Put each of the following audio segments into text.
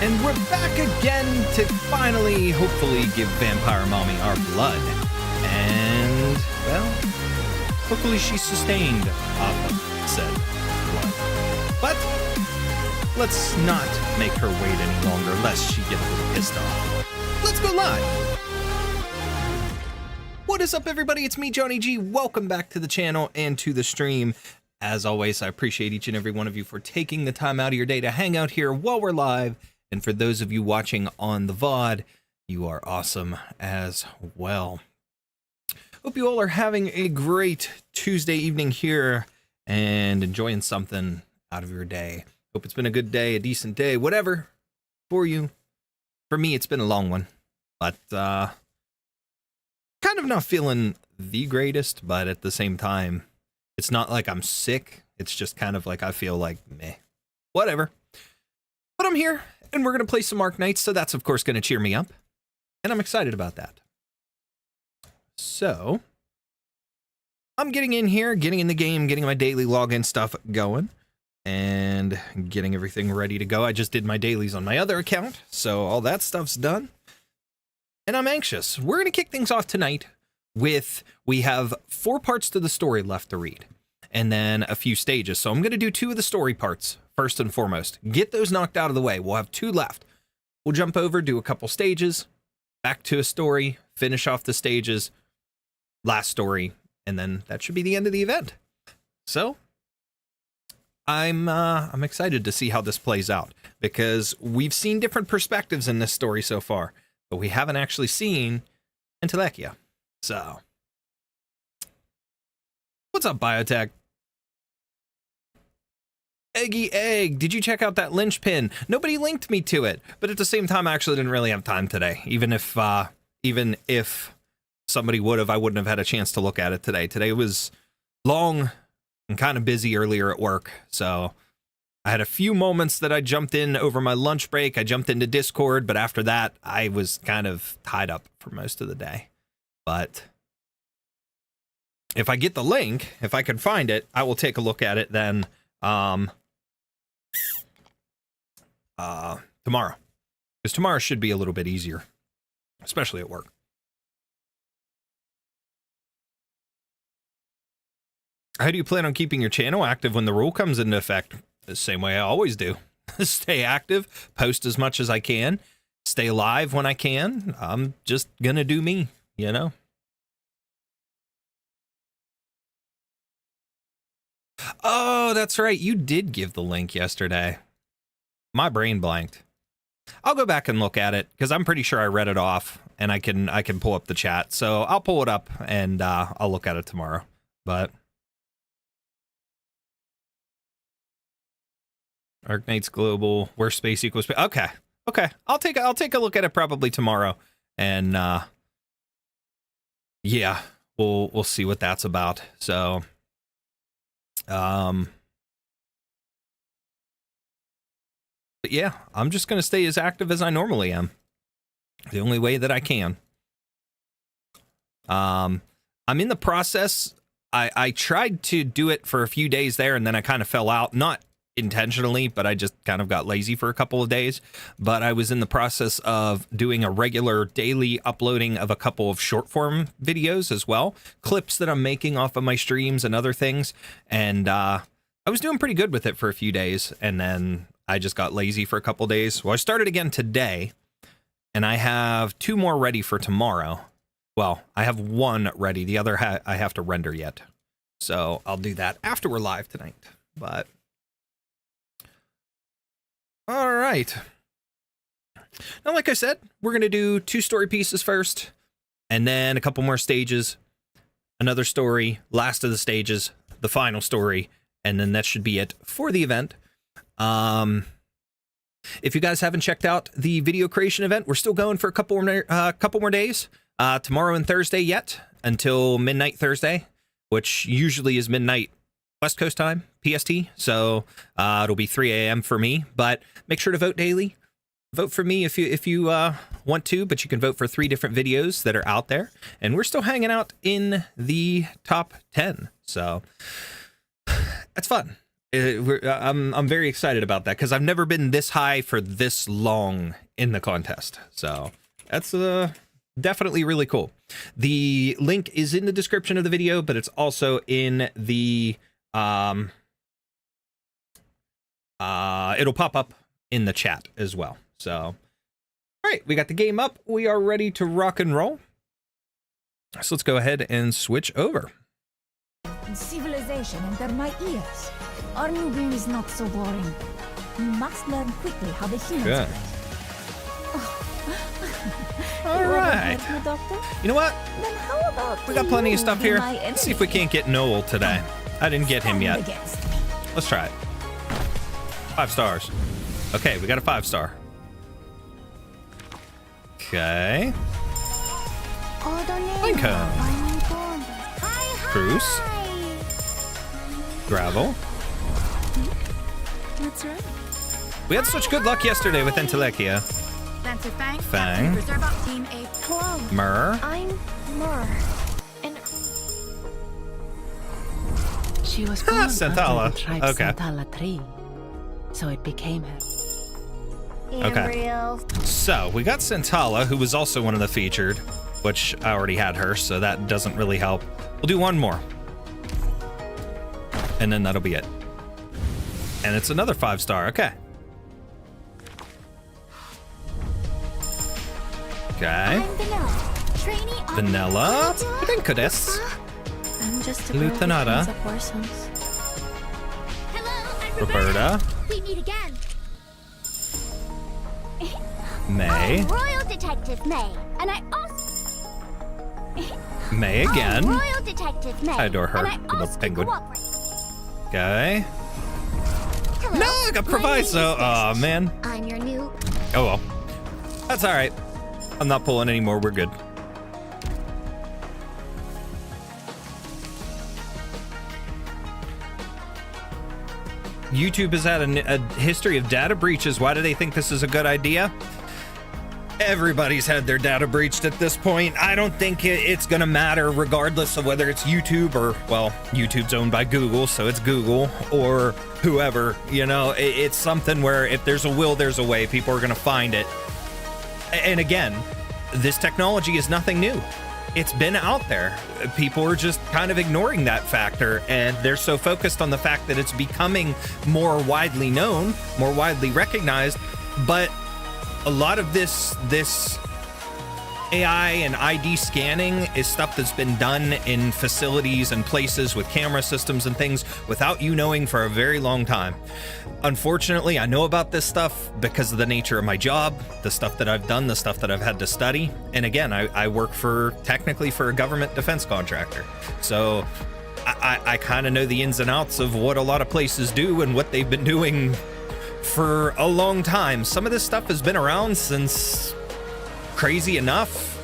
And we're back again to finally, hopefully, give Vampire Mommy our blood. And, well, hopefully she's sustained off of said blood. But let's not make her wait any longer, lest she get a little pissed off. Let's go live! What is up, everybody? It's me, Johnny G. Welcome back to the channel and to the stream. As always, I appreciate each and every one of you for taking the time out of your day to hang out here while we're live. And for those of you watching on the VOD, you are awesome as well. Hope you all are having a great Tuesday evening here and enjoying something out of your day. Hope it's been a good day, a decent day, whatever for you. For me, it's been a long one, but kind of not feeling the greatest, but at the same time, it's not like I'm sick. It's just kind of like I feel like meh, whatever. But I'm here, and we're going to play some Arknights, so that's, of course, going to cheer me up. And I'm excited about that. So, I'm getting in here, getting in the game, getting my daily login stuff going, and getting everything ready to go. I just did my dailies on my other account, so all that stuff's done. And I'm anxious. We're going to kick things off tonight with, we have 4 parts to the story left to read, and then a few stages. So I'm going to do 2 of the story parts, first and foremost. Get those knocked out of the way. We'll have 2 left. We'll jump over, do a couple stages, back to a story, finish off the stages, last story, and then that should be the end of the event. So, I'm excited to see how this plays out, because we've seen different perspectives in this story so far, but we haven't actually seen Entelechia. So, what's up, Biotech? Eggy Egg, did you check out that linchpin? Nobody linked me to it, but at the same time, I actually didn't really have time today. Even if somebody would have, I wouldn't have had a chance to look at it today. Today was long and kind of busy earlier at work, so I had a few moments that I jumped in over my lunch break. I jumped into Discord, but after that, I was kind of tied up for most of the day. But if I get the link, if I can find it, I will take a look at it then tomorrow. Because tomorrow should be a little bit easier, especially at work. How do you plan on keeping your channel active when the rule comes into effect? The same way I always do. Stay active, post as much as I can, stay alive when I can. I'm just gonna do me, you know? Oh, that's right. You did give the link yesterday. My brain blanked. I'll go back and look at it, because I'm pretty sure I read it off, and I can pull up the chat. So I'll pull it up, and I'll look at it tomorrow. But Arknights Global, where space equals space. Okay. I'll take a look at it probably tomorrow, and yeah, we'll see what that's about. So, but yeah, I'm just gonna stay as active as I normally am. The only way that I can. I'm in the process. I tried to do it for a few days there, and then I kind of fell out. Not intentionally, but I just kind of got lazy for a couple of days. But I was in the process of doing a regular daily uploading of a couple of short form videos as well, clips that I'm making off of my streams and other things, and I was doing pretty good with it for a few days, and then I just got lazy for a couple of days. Well, I started again today, and I have 2 more ready for tomorrow. Well, I have 1 ready, the other I have to render yet, so I'll do that after we're live tonight. But all right. Now, like I said, we're going to do 2 story pieces first, and then a couple more stages, another story, last of the stages, the final story, and then that should be it for the event. If you guys haven't checked out the video creation event, we're still going for a couple more days, tomorrow and Thursday yet, until midnight Thursday, which usually is midnight West Coast time, PST, so it'll be 3 a.m. for me, but make sure to vote daily. Vote for me if you want to, but you can vote for 3 different videos that are out there, and we're still hanging out in the top 10, so that's fun. I'm very excited about that because I've never been this high for this long in the contest. So that's definitely really cool. The link is in the description of the video, but it's also in the it'll pop up in the chat as well. So all right, we got the game up. We are ready to rock and roll. So let's go ahead and switch over. Civilization under my ears. Our new game is not so boring. You must learn quickly how the humans Good. play. All right. You know what? Then how about We got plenty of stuff here. my Let's see if we can't get Noel today. I didn't get him yet. Against me. Let's try it. 5 stars. Okay, we got a 5-star. Okay. Lincoln. Cruise. Gravel. That's right. We had such good luck yesterday with Entelechia. Fang. Hello. Myrrh. I'm Myrrh. And She was born under Santala. the tribe Okay. Santala tree, so it became her. Okay. So we got Santala, who was also one of the featured, which I already had her, so that doesn't really help. We'll do one more. And then that'll be it. And it's another 5-star. Okay. Okay. Vanilla. Brincodes. I'm just a Lutanata. girl with portions. Roberta. We meet again. May. I'm Royal Detective May, and I also May again. I'm Royal Detective May. I adore her, and I little also penguin. cooperate. Okay. Hello, No, I got my Proviso. name is Oh, Fish. man. I'm your new. Oh, well. That's all right. I'm not pulling anymore. We're good. YouTube has had a history of data breaches. Why do they think this is a good idea? Everybody's had their data breached at this point. I don't think it's going to matter regardless of whether it's YouTube or, well, YouTube's owned by Google, so it's Google or whoever. You know, it's something where if there's a will, there's a way. People are going to find it. And again, this technology is nothing new. It's been out there. People are just kind of ignoring that factor, and they're so focused on the fact that it's becoming more widely known, more widely recognized. But a lot of this AI and ID scanning is stuff that's been done in facilities and places with camera systems and things without you knowing for a very long time. Unfortunately, I know about this stuff because of the nature of my job, the stuff that I've done, the stuff that I've had to study. And again, I work technically for a government defense contractor. So I kind of know the ins and outs of what a lot of places do and what they've been doing for a long time. Some of this stuff has been around since, crazy enough,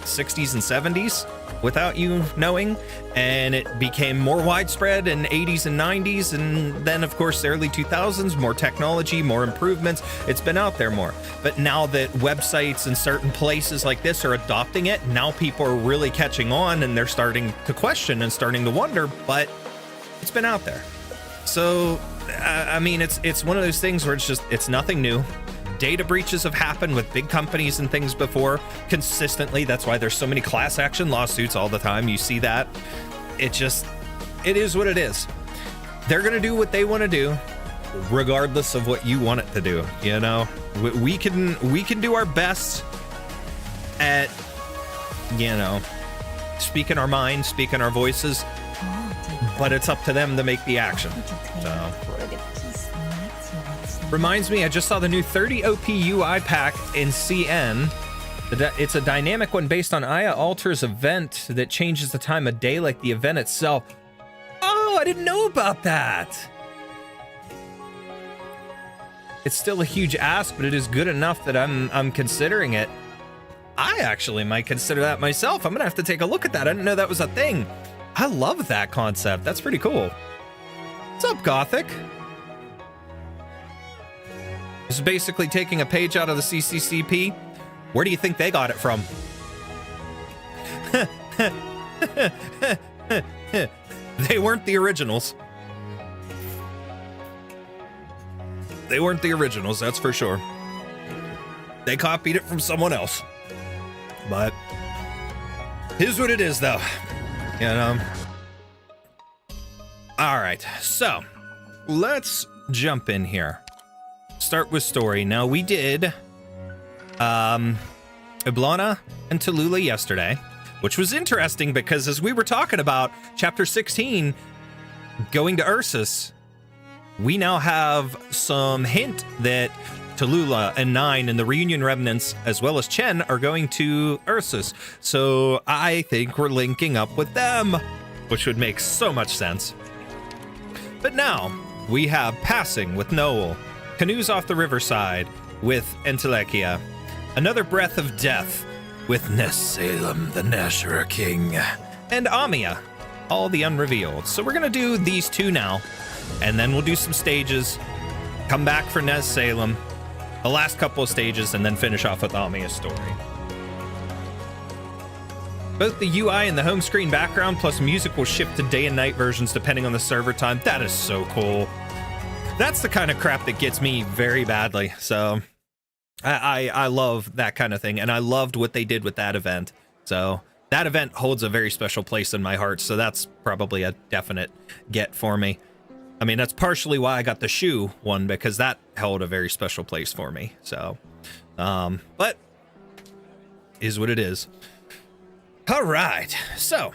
60s and 70s without you knowing, and it became more widespread in 80s and 90s, and then of course the early 2000s, more technology, more improvements. It's been out there more. But now that websites and certain places like this are adopting it, now people are really catching on, and they're starting to question and starting to wonder, but it's been out there. So I mean, it's one of those things where it's nothing new. Data breaches have happened with big companies and things before consistently. That's why there's so many class action lawsuits all the time. You see that. It is what it is. They're going to do what they want to do, regardless of what you want it to do. You know, we can do our best at, you know, speaking our minds, speaking our voices, but it's up to them to make the action. So. Reminds me, I just saw the new 30 OP UI pack in CN. It's a dynamic one based on Aya Alter's event that changes the time of day like the event itself. Oh, I didn't know about that. It's still a huge ask, but it is good enough that I'm considering it. I actually might consider that myself. I'm gonna have to take a look at that. I didn't know that was a thing. I love that concept. That's pretty cool. What's up, Gothic? This is basically taking a page out of the CCCP. Where do you think they got it from? They weren't the originals. They weren't the originals, that's for sure. They copied it from someone else. But here's what it is, though. You know? All right, so let's jump in here. Start with story. Now, we did Iblana and Tallulah yesterday, which was interesting because as we were talking about Chapter 16 going to Ursus, we now have some hint that Tallulah and Nine and the Reunion Remnants, as well as Chen, are going to Ursus. So I think we're linking up with them, which would make so much sense. But now we have Passing with Noel, Canoes off the Riverside with Entelechia, Another Breath of Death with Nessalem, the Nashra King, and Amia, all the unrevealed. So we're going to do these two now, and then we'll do some stages, come back for Nessalem, the last couple of stages, and then finish off with Amia's story. Both the UI and the home screen background plus music will shift to day and night versions depending on the server time. That is so cool. That's the kind of crap that gets me very badly. So I love that kind of thing, and I loved what they did with that event. So that event holds a very special place in my heart, so that's probably a definite get for me. I mean, that's partially why I got the shoe one, because that held a very special place for me. So, but is what it is. All right, so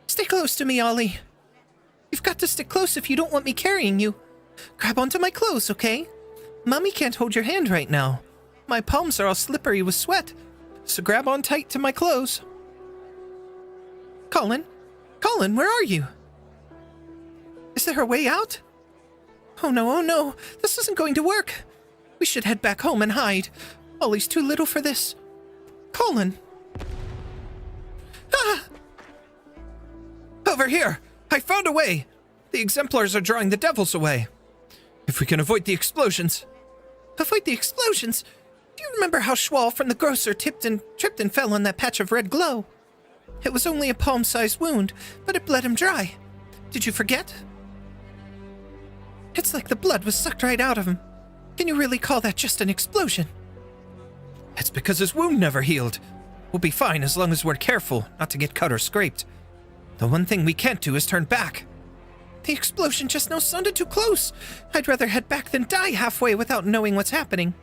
stay close to me, Ollie. You've got to stick close if you don't want me carrying you. Grab onto my clothes, okay? Mommy can't hold your hand right now. My palms are all slippery with sweat, so grab on tight to my clothes. Colin, where are you? Is there a way out? Oh no, this isn't going to work. We should head back home and hide. Ollie's too little for this. Colin. Ah! Over here! I found a way! The exemplars are drawing the devils away. If we can avoid the explosions. Avoid the explosions? Do you remember how Schwal from the grocer tripped and fell on that patch of red glow? It was only a palm-sized wound, but it bled him dry. Did you forget? It's like the blood was sucked right out of him. Can you really call that just an explosion? It's because his wound never healed. We'll be fine as long as we're careful not to get cut or scraped. The one thing we can't do is turn back. The explosion just now sounded too close. I'd rather head back than die halfway without knowing what's happening.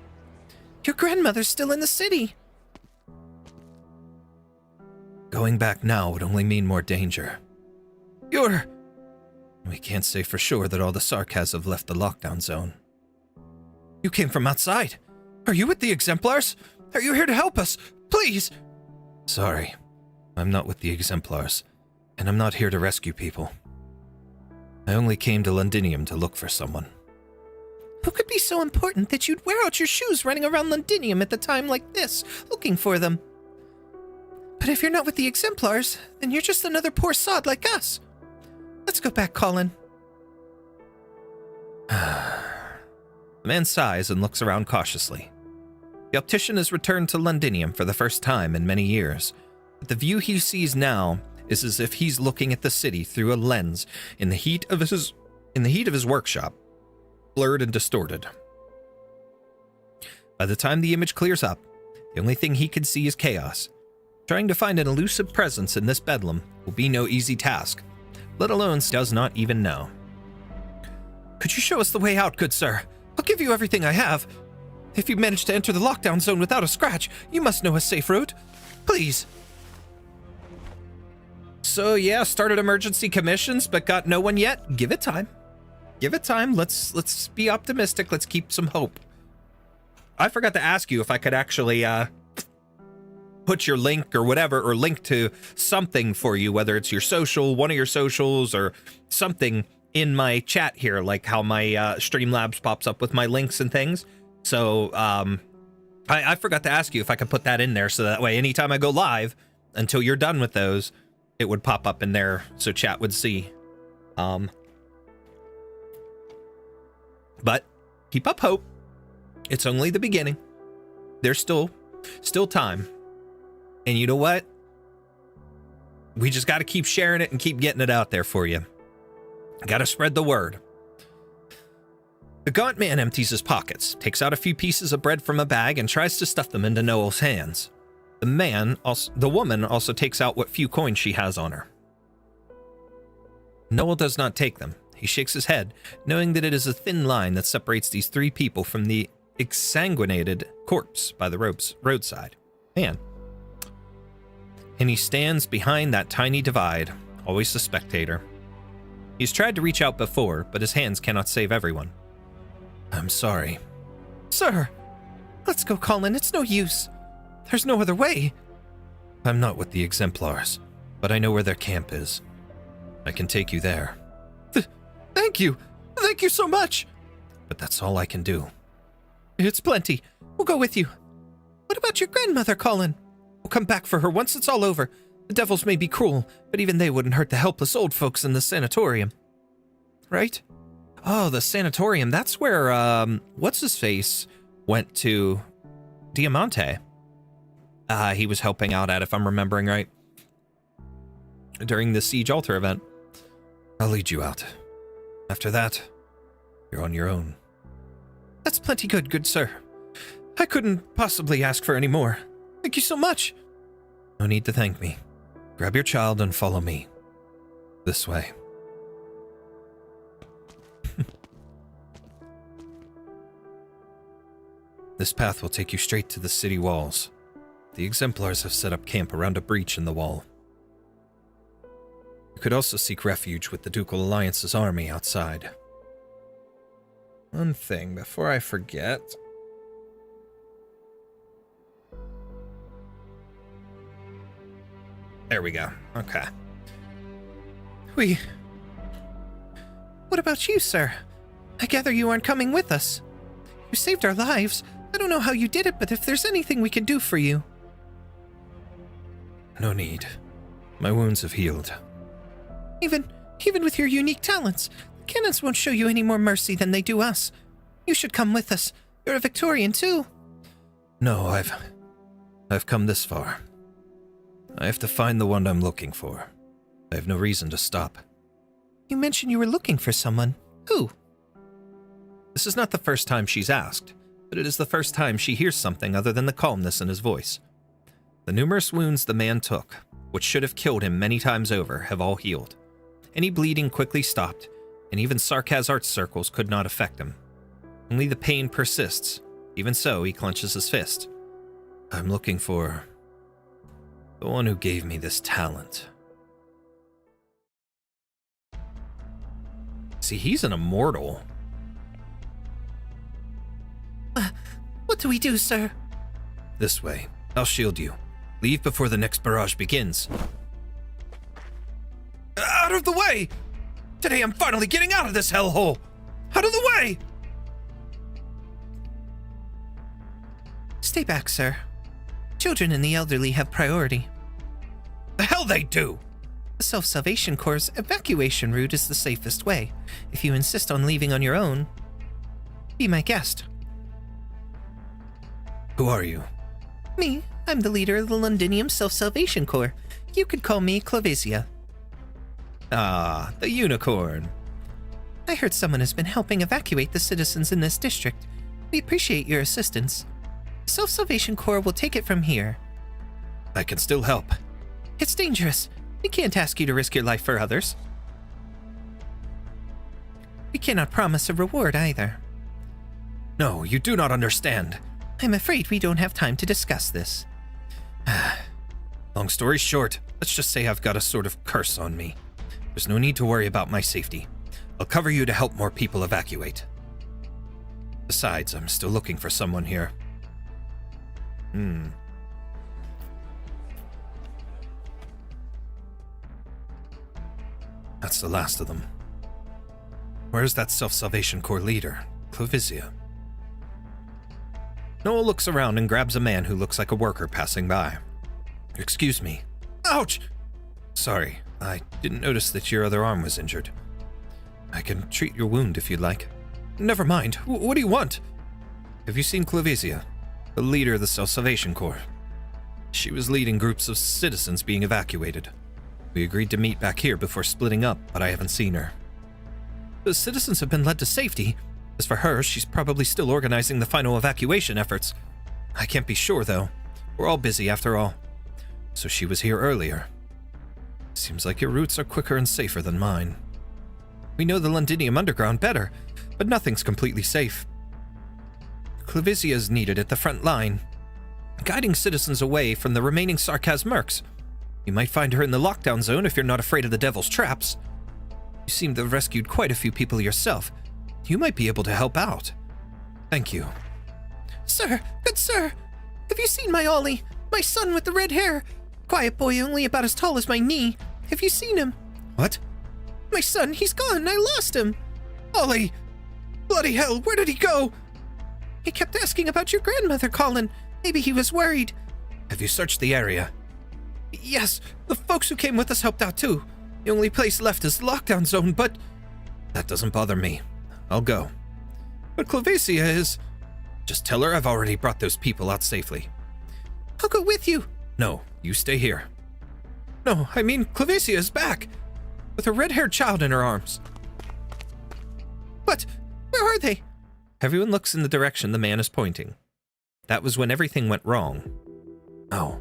Your grandmother's still in the city. Going back now would only mean more danger. We can't say for sure that all the Sarkaz have left the lockdown zone. You came from outside. Are you with the Exemplars? Are you here to help us? Please! Sorry, I'm not with the Exemplars, and I'm not here to rescue people. I only came to Londinium to look for someone. Who could be so important that you'd wear out your shoes running around Londinium at a time like this, looking for them? But if you're not with the Exemplars, then you're just another poor sod like us. Let's go back, Colin. The man sighs and looks around cautiously. The optician has returned to Londinium for the first time in many years, but the view he sees now is as if he's looking at the city through a lens in the heat of his workshop, blurred and distorted. By the time the image clears up, the only thing he can see is chaos. Trying to find an elusive presence in this bedlam will be no easy task, let alone does not even know. Could you show us the way out, good sir? I'll give you everything I have. If you manage to enter the lockdown zone without a scratch, you must know a safe route. Please. So yeah, started emergency commissions, but got no one yet. Give it time. Give it time. Let's be optimistic. Let's keep some hope. I forgot to ask you if I could actually put your link or whatever, or link to something for you, whether it's your social, one of your socials, or something in my chat here, like how my Streamlabs pops up with my links and things. So I forgot to ask you if I could put that in there, so that way anytime I go live, until you're done with those, it would pop up in there so chat would see. But keep up hope. It's only the beginning. There's still time. And you know what? We just got to keep sharing it and keep getting it out there for you. Got to spread the word. The gaunt man empties his pockets, takes out a few pieces of bread from a bag, and tries to stuff them into Noel's hands. The woman also takes out what few coins she has on her. Noel does not take them. He shakes his head, knowing that it is a thin line that separates these three people from the exsanguinated corpse by the roadside. Man. And he stands behind that tiny divide, always the spectator. He's tried to reach out before, but his hands cannot save everyone. I'm sorry. Sir! Let's go, Colin. It's no use. There's no other way. I'm not with the Exemplars, but I know where their camp is. I can take you there. Thank you. Thank you so much. But that's all I can do. It's plenty. We'll go with you. What about your grandmother, Colin? We'll come back for her once it's all over. The devils may be cruel, but even they wouldn't hurt the helpless old folks in the sanatorium. Right? Oh, the sanatorium. That's where, what's-his-face went to Diamante. He was helping out at, if I'm remembering right, during the Siege Altar event. I'll lead you out. After that, you're on your own. That's plenty good sir. I couldn't possibly ask for any more. Thank you so much. No need to thank me. Grab your child and follow me. This way. This path will take you straight to the city walls. The Exemplars have set up camp around a breach in the wall. You could also seek refuge with the Ducal Alliance's army outside. One thing before I forget. There we go. Okay. What about you, sir? I gather you aren't coming with us. You saved our lives. I don't know how you did it, but if there's anything we can do for you... No need. My wounds have healed. Even with your unique talents, the cannons won't show you any more mercy than they do us. You should come with us. You're a Victorian, too. No, I've come this far. I have to find the one I'm looking for. I have no reason to stop. You mentioned you were looking for someone. Who? This is not the first time she's asked, but it is the first time she hears something other than the calmness in his voice. The numerous wounds the man took, which should have killed him many times over, have all healed. Any bleeding quickly stopped, and even Sarkaz art circles could not affect him. Only the pain persists. Even so, he clenches his fist. I'm looking for the one who gave me this talent. See, he's an immortal. What do we do, sir? This way. I'll shield you. Leave before the next barrage begins. Out of the way! Today I'm finally getting out of this hellhole! Out of the way! Stay back, sir. Children and the elderly have priority. The hell they do! The Self-Salvation Corps' evacuation route is the safest way. If you insist on leaving on your own, be my guest. Who are you? Me. I'm the leader of the Londinium Self-Salvation Corps. You could call me Clavisia. Ah, the unicorn. I heard someone has been helping evacuate the citizens in this district. We appreciate your assistance. The Self-Salvation Corps will take it from here. I can still help. It's dangerous. We can't ask you to risk your life for others. We cannot promise a reward either. No, you do not understand. I'm afraid we don't have time to discuss this. Long story short, let's just say I've got a sort of curse on me. There's no need to worry about my safety. I'll cover you to help more people evacuate. Besides, I'm still looking for someone here. That's the last of them. Where's that Self-Salvation Corps leader, Clavisia? Noel looks around and grabs a man who looks like a worker passing by. Excuse me. Ouch! Sorry, I didn't notice that your other arm was injured. I can treat your wound if you'd like. Never mind. What do you want? Have you seen Clavisia, the leader of the Self-Salvation Corps? She was leading groups of citizens being evacuated. We agreed to meet back here before splitting up, but I haven't seen her. The citizens have been led to safety. As for her, she's probably still organizing the final evacuation efforts. I can't be sure, though. We're all busy, after all. So she was here earlier. Seems like your routes are quicker and safer than mine. We know the Londinium Underground better, but nothing's completely safe. Clavisia is needed at the front line, guiding citizens away from the remaining Sarkaz mercs. You might find her in the lockdown zone if you're not afraid of the devil's traps. You seem to have rescued quite a few people yourself. You might be able to help out. Thank you. Sir, good sir, have you seen my Ollie? My son with the red hair? Quiet boy only about as tall as my knee. Have you seen him? What? My son, he's gone. I lost him. Ollie! Bloody hell, where did he go? He kept asking about your grandmother, Colin. Maybe he was worried. Have you searched the area? Yes, the folks who came with us helped out too. The only place left is the lockdown zone, but... That doesn't bother me. I'll go. But Clavisia is... Just tell her I've already brought those people out safely. I'll go with you. No, you stay here. No, I mean, Clavisia is back. With a red-haired child in her arms. But, where are they? Everyone looks in the direction the man is pointing. That was when everything went wrong. Oh.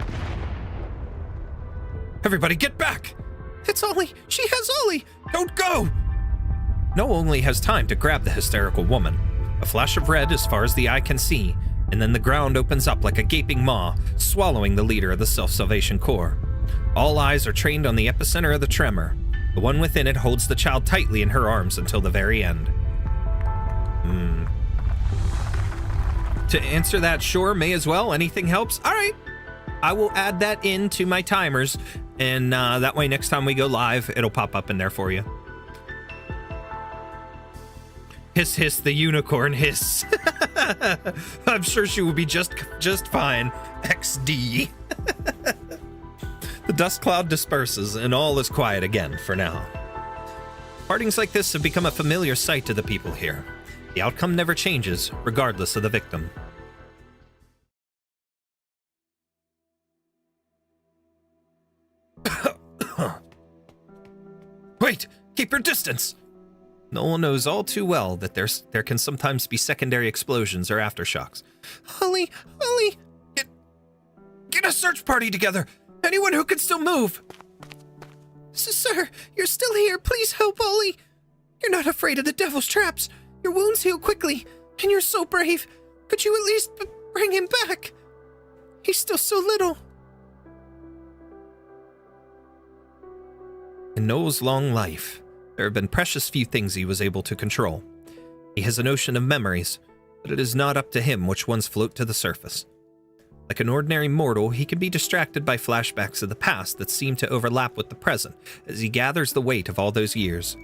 Everybody get back! It's Ollie! She has Ollie! Don't go! Noel only has time to grab the hysterical woman. A flash of red as far as the eye can see, and then the ground opens up like a gaping maw, swallowing the leader of the Self-Salvation Corps. All eyes are trained on the epicenter of the tremor. The one within it holds the child tightly in her arms until the very end. To answer that, sure, may as well. Anything helps. All right. I will add that into my timers, and that way next time we go live, it'll pop up in there for you. Hiss, hiss, the unicorn, hiss. I'm sure she will be just fine. XD. The dust cloud disperses, and all is quiet again for now. Partings like this have become a familiar sight to the people here. The outcome never changes, regardless of the victim. Wait! Keep your distance! Noel knows all too well that there can sometimes be secondary explosions or aftershocks. Ollie! Get a search party together! Anyone who can still move! Sir, you're still here. Please help Ollie. You're not afraid of the devil's traps. Your wounds heal quickly, and you're so brave. Could you at least bring him back? He's still so little. In Noel's long life, there have been precious few things he was able to control. He has a notion of memories, but it is not up to him which ones float to the surface. Like an ordinary mortal, he can be distracted by flashbacks of the past that seem to overlap with the present as he gathers the weight of all those years.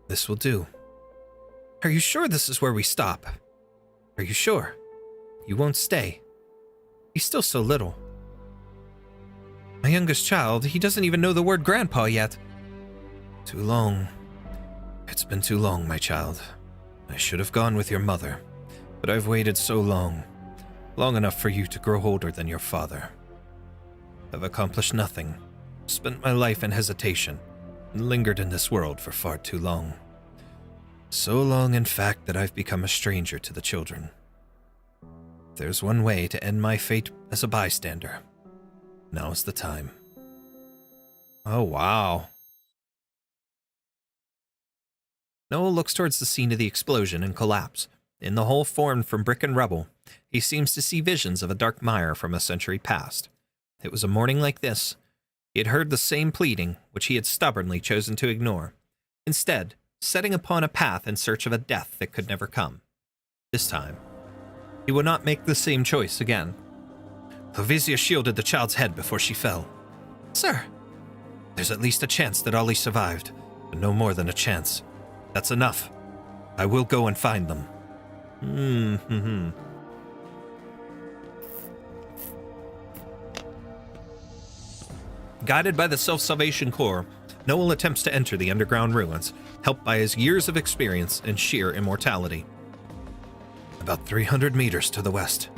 This will do. Are you sure this is where we stop? Are you sure? You won't stay. He's still so little. My youngest child, he doesn't even know the word grandpa yet. Too long. It's been too long, my child. I should have gone with your mother, but I've waited so long. Long enough for you to grow older than your father. I've accomplished nothing. Spent my life in hesitation, and lingered in this world for far too long. So long, in fact, that I've become a stranger to the children. There's one way to end my fate as a bystander. Now's the time. Oh, wow. Noel looks towards the scene of the explosion and collapse. In the hole formed from brick and rubble, he seems to see visions of a dark mire from a century past. It was a morning like this. He had heard the same pleading, which he had stubbornly chosen to ignore, instead setting upon a path in search of a death that could never come. This time, he would not make the same choice again. Clavisia shielded the child's head before she fell. Sir! There's at least a chance that Ollie survived, but no more than a chance. That's enough. I will go and find them. Guided by the Self-Salvation Corps, Noel attempts to enter the underground ruins, helped by his years of experience and sheer immortality. About 300 meters to the west.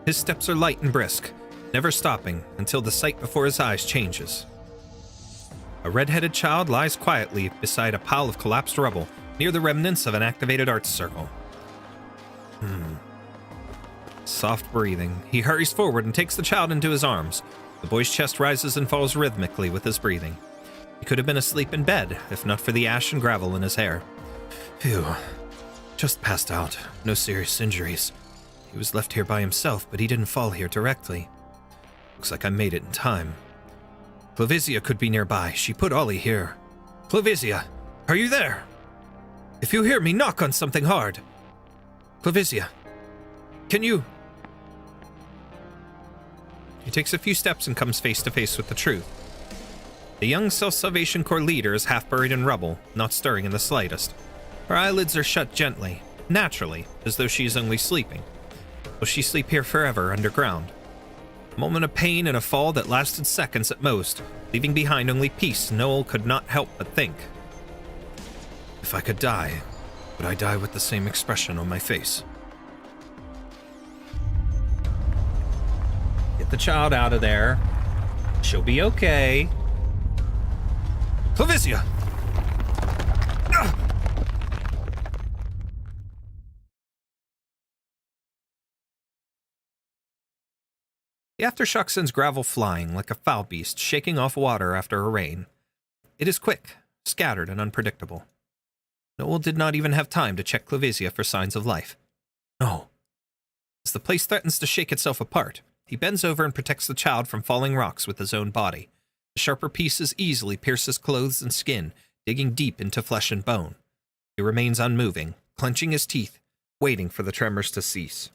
His steps are light and brisk, never stopping until the sight before his eyes changes. A red-headed child lies quietly beside a pile of collapsed rubble near the remnants of an activated arts circle. Soft breathing. He hurries forward and takes the child into his arms. The boy's chest rises and falls rhythmically with his breathing. He could have been asleep in bed, if not for the ash and gravel in his hair. Phew. Just passed out. No serious injuries. He was left here by himself, but he didn't fall here directly. Looks like I made it in time. Clovisia could be nearby. She put Ollie here. Clovisia, are you there? If you hear me, knock on something hard. Clovisia, can you... He takes a few steps and comes face to face with the truth. The young Self-Salvation Corps leader is half buried in rubble, not stirring in the slightest. Her eyelids are shut gently, naturally, as though she is only sleeping. Will she sleep here forever underground? A moment of pain and a fall that lasted seconds at most, leaving behind only peace Noel could not help but think. If I could die, would I die with the same expression on my face? Get the child out of there. She'll be okay. Clovisia! The aftershock sends gravel flying like a foul beast shaking off water after a rain. It is quick, scattered, and unpredictable. Noel did not even have time to check Clovisia for signs of life. No. As the place threatens to shake itself apart, he bends over and protects the child from falling rocks with his own body. The sharper pieces easily pierce his clothes and skin, digging deep into flesh and bone. He remains unmoving, clenching his teeth, waiting for the tremors to cease.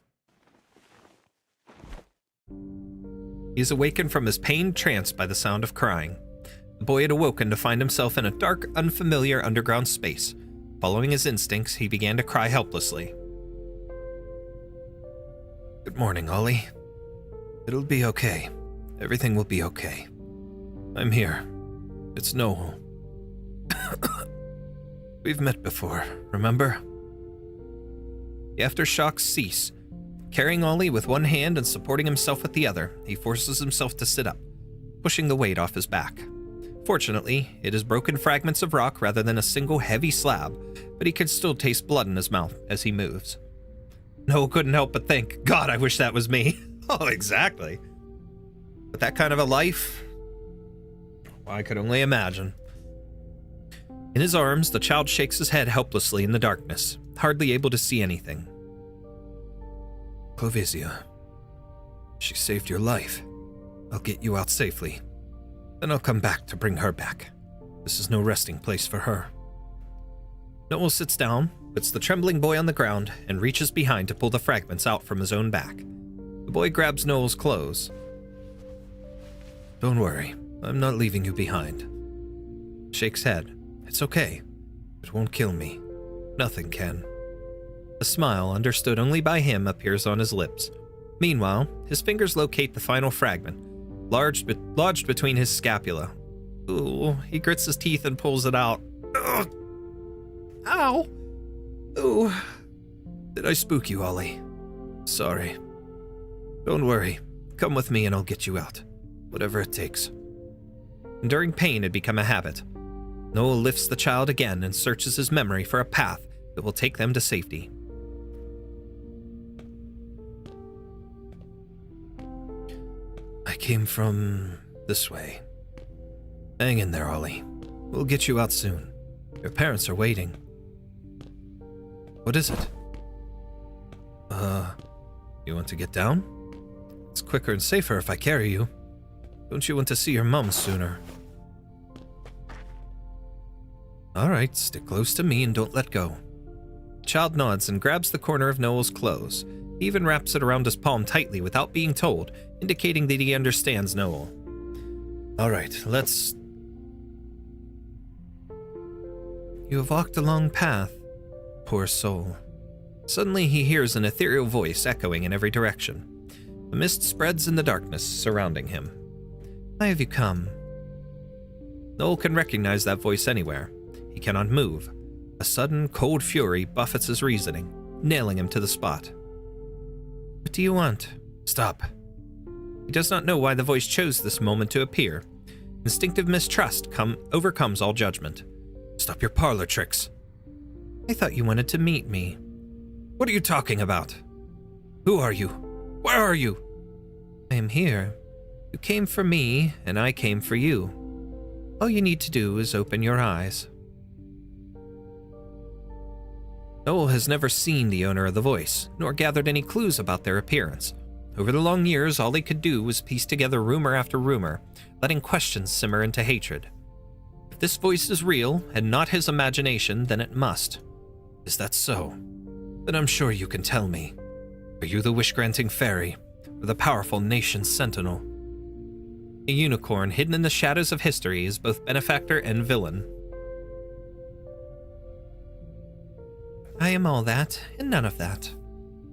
He is awakened from his pained trance by the sound of crying. The boy had awoken to find himself in a dark, unfamiliar underground space. Following his instincts, he began to cry helplessly. Good morning, Ollie. It'll be okay. Everything will be okay. I'm here. It's Noel. We've met before, remember? The aftershocks cease. Carrying Ollie with one hand and supporting himself with the other, he forces himself to sit up, pushing the weight off his back. Fortunately, it is broken fragments of rock rather than a single heavy slab, but he can still taste blood in his mouth as he moves. Noel couldn't help but think, God, I wish that was me. Oh, exactly. But that kind of a life, well, I could only imagine. In his arms, the child shakes his head helplessly in the darkness, hardly able to see anything. Clovisia, she saved your life. I'll get you out safely. Then I'll come back to bring her back. This is no resting place for her. Noel sits down, puts the trembling boy on the ground, and reaches behind to pull the fragments out from his own back. The boy grabs Noel's clothes. Don't worry, I'm not leaving you behind. Shakes head. It's okay. It won't kill me. Nothing can. A smile, understood only by him, appears on his lips. Meanwhile, his fingers locate the final fragment, lodged between his scapula. Ooh, he grits his teeth and pulls it out. Ugh. Ow! Ooh. Did I spook you, Ollie? Sorry. Don't worry. Come with me and I'll get you out. Whatever it takes. Enduring pain had become a habit. Noel lifts the child again and searches his memory for a path that will take them to safety. I came from this way. Hang in there, Ollie. We'll get you out soon. Your parents are waiting. What is it? You want to get down? It's quicker and safer if I carry you. Don't you want to see your mom sooner? Alright, stick close to me and don't let go. The child nods and grabs the corner of Noel's clothes. He even wraps it around his palm tightly without being told, indicating that he understands Noel. Alright, let's... You have walked a long path. Poor soul. Suddenly he hears an ethereal voice echoing in every direction. The mist spreads in the darkness surrounding him. Why have you come? Noel can recognize that voice anywhere. He cannot move. A sudden, cold fury buffets his reasoning, nailing him to the spot. What do you want? Stop. He does not know why the voice chose this moment to appear. Instinctive mistrust overcomes all judgment. Stop your parlor tricks. I thought you wanted to meet me. What are you talking about? Who are you? Where are you? I am here. You came for me, and I came for you. All you need to do is open your eyes. Noel has never seen the owner of the voice, nor gathered any clues about their appearance. Over the long years, all he could do was piece together rumor after rumor, letting questions simmer into hatred. If this voice is real, and not his imagination, then it must. Is that so? Then I'm sure you can tell me. Are you the wish-granting fairy, or the powerful nation's sentinel? A unicorn hidden in the shadows of history is both benefactor and villain. I am all that, and none of that.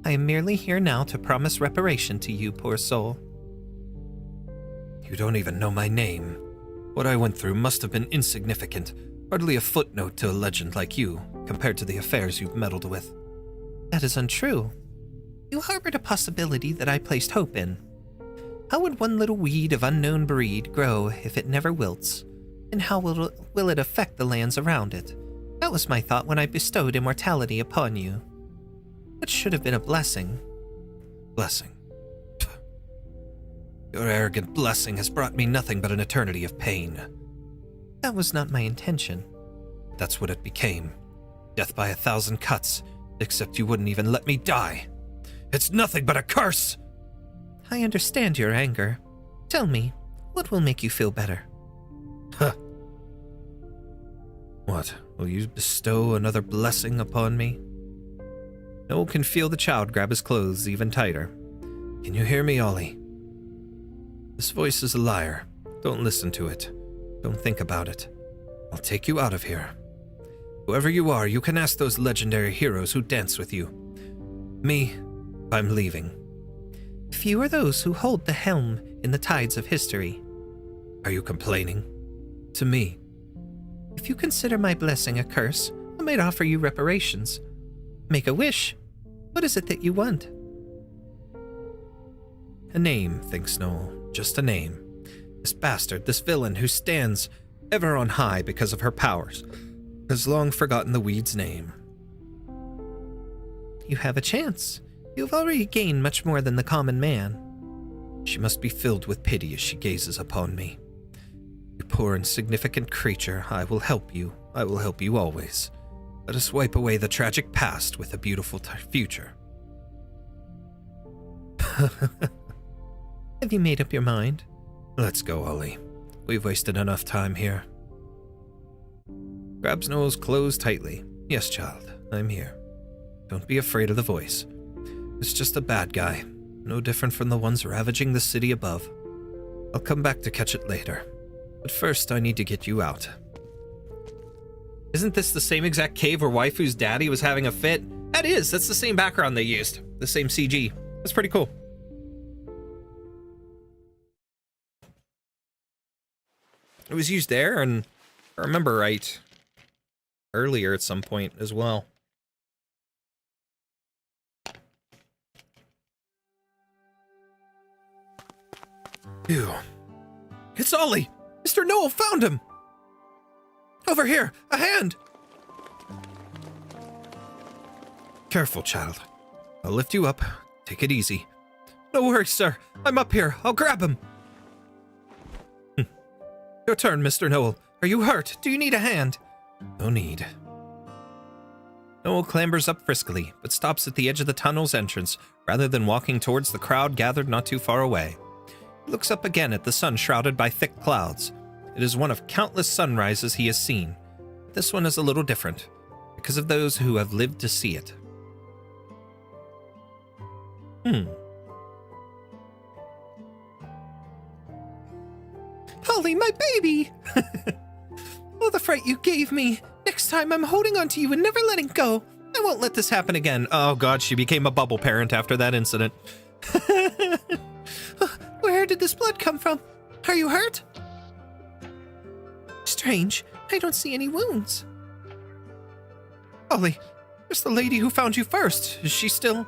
I am merely here now to promise reparation to you, poor soul. You don't even know my name. What I went through must have been insignificant, hardly a footnote to a legend like you, compared to the affairs you've meddled with. That is untrue. You harbored a possibility that I placed hope in. How would one little weed of unknown breed grow if it never wilts? And how will it affect the lands around it? That was my thought when I bestowed immortality upon you. It should have been a blessing. Blessing? Your arrogant blessing has brought me nothing but an eternity of pain. That was not my intention. That's what it became. Death by 1,000 cuts, except you wouldn't even let me die. It's nothing but a curse! I understand your anger. Tell me, what will make you feel better? Huh. What, will you bestow another blessing upon me? Noel can feel the child grab his clothes even tighter. Can you hear me, Ollie? This voice is a liar. Don't listen to it. Don't think about it. I'll take you out of here. Whoever you are, you can ask those legendary heroes who dance with you. Me, I'm leaving. Few are those who hold the helm in the tides of history. Are you complaining? To me? If you consider my blessing a curse, I might offer you reparations. Make a wish. What is it that you want? A name, thinks Noel. Just a name. This bastard, this villain who stands ever on high because of her powers, has long forgotten the weed's name. You have a chance. You have already gained much more than the common man. She must be filled with pity as she gazes upon me. You poor insignificant creature, I will help you. I will help you always. Let us wipe away the tragic past with a beautiful future. Have you made up your mind? Let's go, Ollie. We've wasted enough time here. Grabs Noel's clothes tightly. Yes, child, I'm here. Don't be afraid of the voice. It's just a bad guy, no different from the ones ravaging the city above. I'll come back to catch it later. But first, I need to get you out. Isn't this the same exact cave where waifu's daddy was having a fit? That is, that's the same background they used. The same CG. That's pretty cool. It was used there, and if I remember right, earlier at some point as well. Ew. It's Ollie! Mr. Noel found him! Over here! A hand! Careful, child. I'll lift you up. Take it easy. No worries, sir. I'm up here. I'll grab him. Your turn, Mr. Noel. Are you hurt? Do you need a hand? No need. Noel clambers up friskily, but stops at the edge of the tunnel's entrance, rather than walking towards the crowd gathered not too far away. He looks up again at the sun shrouded by thick clouds. It is one of countless sunrises he has seen. This one is a little different, because of those who have lived to see it. Ollie, my baby! Oh, the fright you gave me. Next time I'm holding on to you and never letting go. I won't let this happen again. Oh god, she became a bubble parent after that incident. Where did this blood come from? Are you hurt? Strange. I don't see any wounds. Ollie, there's the lady who found you first. Is she still...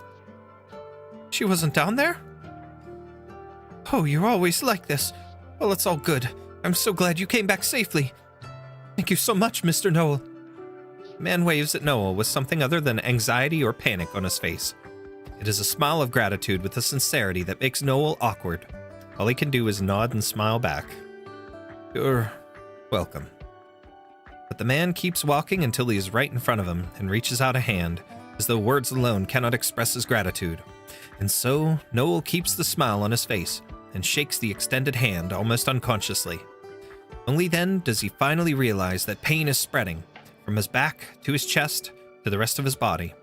She wasn't down there? Oh, you're always like this. Well, it's all good. I'm so glad you came back safely. Thank you so much, Mr. Noel. The man waves at Noel with something other than anxiety or panic on his face. It is a smile of gratitude with a sincerity that makes Noel awkward. All he can do is nod and smile back. You're welcome. But the man keeps walking until he is right in front of him and reaches out a hand, as though words alone cannot express his gratitude. And so, Noel keeps the smile on his face and shakes the extended hand almost unconsciously. Only then does he finally realize that pain is spreading from his back to his chest to the rest of his body.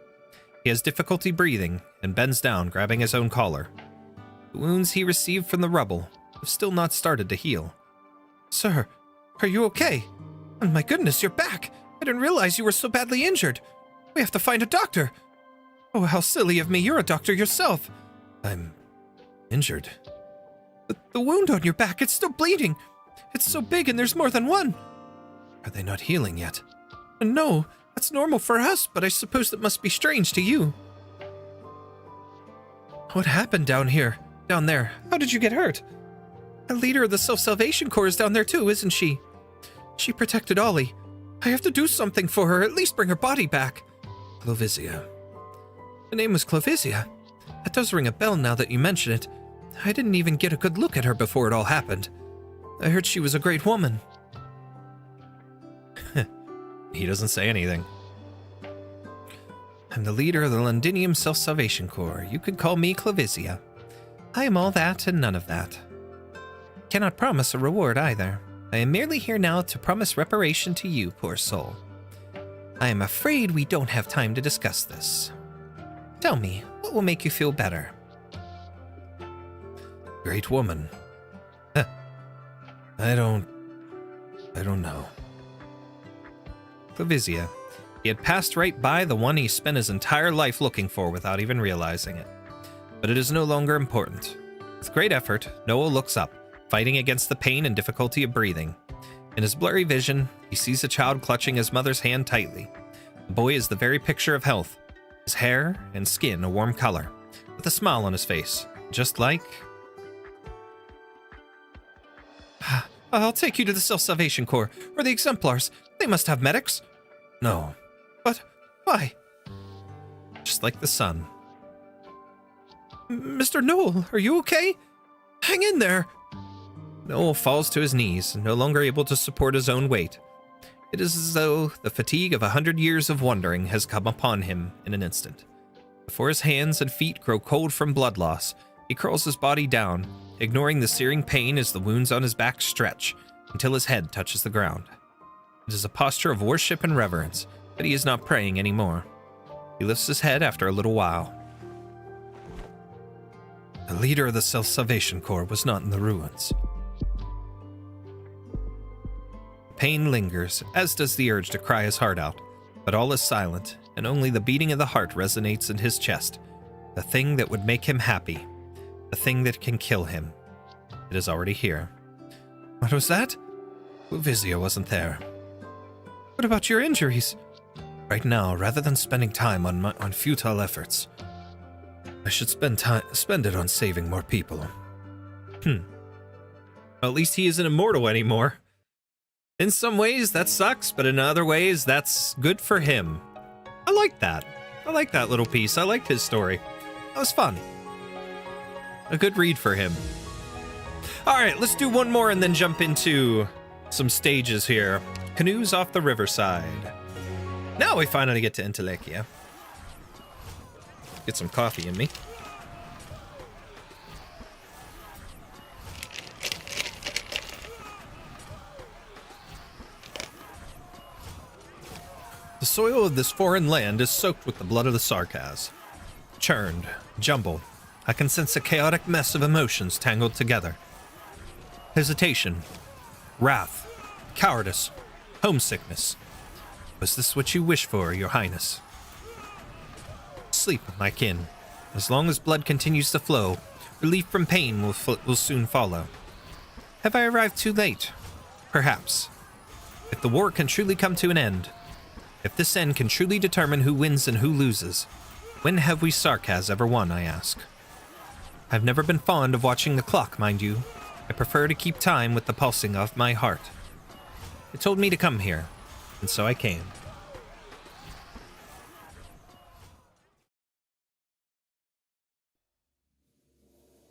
He has difficulty breathing and bends down, grabbing his own collar. The wounds he received from the rubble have still not started to heal. Sir, are you okay? Oh my goodness, you're back! I didn't realize you were so badly injured. We have to find a doctor. Oh, how silly of me. You're a doctor yourself. I'm injured. The wound on your back, it's still bleeding. It's so big and there's more than one. Are they not healing yet? No, that's normal for us, but I suppose that must be strange to you. What happened down there? How did you get hurt? The leader of the Self-Salvation Corps is down there too, isn't she? She protected Ollie. I have to do something for her, at least bring her body back. Clovisia. The name was Clovisia. That does ring a bell now that you mention it. I didn't even get a good look at her before it all happened. I heard she was a great woman. He doesn't say anything. I'm the leader of the Londinium Self-Salvation Corps. You could call me Clovisia. I am all that and none of that. Cannot promise a reward either. I am merely here now to promise reparation to you, poor soul. I am afraid we don't have time to discuss this. Tell me, what will make you feel better? Great woman. I don't know. Clovisia. He had passed right by the one he spent his entire life looking for without even realizing it. But it is no longer important. With great effort, Noel looks up, fighting against the pain and difficulty of breathing. In his blurry vision, he sees a child clutching his mother's hand tightly. The boy is the very picture of health, his hair and skin a warm color, with a smile on his face, just like... I'll take you to the Self-Salvation Corps, or the Exemplars. They must have medics. No. But why? Just like the sun. Mr. Noel, are you okay? Hang in there. Noel falls to his knees, no longer able to support his own weight. It is as though the fatigue of 100 years of wandering has come upon him in an instant. Before his hands and feet grow cold from blood loss, he curls his body down, ignoring the searing pain as the wounds on his back stretch until his head touches the ground. It is a posture of worship and reverence, but he is not praying anymore. He lifts his head after a little while. The leader of the Self-Salvation Corps was not in the ruins. Pain lingers, as does the urge to cry his heart out, but all is silent, and only the beating of the heart resonates in his chest. The thing that would make him happy. The thing that can kill him. It is already here. What was that? Clovisia wasn't there. What about your injuries? Right now, rather than spending time on futile efforts, I should spend it on saving more people. Well, at least he isn't immortal anymore. In some ways, that sucks, but in other ways, that's good for him. I like that. I like that little piece. I liked his story. That was fun. A good read for him. All right, let's do one more and then jump into some stages here. Canoes off the riverside. Now we finally get to Entelechia. Get some coffee in me. The soil of this foreign land is soaked with the blood of the Sarkaz. Churned, jumbled, I can sense a chaotic mess of emotions tangled together. Hesitation, wrath, cowardice, homesickness. Was this what you wish for, Your Highness? Sleep, my kin. As long as blood continues to flow, relief from pain will soon follow. Have I arrived too late? Perhaps. If the war can truly come to an end, if this end can truly determine who wins and who loses, when have we Sarkaz ever won, I ask? I've never been fond of watching the clock, mind you. I prefer to keep time with the pulsing of my heart. It told me to come here, and so I came.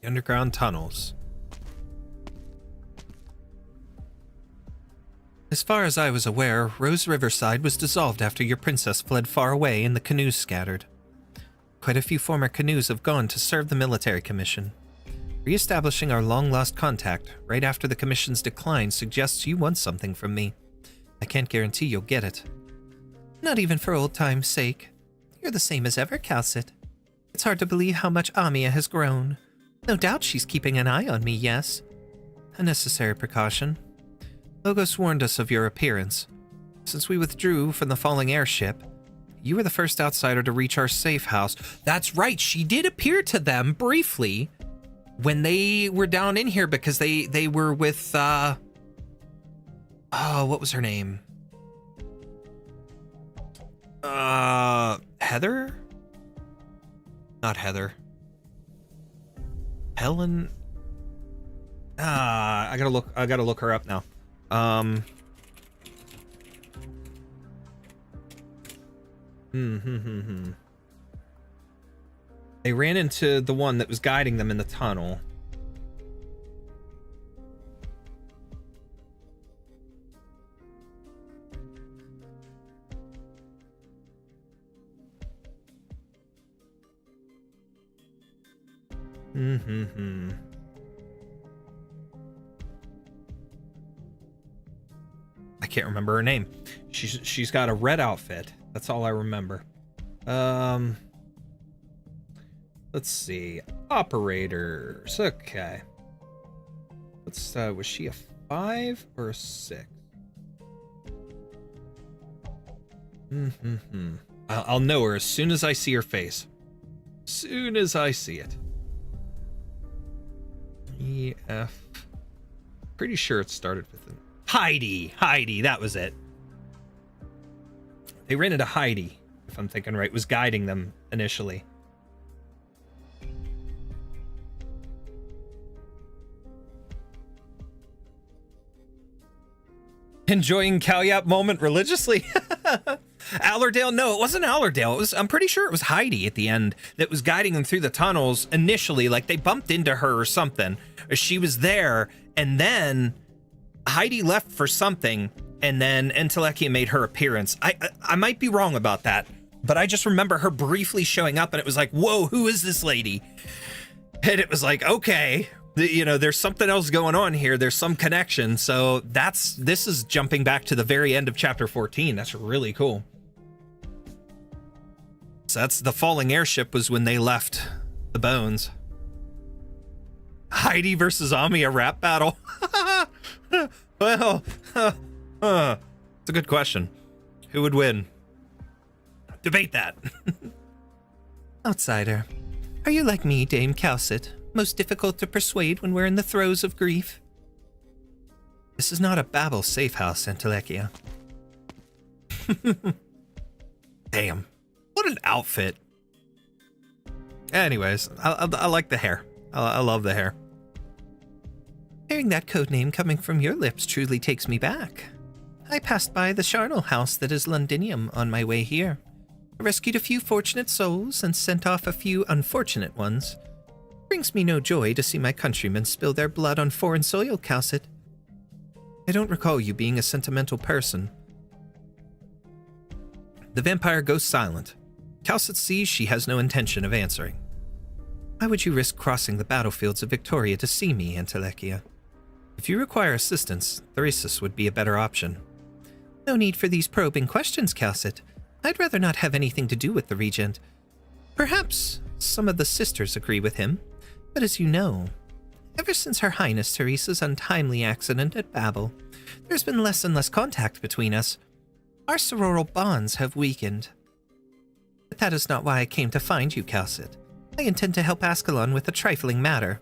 The underground tunnels. As far as I was aware, Rose Riverside was dissolved after your princess fled far away and the canoes scattered. Quite a few former canoes have gone to serve the military commission. Re-establishing our long-lost contact right after the commission's decline suggests you want something from me. I can't guarantee you'll get it. Not even for old time's sake. You're the same as ever, Calcit. It's hard to believe how much Amia has grown. No doubt she's keeping an eye on me, yes. A necessary precaution. Logos warned us of your appearance. Since we withdrew from the falling airship, you were the first outsider to reach our safe house. That's right, she did appear to them briefly when they were down in here because they were with, what was her name? Heather? Not Heather. Helen? I gotta look her up now. They ran into the one that was guiding them in the tunnel. I can't remember her name. She's got a red outfit. That's all I remember. Let's see. Operators. Okay. Let's was she a 5 or a 6? I'll know her as soon as I see her face. Soon as I see it. EF. Pretty sure it started with an Heidi, that was it. They ran into Heidi, if I'm thinking right, was guiding them initially. Enjoying Calyap moment religiously? Allerdale? No, it wasn't Allerdale. I'm pretty sure it was Heidi at the end that was guiding them through the tunnels initially. Like they bumped into her or something. She was there, and then Heidi left for something, and then Entelechia made her appearance. I might be wrong about that, but I just remember her briefly showing up, and it was like, whoa, who is this lady? And it was like, okay, there's something else going on here. There's some connection. So this is jumping back to the very end of chapter 14. That's really cool. So that's the falling airship was when they left the bones. Heidi versus Ami, a rap battle. Well, it's a good question. Who would win? Debate that. Outsider, are you like me, Dame Calcit? Most difficult to persuade when we're in the throes of grief? This is not a Babel safe house, Entelechia. Damn, what an outfit. Anyways, I like the hair. I love the hair. Hearing that codename coming from your lips truly takes me back. I passed by the charnel house that is Londinium on my way here. I rescued a few fortunate souls and sent off a few unfortunate ones. Brings me no joy to see my countrymen spill their blood on foreign soil, Calcit. I don't recall you being a sentimental person. The vampire goes silent. Calcit sees she has no intention of answering. Why would you risk crossing the battlefields of Victoria to see me, Entelechia? If you require assistance, Therisis would be a better option. No need for these probing questions, Calcit. I'd rather not have anything to do with the Regent. Perhaps some of the sisters agree with him, but as you know, ever since Her Highness Theresa's untimely accident at Babel, there's been less and less contact between us. Our sororal bonds have weakened. But that is not why I came to find you, Calcit. I intend to help Ascalon with a trifling matter,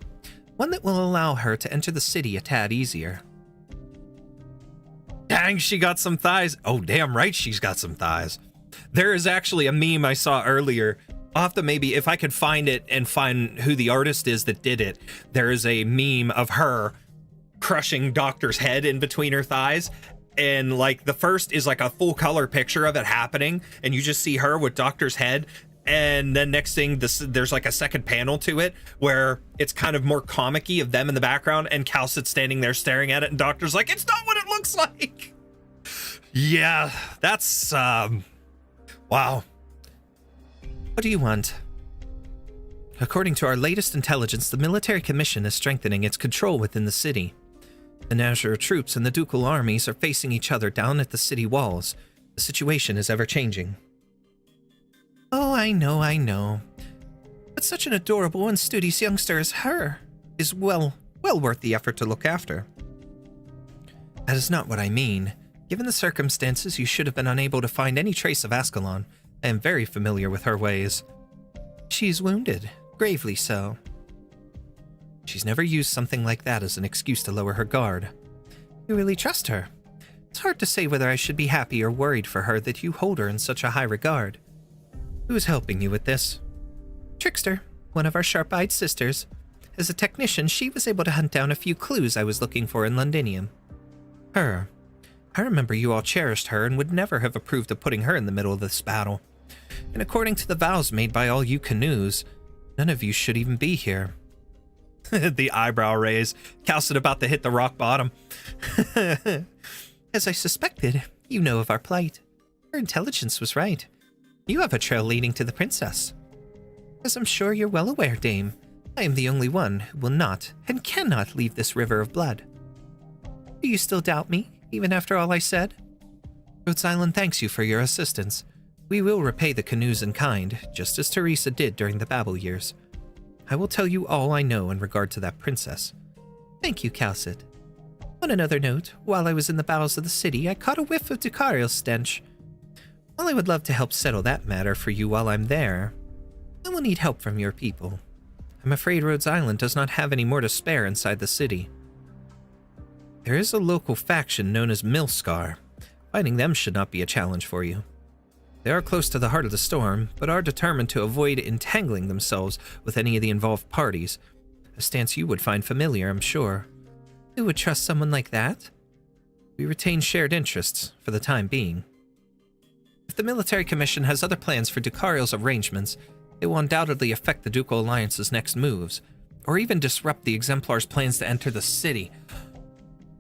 one that will allow her to enter the city a tad easier. Dang, she got some thighs. Oh, damn right she's got some thighs. There is actually a meme I saw earlier I'll have to maybe, if I could find it and find who the artist is that did it, there is a meme of her crushing Doctor's head in between her thighs. And like the first is like a full color picture of it happening. And you just see her with Doctor's head. And then next thing, there's like a second panel to it where it's kind of more comic-y of them in the background. And Calcit's standing there staring at it. And Doctor's like, it's not what it looks like. Yeah, that's, wow. What do you want? According to our latest intelligence, the military commission is strengthening its control within the city. The Nazir troops and the ducal armies are facing each other down at the city walls. The situation is ever-changing. Oh, I know. But such an adorable and studious youngster as her is well worth the effort to look after. That is not what I mean. Given the circumstances, you should have been unable to find any trace of Ascalon. I am very familiar with her ways. She is wounded, gravely so. She's never used something like that as an excuse to lower her guard. You really trust her? It's hard to say whether I should be happy or worried for her that you hold her in such a high regard. Who's helping you with this? Trickster, one of our sharp-eyed sisters. As a technician, she was able to hunt down a few clues I was looking for in Londinium. Her. I remember you all cherished her and would never have approved of putting her in the middle of this battle. And according to the vows made by all you canoes, none of you should even be here. The eyebrow raise. Calcit about to hit the rock bottom. As I suspected, you know of our plight. Your intelligence was right. You have a trail leading to the princess. As I'm sure you're well aware, Dame, I am the only one who will not and cannot leave this river of blood. Do you still doubt me, even after all I said? Rhodes Island thanks you for your assistance. We will repay the canoes in kind, just as Teresa did during the Babel years. I will tell you all I know in regard to that princess. Thank you, Calcit. On another note, while I was in the bowels of the city, I caught a whiff of Ducariel's stench. While I would love to help settle that matter for you while I'm there, I will need help from your people. I'm afraid Rhodes Island does not have any more to spare inside the city. There is a local faction known as Milscar. Fighting them should not be a challenge for you. They are close to the heart of the storm, but are determined to avoid entangling themselves with any of the involved parties. A stance you would find familiar, I'm sure. Who would trust someone like that? We retain shared interests, for the time being. If the military commission has other plans for Ducariel's arrangements, it will undoubtedly affect the Ducal Alliance's next moves, or even disrupt the Exemplar's plans to enter the city.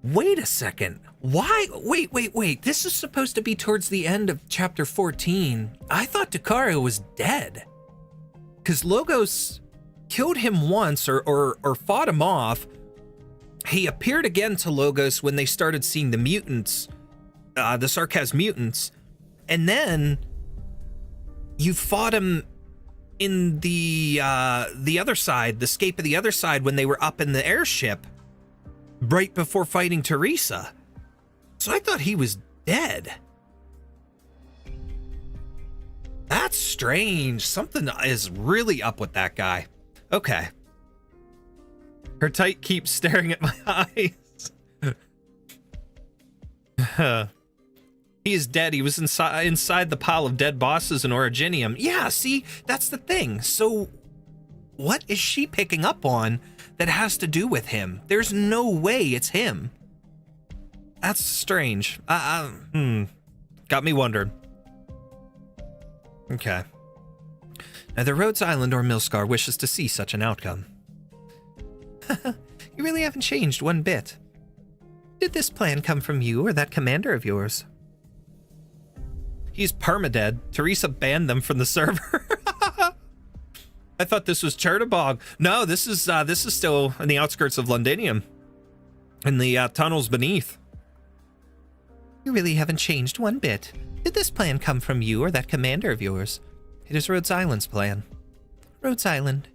Wait a second. Why? Wait. This is supposed to be towards the end of chapter 14. I thought Ducariel was dead. Because Logos killed him once or fought him off. He appeared again to Logos when they started seeing the mutants, the Sarkaz mutants. And then you fought him in the other side, the escape of the other side when they were up in the airship right before fighting Teresa. So I thought he was dead. That's strange. Something is really up with that guy. Okay. Her tight keeps staring at my eyes. He is dead. He was inside the pile of dead bosses in Originium. Yeah, see, that's the thing. So what is she picking up on that has to do with him? There's no way it's him. That's strange. Got me wondering. Okay. Neither Rhodes Island or Milscar wishes to see such an outcome. You really haven't changed one bit. Did this plan come from you or that commander of yours? He's permadead. Teresa banned them from the server. I thought this was Chertabog. No, this is still in the outskirts of Londinium, in the tunnels beneath. You really haven't changed one bit. Did this plan come from you or that commander of yours? It is Rhodes Island's plan. Rhodes Island.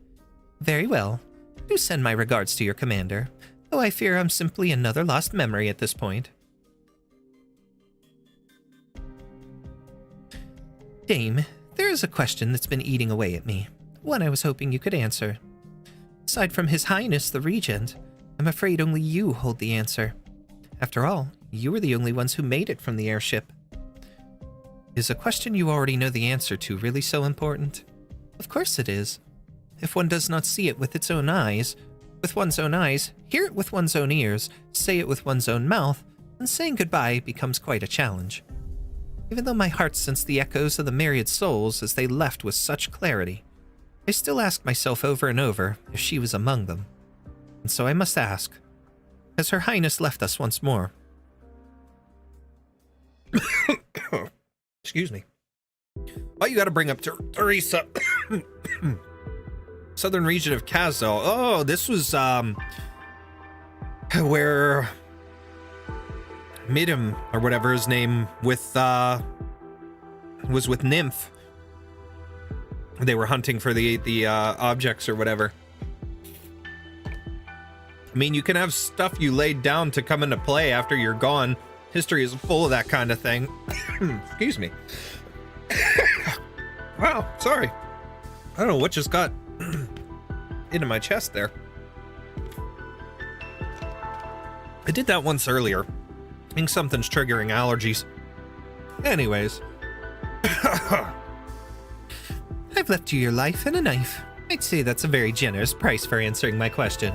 Very well. Do send my regards to your commander, though I fear I'm simply another lost memory at this point. Dame, there is a question that's been eating away at me. One I was hoping you could answer. Aside from His Highness the Regent, I'm afraid only you hold the answer. After all, you were the only ones who made it from the airship. Is a question you already know the answer to really so important? Of course it is. If one does not see it with its own eyes, hear it with one's own ears, say it with one's own mouth, then saying goodbye becomes quite a challenge. Even though my heart sensed the echoes of the myriad souls as they left with such clarity, I still ask myself over and over if she was among them. And so I must ask, has Her Highness left us once more? Excuse me. Why you gotta bring up Teresa? Southern region of Kazdal. Oh, this was, where Midam, or whatever his name, was with Nymph. They were hunting for the objects or whatever. I mean, you can have stuff you laid down to come into play after you're gone. History is full of that kind of thing. Excuse me. Wow, sorry. I don't know what just got into my chest there. I did that once earlier. I think something's triggering allergies. Anyways. I've left you your life and a knife. I'd say that's a very generous price for answering my question.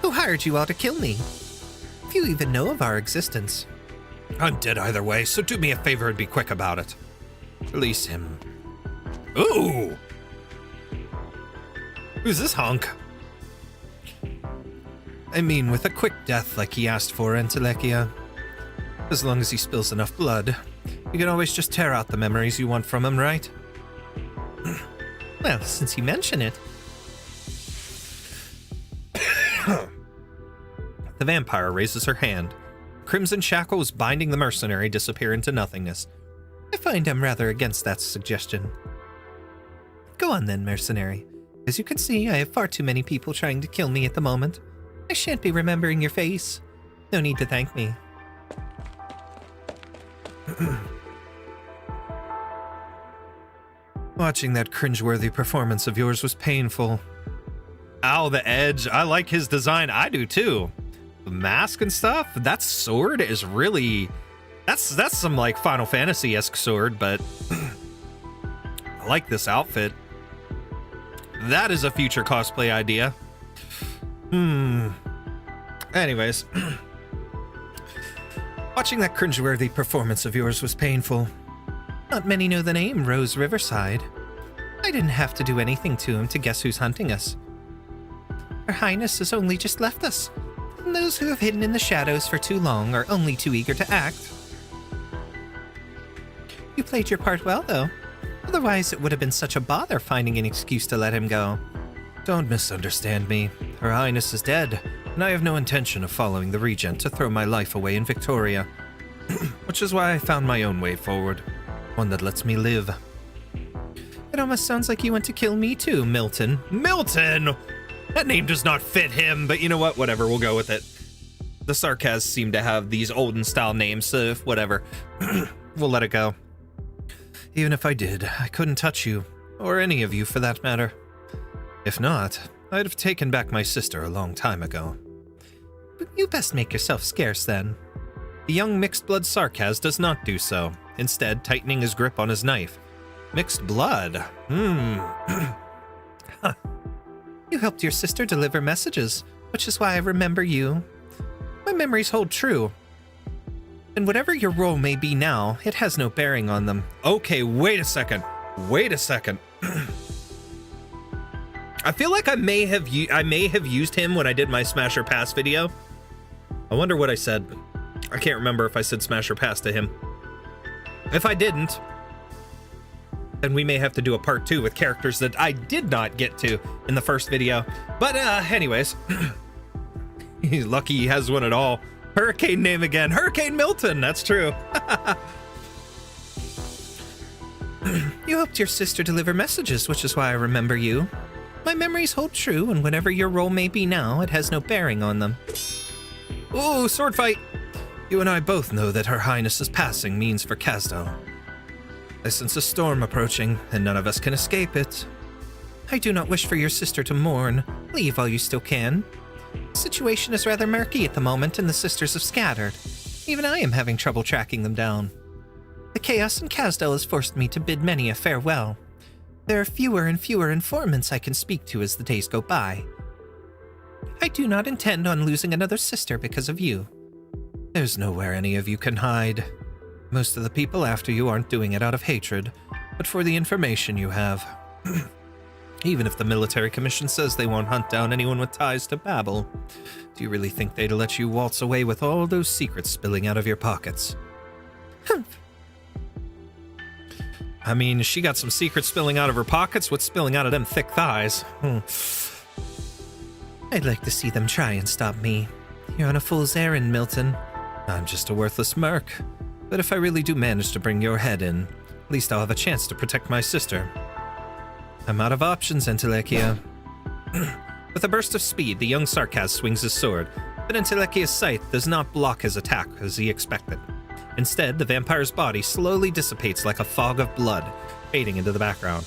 Who hired you all to kill me? If you even know of our existence. I'm dead either way, so do me a favor and be quick about it. Release him. Ooh! Who's this hunk? I mean, with a quick death like he asked for, Entelechia. As long as he spills enough blood, you can always just tear out the memories you want from him, right? Well, since you mention it. The vampire raises her hand. Crimson shackles binding the mercenary disappear into nothingness. I find I'm rather against that suggestion. Go on then, mercenary. As you can see, I have far too many people trying to kill me at the moment. I shan't be remembering your face. No need to thank me. Watching that cringeworthy performance of yours was painful. Ow, the edge. I like his design. I do too. The mask and stuff. That sword is really... That's some like Final Fantasy-esque sword, but I like this outfit. That is a future cosplay idea. Anyways. Watching that cringeworthy performance of yours was painful. Not many know the name Rose Riverside. I didn't have to do anything to him to guess who's hunting us. Her Highness has only just left us, and those who have hidden in the shadows for too long are only too eager to act. You played your part well, though. Otherwise, it would have been such a bother finding an excuse to let him go. Don't misunderstand me. Her Highness is dead, and I have no intention of following the Regent to throw my life away in Victoria. Which is why I found my own way forward. One that lets me live. It almost sounds like you want to kill me too, Milton. Milton! That name does not fit him, but you know what? Whatever, we'll go with it. The Sarkaz seem to have these olden-style names, so whatever. We'll let it go. Even if I did, I couldn't touch you, or any of you for that matter. If not, I'd have taken back my sister a long time ago. But you best make yourself scarce, then. The young mixed-blood Sarkaz does not do so, instead tightening his grip on his knife. Mixed blood? Huh. You helped your sister deliver messages, which is why I remember you. My memories hold true. And whatever your role may be now, it has no bearing on them. Okay, wait a second. Wait a second. I feel like I may have used him when I did my Smash or Pass video. I wonder what I said. I can't remember if I said Smash or Pass to him. If I didn't, then we may have to do a part 2 with characters that I did not get to in the first video. But anyways, he's lucky he has one at all. Hurricane name again. Hurricane Milton. That's true. You helped your sister deliver messages, which is why I remember you. My memories hold true, and whatever your role may be now, it has no bearing on them. Ooh, sword fight. You and I both know that Her Highness's passing means for Kazdal. I sense a storm approaching, and none of us can escape it. I do not wish for your sister to mourn. Leave while you still can. The situation is rather murky at the moment, and the sisters have scattered. Even I am having trouble tracking them down. The chaos in Kazdal has forced me to bid many a farewell. There are fewer and fewer informants I can speak to as the days go by. I do not intend on losing another sister because of you. There's nowhere any of you can hide. Most of the people after you aren't doing it out of hatred, but for the information you have. Even if the military commission says they won't hunt down anyone with ties to Babel, do you really think they'd let you waltz away with all those secrets spilling out of your pockets? Humph. I mean, she got some secrets spilling out of her pockets. What's spilling out of them thick thighs? I'd like to see them try and stop me. You're on a fool's errand, Milton. I'm just a worthless merc. But if I really do manage to bring your head in, at least I'll have a chance to protect my sister. I'm out of options, Entelechia. With a burst of speed, the young Sarkaz swings his sword, but Entelechia's scythe does not block his attack as he expected. Instead, the vampire's body slowly dissipates like a fog of blood, fading into the background.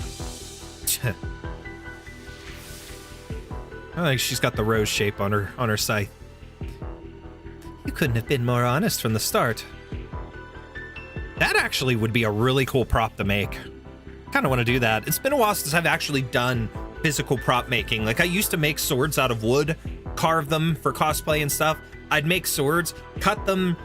I think she's got the rose shape on her scythe. You couldn't have been more honest from the start. That actually would be a really cool prop to make. Kind of want to do that. It's been a while since I've actually done physical prop making. Like, I used to make swords out of wood, carve them for cosplay and stuff. I'd make swords, cut them,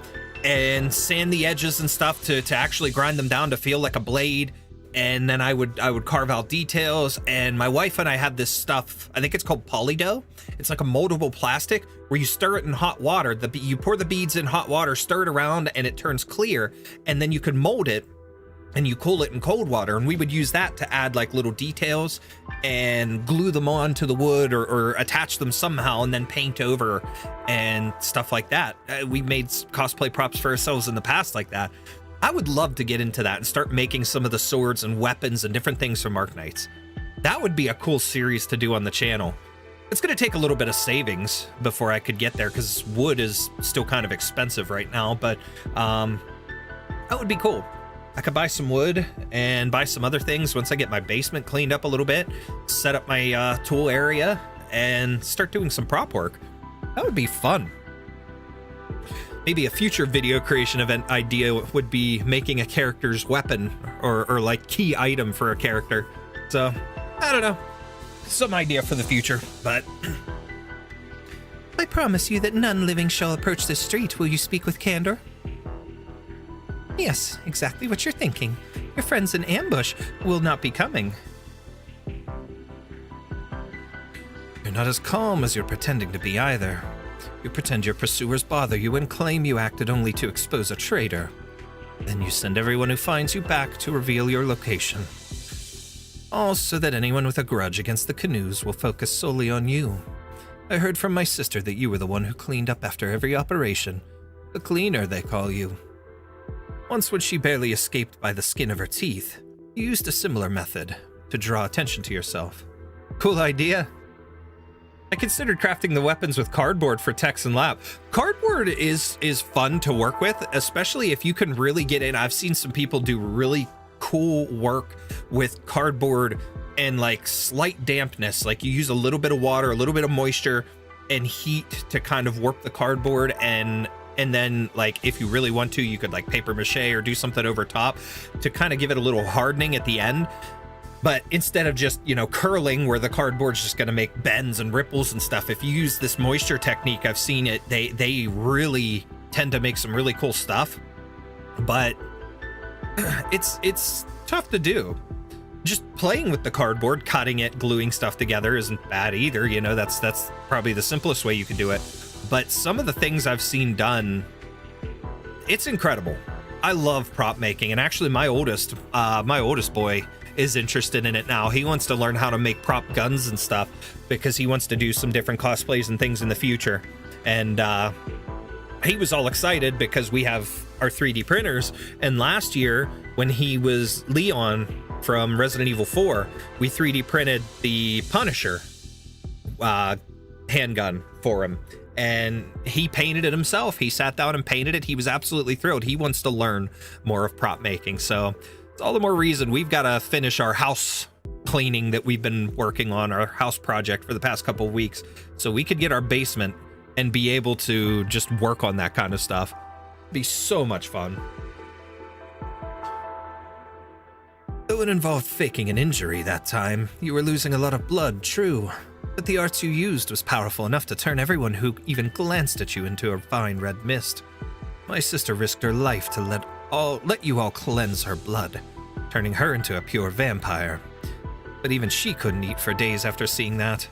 and sand the edges and stuff to actually grind them down to feel like a blade. And then I would carve out details. And my wife and I have this stuff, I think it's called polydough. It's like a moldable plastic where you stir it in hot water. You pour the beads in hot water, stir it around, and it turns clear. And then you can mold it and you cool it in cold water. And we would use that to add like little details and glue them onto the wood or attach them somehow and then paint over and stuff like that. We made cosplay props for ourselves in the past like that. I would love to get into that and start making some of the swords and weapons and different things from Arknights. That would be a cool series to do on the channel. It's going to take a little bit of savings before I could get there because wood is still kind of expensive right now, but that would be cool. I could buy some wood and buy some other things once I get my basement cleaned up a little bit, set up my tool area, and start doing some prop work. That would be fun. Maybe a future video creation event idea would be making a character's weapon or like key item for a character. So, I don't know. Some idea for the future, but... I promise you that none living shall approach this street. Will you speak with candor? Yes, exactly what you're thinking. Your friends in ambush will not be coming. You're not as calm as you're pretending to be either. You pretend your pursuers bother you and claim you acted only to expose a traitor. Then you send everyone who finds you back to reveal your location. All so that anyone with a grudge against the canoes will focus solely on you. I heard from my sister that you were the one who cleaned up after every operation. The cleaner, they call you. Once when she barely escaped by the skin of her teeth, you used a similar method to draw attention to yourself. Cool idea. I considered crafting the weapons with cardboard for Tex and Lap. Cardboard is fun to work with, especially if you can really get in. I've seen some people do really cool work with cardboard and like slight dampness. Like you use a little bit of water, a little bit of moisture and heat to kind of warp the cardboard, and then like if you really want to, you could like paper mache or do something over top to kind of give it a little hardening at the end. But instead of just, you know, curling where the cardboard's just going to make bends and ripples and stuff, if you use this moisture technique, I've seen it, they really tend to make some really cool stuff. But it's tough to do. Just playing with the cardboard, cutting it, gluing stuff together isn't bad either. You know, that's probably the simplest way you can do it. But some of the things I've seen done, it's incredible. I love prop making, and actually my oldest boy is interested in it now. He wants to learn how to make prop guns and stuff because he wants to do some different cosplays and things in the future. And he was all excited because we have our 3D printers. And last year, when he was Leon from Resident Evil 4, we 3D printed the Punisher handgun for him. And he painted it himself. He sat down and painted it. He was absolutely thrilled. He wants to learn more of prop making. So it's all the more reason we've got to finish our house cleaning that we've been working on, our house project for the past couple of weeks, so we could get our basement and be able to just work on that kind of stuff. It'd be so much fun. Though it involved faking an injury that time, you were losing a lot of blood, true. But the arts you used was powerful enough to turn everyone who even glanced at you into a fine red mist. My sister risked her life to let you all cleanse her blood, turning her into a pure vampire. But even she couldn't eat for days after seeing that.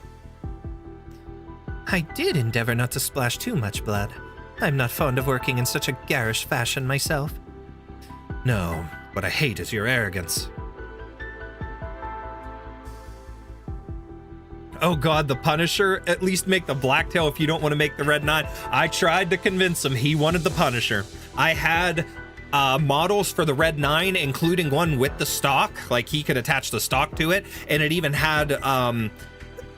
I did endeavor not to splash too much blood. I'm not fond of working in such a garish fashion myself. No, what I hate is your arrogance. Oh god, the Punisher? At least make the Blacktail if you don't want to make the Red 9. I tried to convince him he wanted the Punisher. I had models for the Red 9, including one with the stock. Like, he could attach the stock to it, and it even had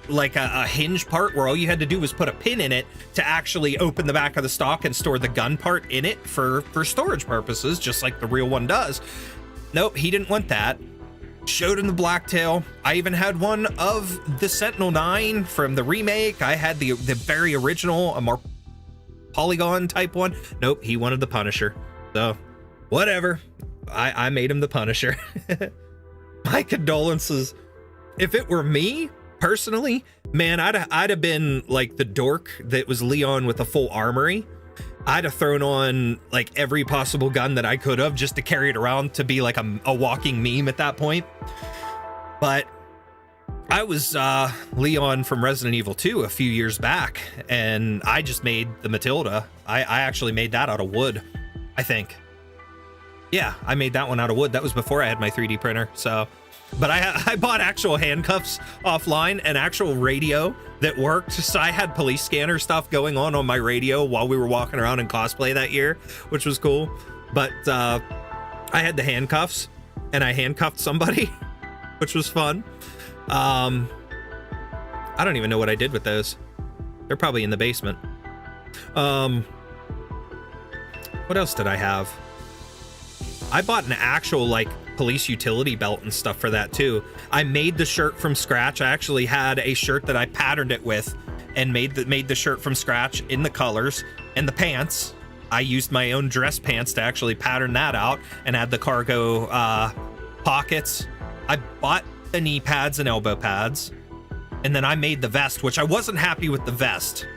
like a hinge part where all you had to do was put a pin in it to actually open the back of the stock and store the gun part in it for storage purposes, just like the real one does. Nope, he didn't want that. Showed him the Blacktail. I even had one of the Sentinel 9 from the remake. I had the very original, a more polygon type one. Nope, he wanted the Punisher. So, whatever. I made him the Punisher. My condolences. If it were me, personally, man, I'd have been like the dork that was Leon with a full armory. I'd have thrown on like every possible gun that I could have just to carry it around to be like a walking meme at that point. But I was Leon from Resident Evil 2 a few years back, and I just made the Matilda. I actually made that out of wood, I think. Yeah, I made that one out of wood. That was before I had my 3D printer, so... But I bought actual handcuffs offline and actual radio that worked. So I had police scanner stuff going on my radio while we were walking around in cosplay that year, which was cool. But I had the handcuffs, and I handcuffed somebody, which was fun. I don't even know what I did with those. They're probably in the basement. What else did I have? I bought an actual, like, police utility belt and stuff for that too. I made the shirt from scratch. I actually had a shirt that I patterned it with and made the shirt from scratch in the colors. And the pants, I used my own dress pants to actually pattern that out and add the cargo pockets. I bought the knee pads and elbow pads, and then I made the vest, which I wasn't happy with the vest,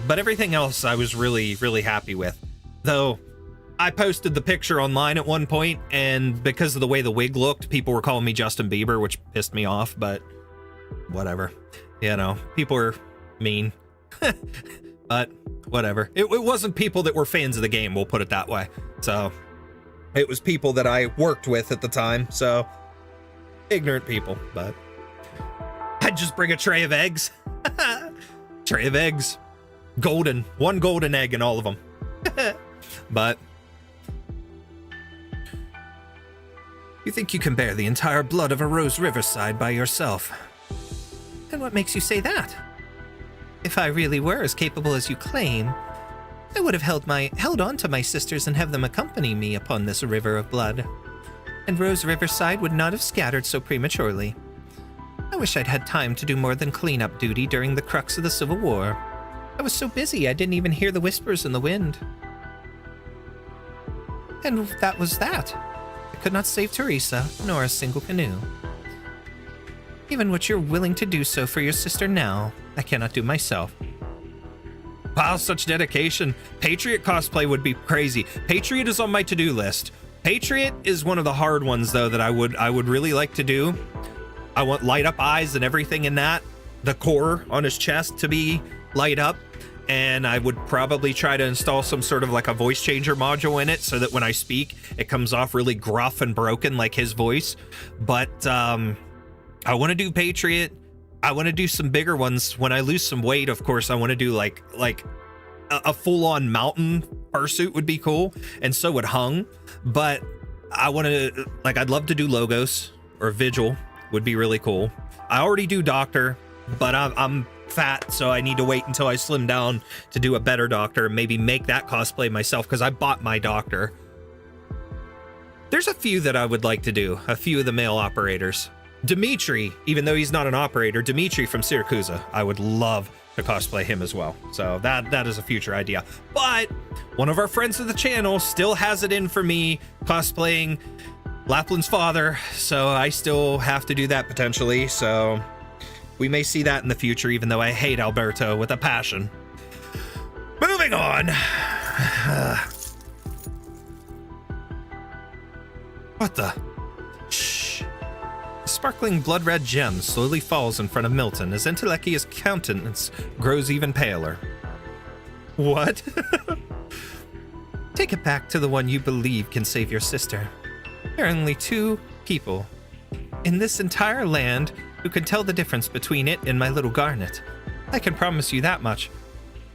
but everything else I was really, really happy with. Though I posted the picture online at one point, and because of the way the wig looked, people were calling me Justin Bieber, which pissed me off, but whatever. You know, people are mean. But whatever. It wasn't people that were fans of the game, we'll put it that way. So, it was people that I worked with at the time, so ignorant people, but I'd just bring a tray of eggs. Tray of eggs. Golden. One golden egg in all of them. But... You think you can bear the entire blood of a Rose Riverside by yourself? And what makes you say that? If I really were as capable as you claim, I would have held on to my sisters and have them accompany me upon this river of blood. And Rose Riverside would not have scattered so prematurely. I wish I'd had time to do more than cleanup duty during the crux of the Civil War. I was so busy I didn't even hear the whispers in the wind. And that was that. I could not save Teresa, nor a single canoe. Even what you're willing to do so for your sister now, I cannot do myself. Wow, such dedication. Patriot cosplay would be crazy. Patriot is on my to-do list. Patriot is one of the hard ones, though, that I would really like to do. I want light up eyes and everything in that. The core on his chest to be light up. And I would probably try to install some sort of like a voice changer module in it so that when I speak, it comes off really gruff and broken like his voice. But I want to do Patriot. I want to do some bigger ones. When I lose some weight, of course, I want to do like a full-on mountain fursuit would be cool. And so would Hung. But I want to, like, I'd love to do Logos or Vigil would be really cool. I already do Doctor, but I'm fat, so I need to wait until I slim down to do a better Doctor and maybe make that cosplay myself because I bought my Doctor. There's a few that I would like to do, a few of the male operators. Dimitri, even though he's not an operator, Dimitri from Siracusa, I would love to cosplay him as well. So that is a future idea. But one of our friends of the channel still has it in for me cosplaying Lapland's father, so I still have to do that potentially, so we may see that in the future, even though I hate Alberto with a passion. Moving on. What the? Shh. The sparkling blood-red gem slowly falls in front of Milton as Entelechia's countenance grows even paler. What? Take it back to the one you believe can save your sister. There are only 2 people in this entire land who can tell the difference between it and my little garnet. I can promise you that much.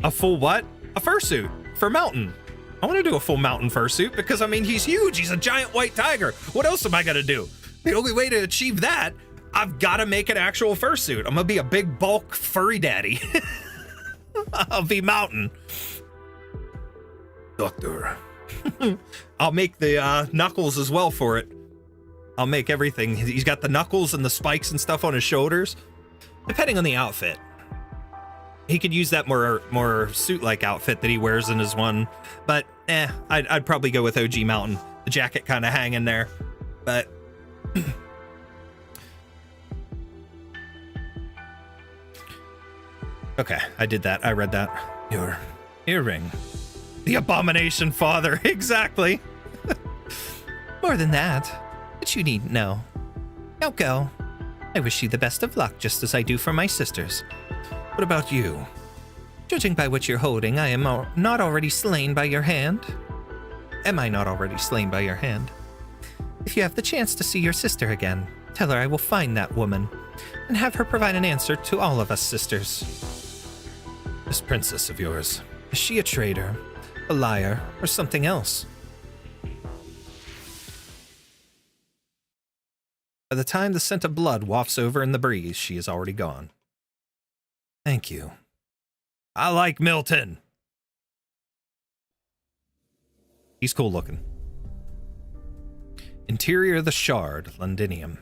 A full what? A fursuit for Mountain. I want to do a full Mountain fursuit because, I mean, he's huge. He's a giant white tiger. What else am I going to do? The only way to achieve that, I've got to make an actual fursuit. I'm going to be a big bulk furry daddy. I'll be Mountain. Doctor. I'll make the knuckles as well for it. I'll make everything. He's got the knuckles and the spikes and stuff on his shoulders. Depending on the outfit. He could use that more suit-like outfit that he wears in his one. But, I'd probably go with OG Mountain. The jacket kind of hanging there. But... okay, I did that. I read that. Your earring. The abomination father. Exactly. More than that, but you needn't know. Now go. I wish you the best of luck, just as I do for my sisters. What about you? Judging by what you're holding, I am not already slain by your hand. Am I not already slain by your hand? If you have the chance to see your sister again, tell her I will find that woman and have her provide an answer to all of us sisters. This princess of yours, is she a traitor, a liar, or something else? By the time the scent of blood wafts over in the breeze, she is already gone. Thank you. I like Milton. He's cool looking. Interior of the Shard, Londinium.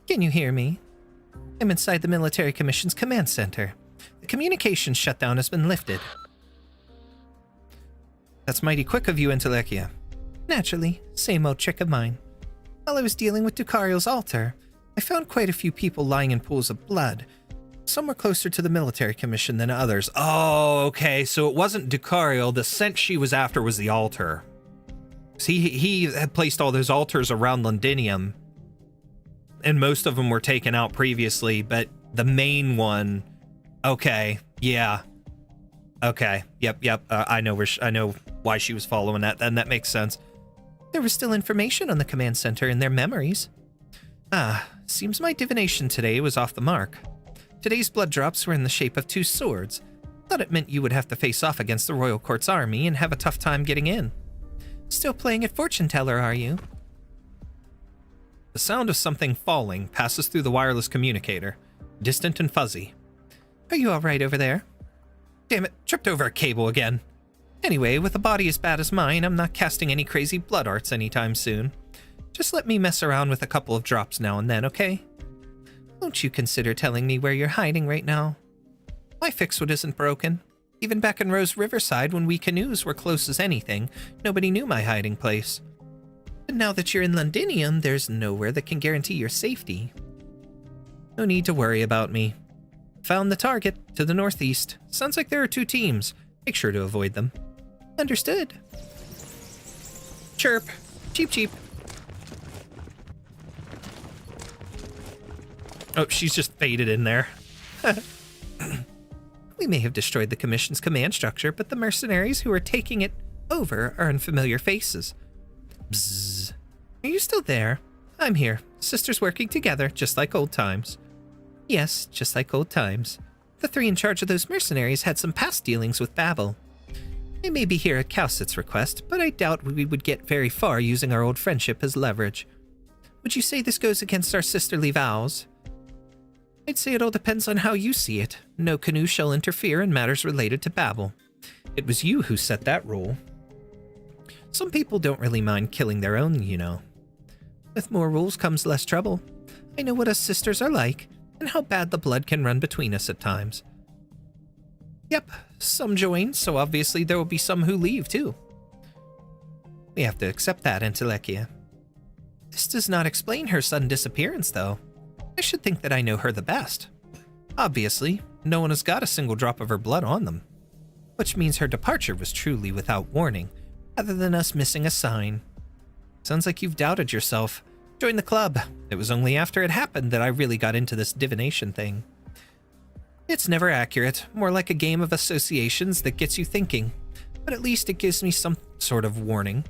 Can you hear me? I'm inside the Military Commission's command center. The communications shutdown has been lifted. That's mighty quick of you, Entelechia. Naturally, same old trick of mine. While I was dealing with Ducario's altar, I found quite a few people lying in pools of blood. Some were closer to the Military Commission than others. Oh, okay, so it wasn't Ducario. The scent she was after was the altar. See, he had placed all those altars around Londinium, and most of them were taken out previously, but the main one... Okay, yeah. Okay, yep, I know why she was following that, then that makes sense. There was still information on the command center in their memories. Seems my divination today was off the mark. Today's blood drops were in the shape of 2 swords. Thought it meant you would have to face off against the Royal Court's army and have a tough time getting in. Still playing at fortune teller, are you? The sound of something falling passes through the wireless communicator, distant and fuzzy. Are you all right over there? Damn it, tripped over a cable again. Anyway, with a body as bad as mine, I'm not casting any crazy blood arts anytime soon. Just let me mess around with a couple of drops now and then, okay? Won't you consider telling me where you're hiding right now? My fixwood isn't broken. Even back in Rose Riverside, when we canoes were close as anything, nobody knew my hiding place. But now that you're in Londinium, there's nowhere that can guarantee your safety. No need to worry about me. Found the target, to the northeast. Sounds like there are 2 teams. Make sure to avoid them. Understood. Chirp. Cheep cheep. Oh, she's just faded in there. We may have destroyed the Commission's command structure, but the mercenaries who are taking it over are unfamiliar faces. Bzzz. Are you still there? I'm here. Sisters working together, just like old times. Yes, just like old times. The 3 in charge of those mercenaries had some past dealings with Babel. I may be here at Cowsit's request, but I doubt we would get very far using our old friendship as leverage. Would you say this goes against our sisterly vows? I'd say it all depends on how you see it. No canoe shall interfere in matters related to Babel. It was you who set that rule. Some people don't really mind killing their own, you know. With more rules comes less trouble. I know what us sisters are like, and how bad the blood can run between us at times. Yep, some join, so obviously there will be some who leave, too. We have to accept that, Entelechia. This does not explain her sudden disappearance, though. I should think that I know her the best. Obviously, no one has got a single drop of her blood on them, which means her departure was truly without warning, other than us missing a sign. Sounds like you've doubted yourself. Join the club. It was only after it happened that I really got into this divination thing. It's never accurate, more like a game of associations that gets you thinking, but at least it gives me some sort of warning,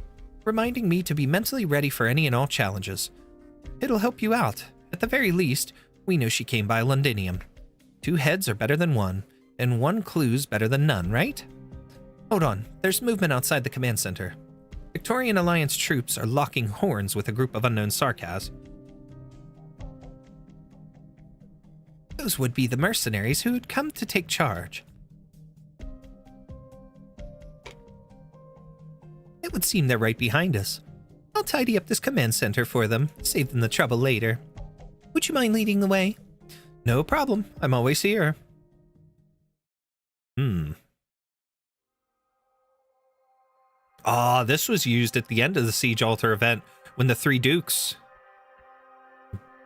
reminding me to be mentally ready for any and all challenges. It'll help you out. At the very least, we know she came by Londinium. 2 heads are better than 1, and 1 clue's better than none, right? Hold on, there's movement outside the command center. Victorian Alliance troops are locking horns with a group of unknown Sarkaz. Those would be the mercenaries who had come to take charge. It would seem they're right behind us. I'll tidy up this command center for them, save them the trouble later. Would you mind leading the way? No problem, I'm always here. Ah, this was used at the end of the Siege Altar event when the 3 dukes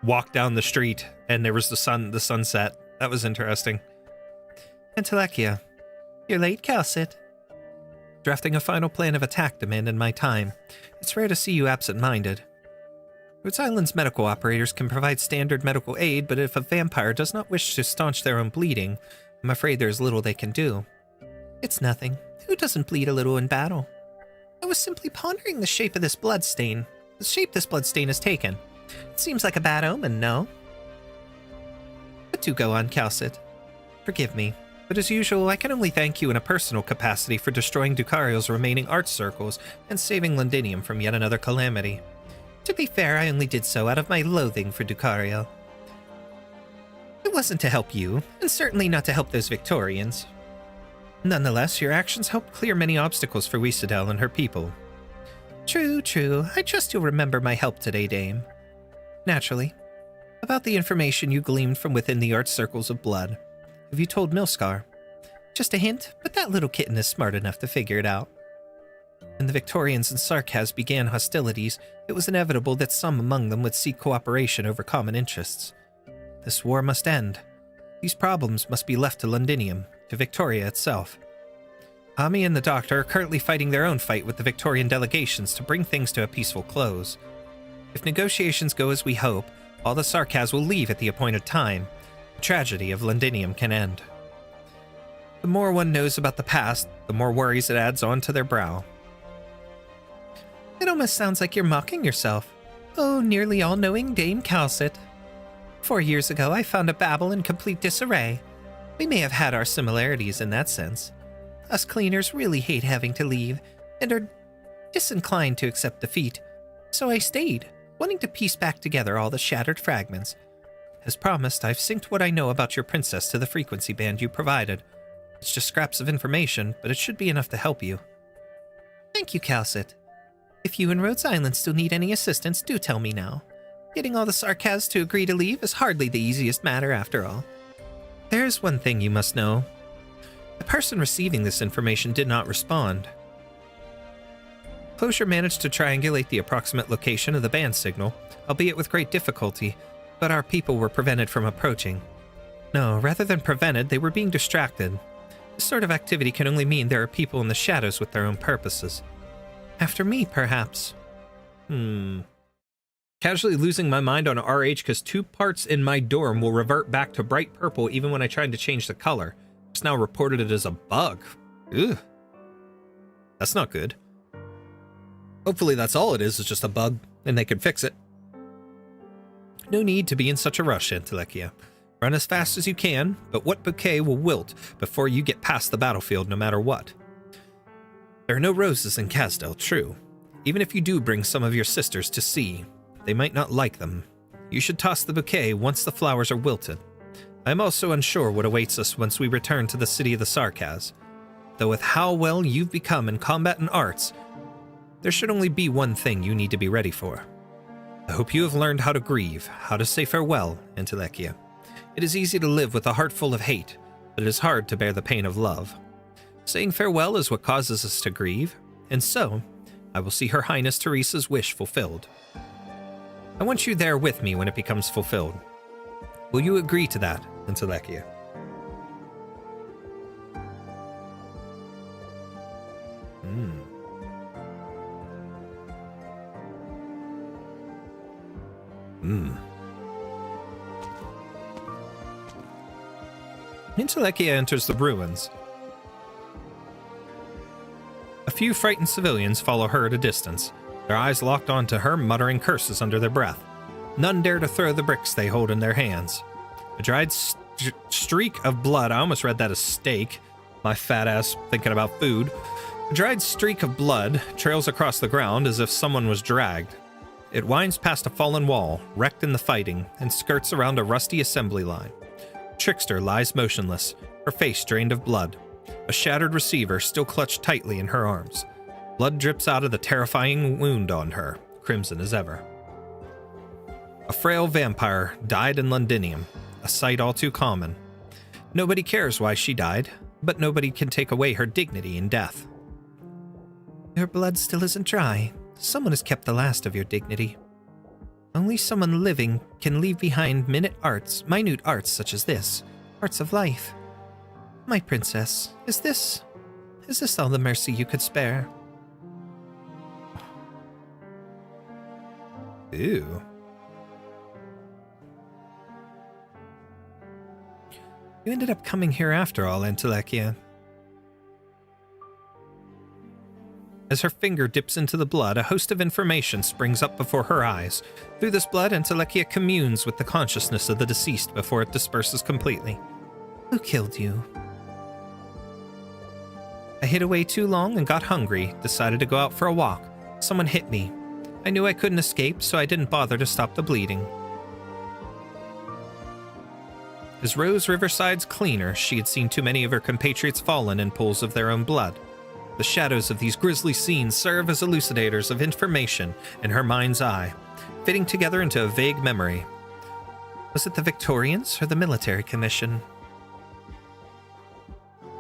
walked down the street and there was the sunset. That was interesting. Entelechia, you're late, Calcit. Drafting a final plan of attack demanded my time. It's rare to see you absent-minded. Rhodes Island's medical operators can provide standard medical aid, but if a vampire does not wish to staunch their own bleeding, I'm afraid there's little they can do. It's nothing. Who doesn't bleed a little in battle? I was simply pondering the shape of this bloodstain. The shape this bloodstain has taken. It seems like a bad omen, no? But do go on, Calcit. Forgive me, but as usual, I can only thank you in a personal capacity for destroying Ducario's remaining art circles and saving Londinium from yet another calamity. To be fair, I only did so out of my loathing for Ducario. It wasn't to help you, and certainly not to help those Victorians. Nonetheless, your actions helped clear many obstacles for Wiesadel and her people. True, true. I trust you'll remember my help today, Dame. Naturally. About the information you gleaned from within the art circles of blood. Have you told Milscar? Just a hint, but that little kitten is smart enough to figure it out. When the Victorians and Sarkaz began hostilities, it was inevitable that some among them would seek cooperation over common interests. This war must end. These problems must be left to Londinium, to Victoria itself. Ami and the Doctor are currently fighting their own fight with the Victorian delegations to bring things to a peaceful close. If negotiations go as we hope, all the Sarkaz will leave at the appointed time. The tragedy of Londinium can end. The more one knows about the past, the more worries it adds on to their brow. It almost sounds like you're mocking yourself. Oh, nearly all-knowing Dame Calcit. 4 years ago, I found a Babel in complete disarray. We may have had our similarities in that sense. Us cleaners really hate having to leave, and are disinclined to accept defeat. So I stayed, wanting to piece back together all the shattered fragments. As promised, I've synced what I know about your princess to the frequency band you provided. It's just scraps of information, but it should be enough to help you. Thank you, Calcit. If you and Rhodes Island still need any assistance, do tell me now. Getting all the Sarkaz to agree to leave is hardly the easiest matter after all. There's one thing you must know. The person receiving this information did not respond. Closure managed to triangulate the approximate location of the band signal, albeit with great difficulty, but our people were prevented from approaching. No, rather than prevented, they were being distracted. This sort of activity can only mean there are people in the shadows with their own purposes. After me, perhaps. Casually losing my mind on RH because 2 parts in my dorm will revert back to bright purple even when I tried to change the color. It's now reported it as a bug. Ugh. That's not good. Hopefully that's all it is just a bug, and they can fix it. No need to be in such a rush, Entelechia. Run as fast as you can, but what bouquet will wilt before you get past the battlefield no matter what? There are no roses in Casdell, true. Even if you do bring some of your sisters to see, they might not like them. You should toss the bouquet once the flowers are wilted. I am also unsure what awaits us once we return to the city of the Sarkaz. Though with how well you've become in combat and arts, there should only be one thing you need to be ready for. I hope you have learned how to grieve, how to say farewell, Entelechia. It is easy to live with a heart full of hate, but it is hard to bear the pain of love. Saying farewell is what causes us to grieve, and so I will see Her Highness Teresa's wish fulfilled. I want you there with me when it becomes fulfilled. Will you agree to that, Entelechia? Entelechia enters the ruins. A few frightened civilians follow her at a distance, their eyes locked onto her, muttering curses under their breath. None dare to throw the bricks they hold in their hands. A dried streak of blood, I almost read that as steak, my fat ass thinking about food. A dried streak of blood trails across the ground as if someone was dragged. It winds past a fallen wall, wrecked in the fighting, and skirts around a rusty assembly line. Trickster lies motionless, her face drained of blood. A shattered receiver still clutched tightly in her arms. Blood drips out of the terrifying wound on her, crimson as ever. A frail vampire died in Londinium, a sight all too common. Nobody cares why she died, but nobody can take away her dignity in death. Your blood still isn't dry. Someone has kept the last of your dignity. Only someone living can leave behind minute arts such as this, arts of life. My princess, is this all the mercy you could spare? Ew. You ended up coming here after all, Entelechia. As her finger dips into the blood, a host of information springs up before her eyes. Through this blood, Entelechia communes with the consciousness of the deceased before it disperses completely. Who killed you? I hid away too long and got hungry, decided to go out for a walk. Someone hit me. I knew I couldn't escape, so I didn't bother to stop the bleeding. As Rose Riverside's cleaner, she had seen too many of her compatriots fallen in pools of their own blood. The shadows of these grisly scenes serve as elucidators of information in her mind's eye, fitting together into a vague memory. Was it the Victorians or the military commission?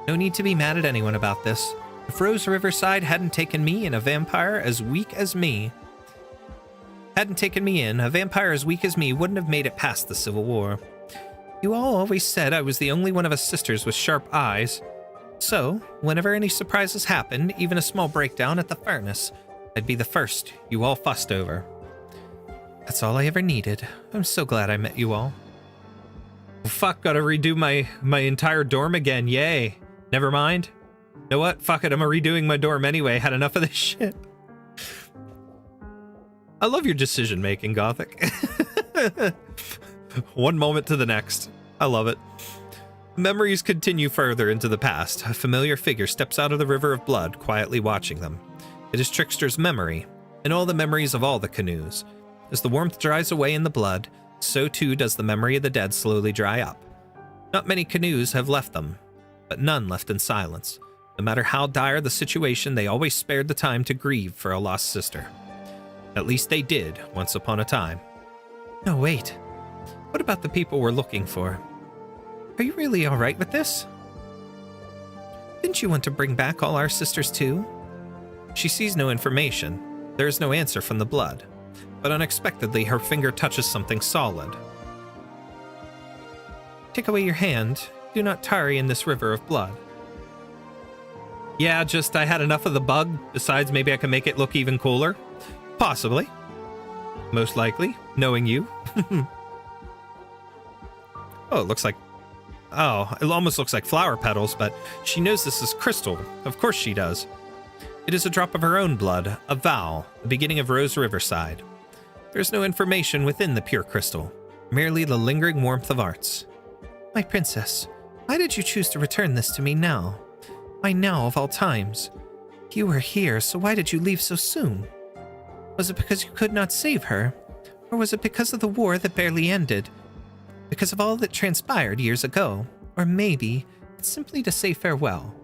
No need to be mad at anyone about this. If Rose Riverside hadn't taken me in, a vampire as weak as me wouldn't have made it past the Civil War. You all always said I was the only one of us sisters with sharp eyes. So, whenever any surprises happened, even a small breakdown at the furnace, I'd be the first you all fussed over. That's all I ever needed. I'm so glad I met you all. Well, fuck, gotta redo my entire dorm again, yay. Never mind. You know what? Fuck it, I'm redoing my dorm anyway. Had enough of this shit. I love your decision making, Gothic. One moment to the next. I love it. Memories continue further into the past. A familiar figure steps out of the river of blood, quietly watching them. It is Trickster's memory, and all the memories of all the canoes. As the warmth dries away in the blood, so too does the memory of the dead slowly dry up. Not many canoes have left them, but none left in silence. No matter how dire the situation, they always spared the time to grieve for a lost sister. At least they did, once upon a time. No, wait. What about the people we're looking for? Are you really all right with this? Didn't you want to bring back all our sisters too? She sees no information. There is no answer from the blood. But unexpectedly, her finger touches something solid. Take away your hand. Do not tarry in this river of blood. Yeah, just I had enough of the bug. Besides, maybe I can make it look even cooler. Possibly. Most likely, knowing you. Oh, it looks like... Oh, it almost looks like flower petals, but she knows this is crystal. Of course she does. It is a drop of her own blood, a vow, the beginning of Rose Riverside. There is no information within the pure crystal, merely the lingering warmth of arts. My princess, why did you choose to return this to me now? Why now of all times? You were here, so why did you leave so soon? Was it because you could not save her? Or was it because of the war that barely ended? Because of all that transpired years ago? Or maybe it's simply to say farewell?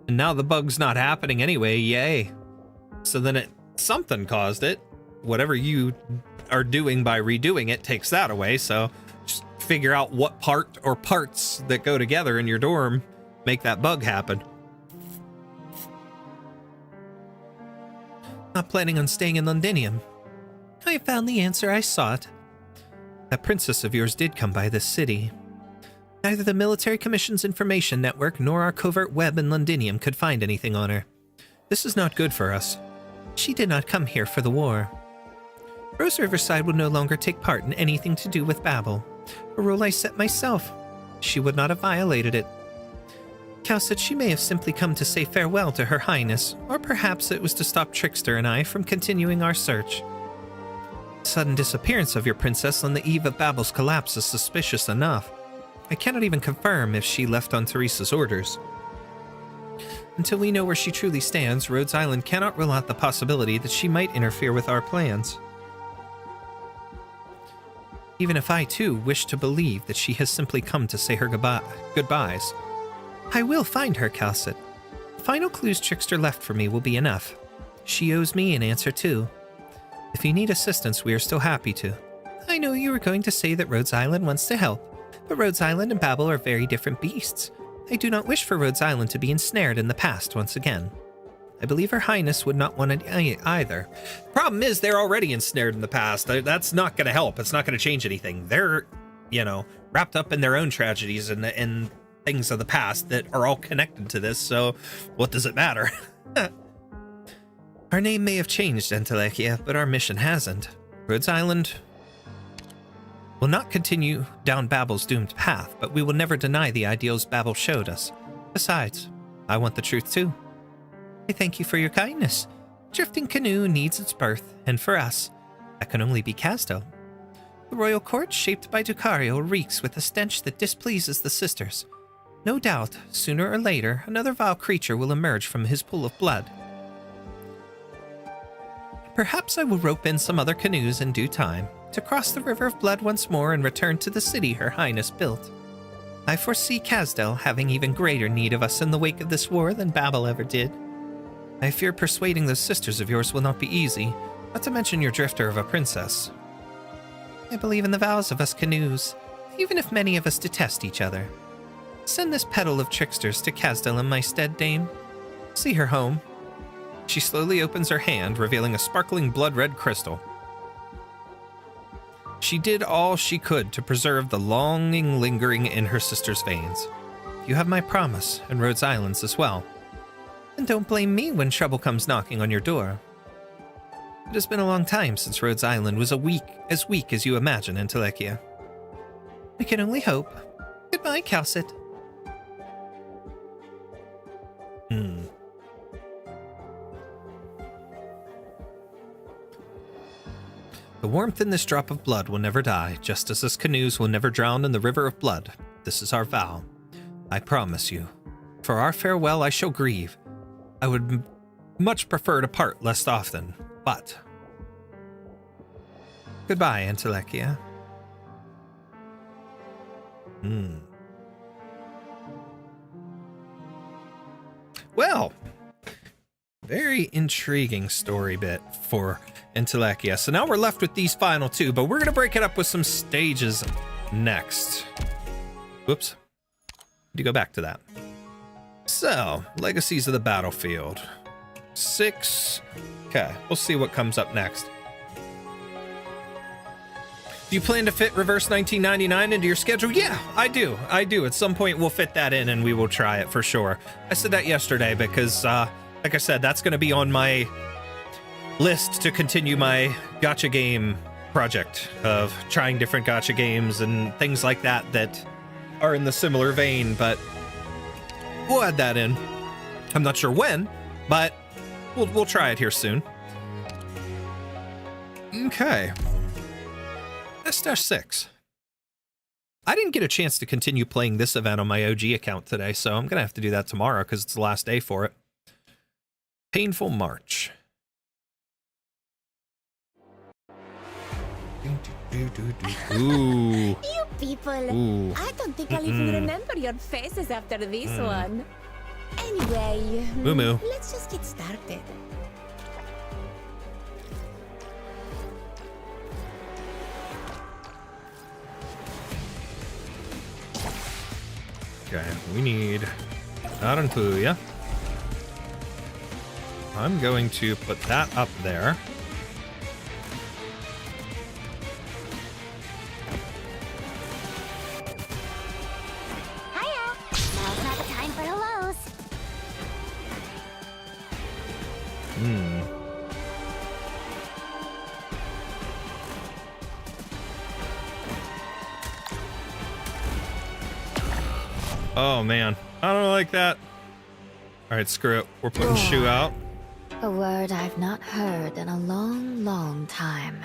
And now the bug's not happening anyway, yay. So then something caused it. Whatever you are doing by redoing it takes that away, so just figure out what part or parts that go together in your dorm make that bug happen. Not planning on staying in Londinium. I I have found the answer I sought. That princess of yours did come by this city. Neither the Military Commission's information network nor our covert web in Londinium could find anything on her. This is not good for us. She did not come here for the war. Rose Riverside would no longer take part in anything to do with Babel, a rule I set myself. She would not have violated it. Cal said she may have simply come to say farewell to Her Highness, or perhaps it was to stop Trickster and I from continuing our search. The sudden disappearance of your princess on the eve of Babel's collapse is suspicious enough. I cannot even confirm if she left on Teresa's orders. Until we know where she truly stands, Rhodes Island cannot rule out the possibility that she might interfere with our plans. Even if I, too, wish to believe that she has simply come to say her goodbyes. I will find her, Calcit. The final clues Trickster left for me will be enough. She owes me an answer, too. If you need assistance, we are still happy to. I know you were going to say that Rhodes Island wants to help, but Rhodes Island and Babel are very different beasts. I do not wish for Rhodes Island to be ensnared in the past once again. I believe Her Highness would not want it either. Problem is, they're already ensnared in the past. That's not going to help. It's not going to change anything. They're, wrapped up in their own tragedies and things of the past that are all connected to this, so what does it matter? Our name may have changed, Entelechia, but our mission hasn't. Rhodes Island will not continue down Babel's doomed path, but we will never deny the ideals Babel showed us. Besides, I want the truth too. I thank you for your kindness. Drifting Canoe needs its birth, and for us, that can only be Casdo. The royal court, shaped by Ducario, reeks with a stench that displeases the sisters. No doubt, sooner or later, another vile creature will emerge from his pool of blood. Perhaps I will rope in some other canoes in due time, to cross the River of Blood once more and return to the city Her Highness built. I foresee Casdell having even greater need of us in the wake of this war than Babel ever did. I fear persuading those sisters of yours will not be easy, not to mention your drifter of a princess. I believe in the vows of us canoes, even if many of us detest each other. Send this petal of tricksters to Casdell in my stead, Dame. See her home. She slowly opens her hand, revealing a sparkling blood-red crystal. She did all she could to preserve the longing lingering in her sister's veins. You have my promise, and Rhodes Island's as well. And don't blame me when trouble comes knocking on your door. It has been a long time since Rhodes Island was as weak as you imagine, Entelechia. We can only hope. Goodbye, Calcit. The warmth in this drop of blood will never die, just as us canoes will never drown in the river of blood. This is our vow. I promise you. For our farewell I shall grieve. I would much prefer to part less often, but... Goodbye, Entelechia. Well, very intriguing story bit for Entelechia. So now we're left with these final two, but we're going to break it up with some stages next. Whoops. Need to go back to that. So, Legacies of the Battlefield. 6. Okay, we'll see what comes up next. Do you plan to fit Reverse 1999 into your schedule? Yeah, I do. At some point, we'll fit that in and we will try it for sure. I said that yesterday because, like I said, that's going to be on my list to continue my gacha game project of trying different gacha games and things like that that are in the similar vein, but we'll add that in. I'm not sure when, but we'll try it here soon. Okay. S-6. I didn't get a chance to continue playing this event on my OG account today, so I'm going to have to do that tomorrow because it's the last day for it. Painful March. Ooh. You people. Ooh. I don't think I'll even remember your faces after this one. Anyway, Moo-moo. let's just get started. Okay, we need Naranpuya. I'm going to put that up there. Oh man, I don't like that. All right, screw it. We're putting Shu out. A word I've not heard in a long, long time.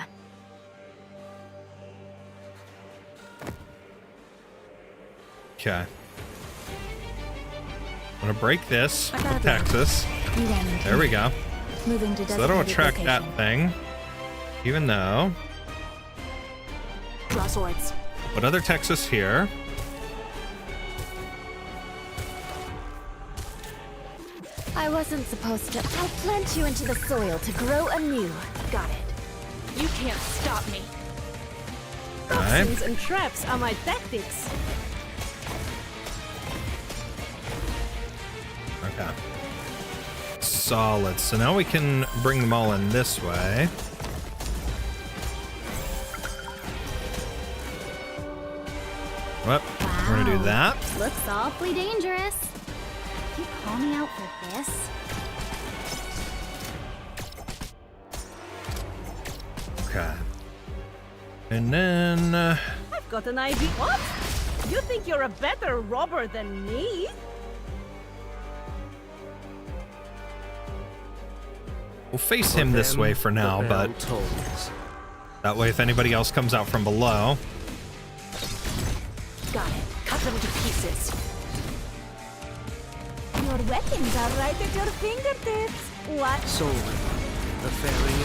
Okay. I'm gonna break this with Texas. There we go. Moving to So that'll attract location. that thing. Even though. Draw swords. Put other Texas here. I wasn't supposed to. I'll plant you into the soil to grow anew. Got it. You can't stop me. Okay. Toxins and traps are my tactics. Okay. Solid. So now we can bring them all in this way. Well, we're gonna do that. Looks awfully dangerous. You call me out for this? Okay. And then I've got an idea. What? You think you're a better robber than me? we'll face him this way for now, but that way if anybody else comes out from below. Got it. Cut them to pieces. Your weapons are right at your fingertips. What? Solely the fairy.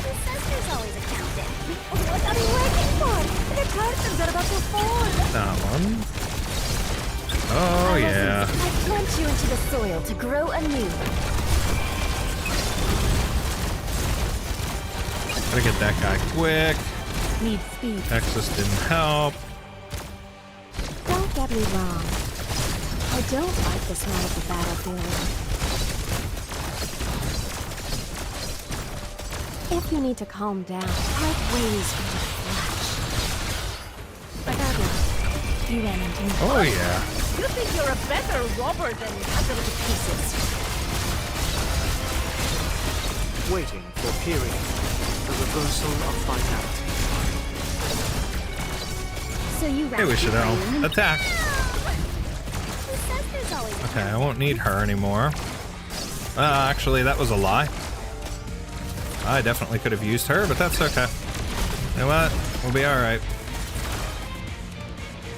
The sister's always accounted. What are you waiting for? The curtains are about to fall. That one. Oh yeah. I plant you into the soil to grow anew. Gotta get that guy quick. Need speed. Texas didn't help. Don't get me wrong. I don't like the smell of the battlefield. If you need to calm down, I've ways for the flash. But you ran into me. Oh yeah. You think you're a better robber than cut them to pieces. Waiting for period. The reversal of finality. So you Hey, we should all attack. The sister's always Okay, I won't need her anymore. Actually, that was a lie. I definitely could have used her, but that's okay. You know what? We'll be alright.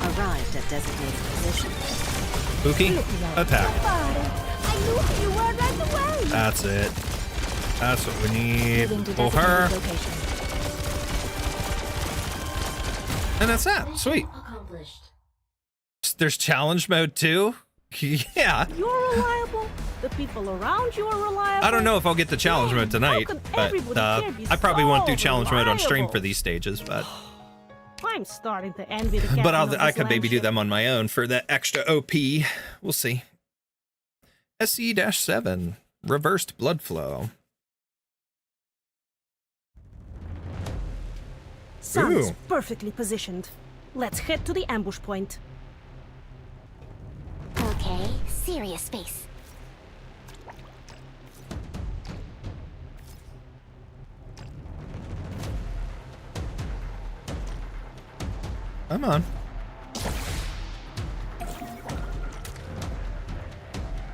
Arrived at designated position. Spooky, attack. I knew you were right away. That's it. That's what we need. Moving to Pull her. designated location. And that's that. Sweet. Accomplished. There's challenge mode too? Yeah. You're reliable. The people around you are reliable. I don't know if I'll get the challenge mode tonight, How can but everybody here be I probably won't do so challenge mode on stream reliable? for these stages, but I'm starting to envy the captain but of I this could maybe do landship. them on my own for that extra OP. We'll see. SE-7 reversed blood flow. Sounds Ooh. perfectly positioned. Let's head to the ambush point. Okay, serious space. Come on.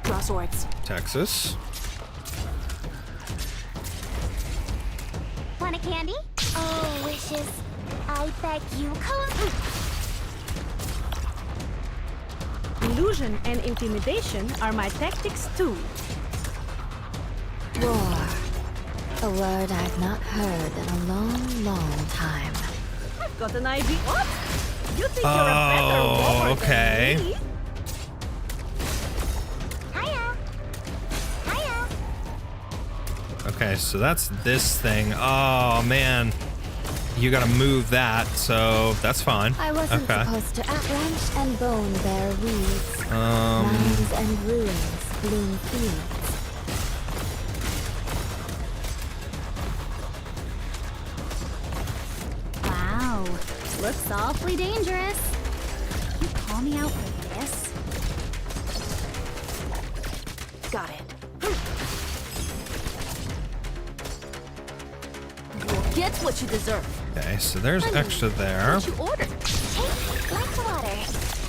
Draw swords. Texas. Want a candy? Oh, wishes. I beg you, come. Illusion and intimidation are my tactics too. Roar. A word I've not heard in a long, long time. I've got an idea. What? You think you're a better robber okay. than me? Hiya. Hiya. Okay, so that's this thing. Oh man. You gotta move that, so that's fine. I wasn't Okay. supposed to branch and bone bear weeds. Mounds and ruins bloom fields. Wow. Looks awfully dangerous. You call me out for this? Got it. get what you deserve. Okay, so there's extra there. What you ordered? Take black water.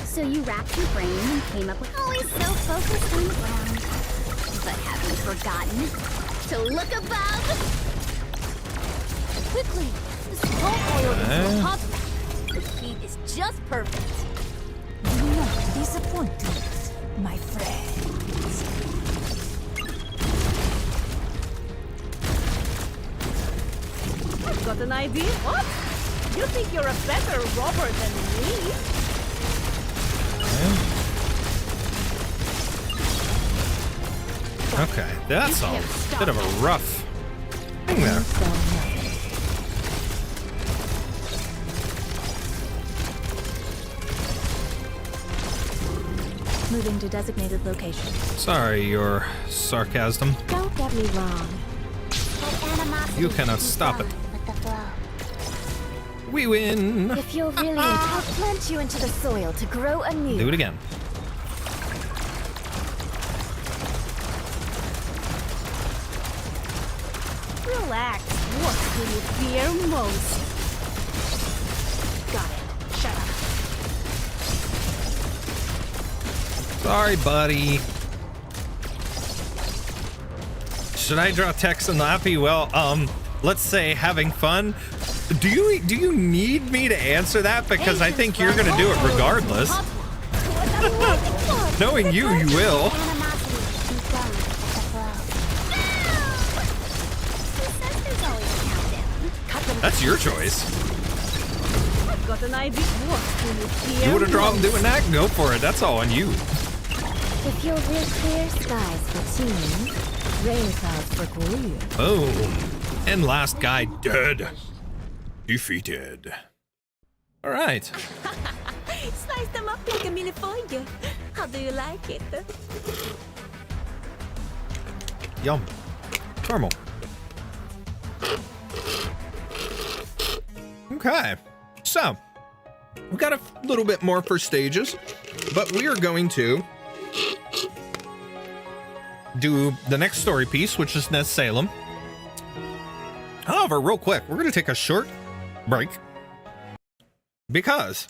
So you racked your brain and came up with always so focused on the ground. But have you forgotten to look above? Quickly, this whole oil into a hot pot. The heat is just perfect. Do not disappoint us, my friends. I've got an idea. What? You think you're a better robber than me? Okay, that's a bit of a rough thing there. Moving to designated location. Sorry, your sarcasm. Don't get me wrong. Let animosity You cannot be stop it. gone with the flow. We win. If you're really I'll plant you into the soil to grow anew. Do it again. Relax. What do you fear most? Got it. Shut up. Sorry, buddy. Should I draw text and Lappy? Well, let's say having fun. Do you need me to answer that? Because I think you're gonna do it regardless. Knowing you will. Animosity be gone with the flow. Who says there's always a countdown? That's your choice. I've got an idea. What do you fear You want to draw him most? doing that? Go for it. That's all on you. If you'll real clear skies for teams, rain clouds for Korea. Boom. And last guy dead. Defeated. All right. Slice them up like a millefeuille. How do you like it? Yum. Caramel. Okay. So, we got a little bit more for stages, but we are going to do the next story piece, which is Nez Salem. However, real quick, we're going to take a short break because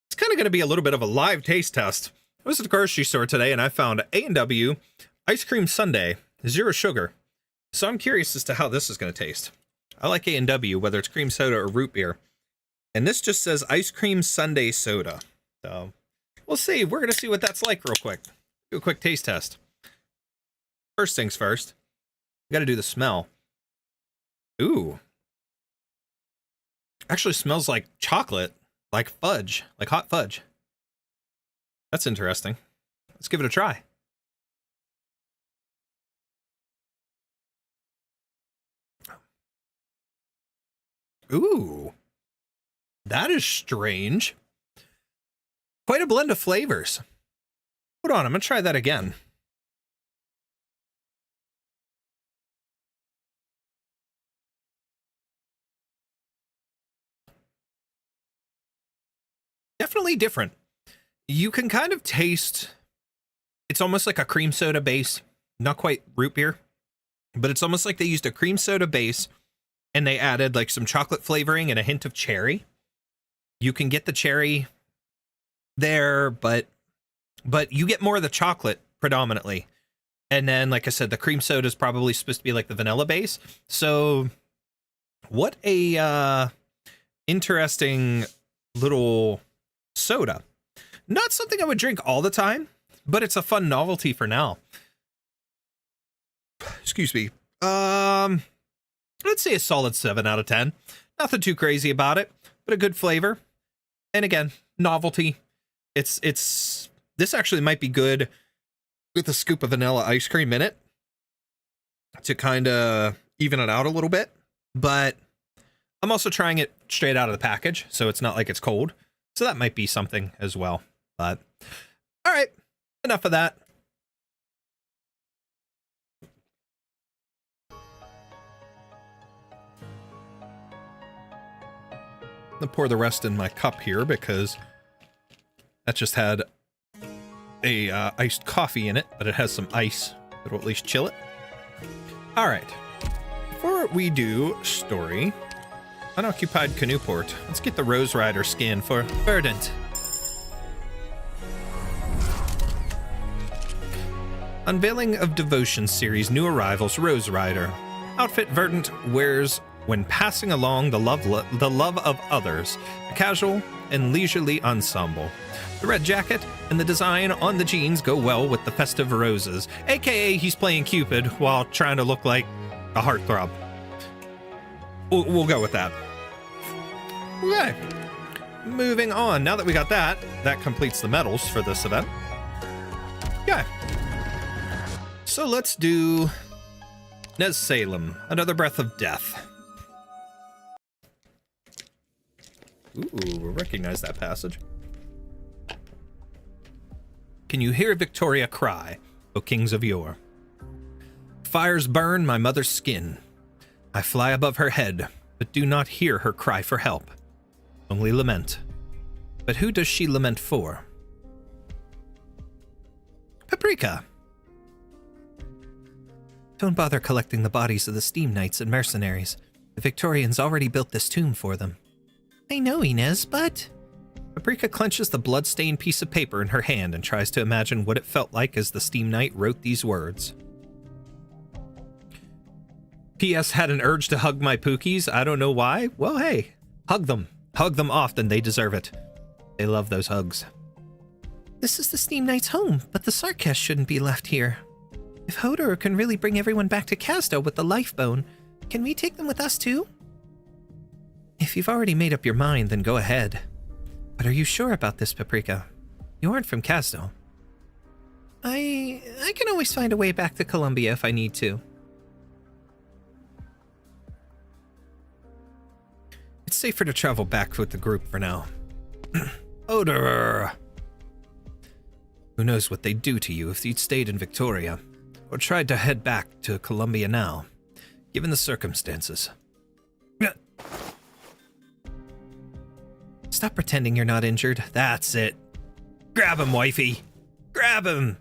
it's kind of going to be a little bit of a live taste test. I was at the grocery store today and I found A&W ice cream sundae, 0 sugar. So I'm curious as to how this is going to taste. I like A&W, whether it's cream soda or root beer. And this just says ice cream sundae soda. So we'll see. We're going to see what that's like real quick. Do a quick taste test. First things first, got to do the smell. Ooh. Actually smells like chocolate, like fudge, like hot fudge. That's interesting. Let's give it a try. Ooh. That is strange. Quite a blend of flavors. Hold on, I'm going to try that again. Definitely different. You can kind of taste, it's almost like a cream soda base, not quite root beer, but it's almost like they used a cream soda base and they added like some chocolate flavoring and a hint of cherry. You can get the cherry there, but you get more of the chocolate predominantly. And then, like I said, the cream soda is probably supposed to be like the vanilla base. So what a interesting little soda. Not something I would drink all the time, but it's a fun novelty for now. Excuse me. Let's say a solid 7 out of 10. Nothing too crazy about it, but a good flavor. And again, novelty. It's this actually might be good with a scoop of vanilla ice cream in it to kind of even it out a little bit. But I'm also trying it straight out of the package, so it's not like it's cold. So that might be something as well. But all right, enough of that. I'm gonna pour the rest in my cup here because that just had a iced coffee in it, but it has some ice that'll at least chill it. All right. before we do story, unoccupied canoe port, let's get the Rose Rider skin for Verdant. Unveiling of Devotion series new arrivals Rose Rider. Outfit Verdant wears when passing along the love of others. A casual and leisurely ensemble. The red jacket and the design on the jeans go well with the festive roses, aka he's playing Cupid while trying to look like a heartthrob. We'll go with that. Okay. Moving on. Now that we got that, that completes the medals for this event. Okay. So let's do Nez Salem, Another Breath of Death. Ooh, we recognize that passage. Can you hear Victoria cry, O kings of yore? Fires burn my mother's skin. I fly above her head, but do not hear her cry for help. Only lament. But who does she lament for? Paprika. Don't bother collecting the bodies of the Steam Knights and mercenaries. The Victorians already built this tomb for them. I know, Inez, but... Paprika clenches the blood-stained piece of paper in her hand and tries to imagine what it felt like as the Steam Knight wrote these words. P.S. Had an urge to hug my Pookies. I don't know why. Well, hey, hug them. Hug them often. They deserve it. They love those hugs. This is the Steam Knight's home, but the Sarkis shouldn't be left here. If Hodor can really bring everyone back to Kasdo with the life bone, can we take them with us too? If you've already made up your mind, then go ahead. But are you sure about this, Paprika? You aren't from Kasdo. I can always find a way back to Columbia if I need to. It's safer to travel back with the group for now. Hodor! Who knows what they'd do to you if you'd stayed in Victoria, or tried to head back to Columbia now, given the circumstances. Stop pretending you're not injured. That's it. Grab him, wifey. Grab him.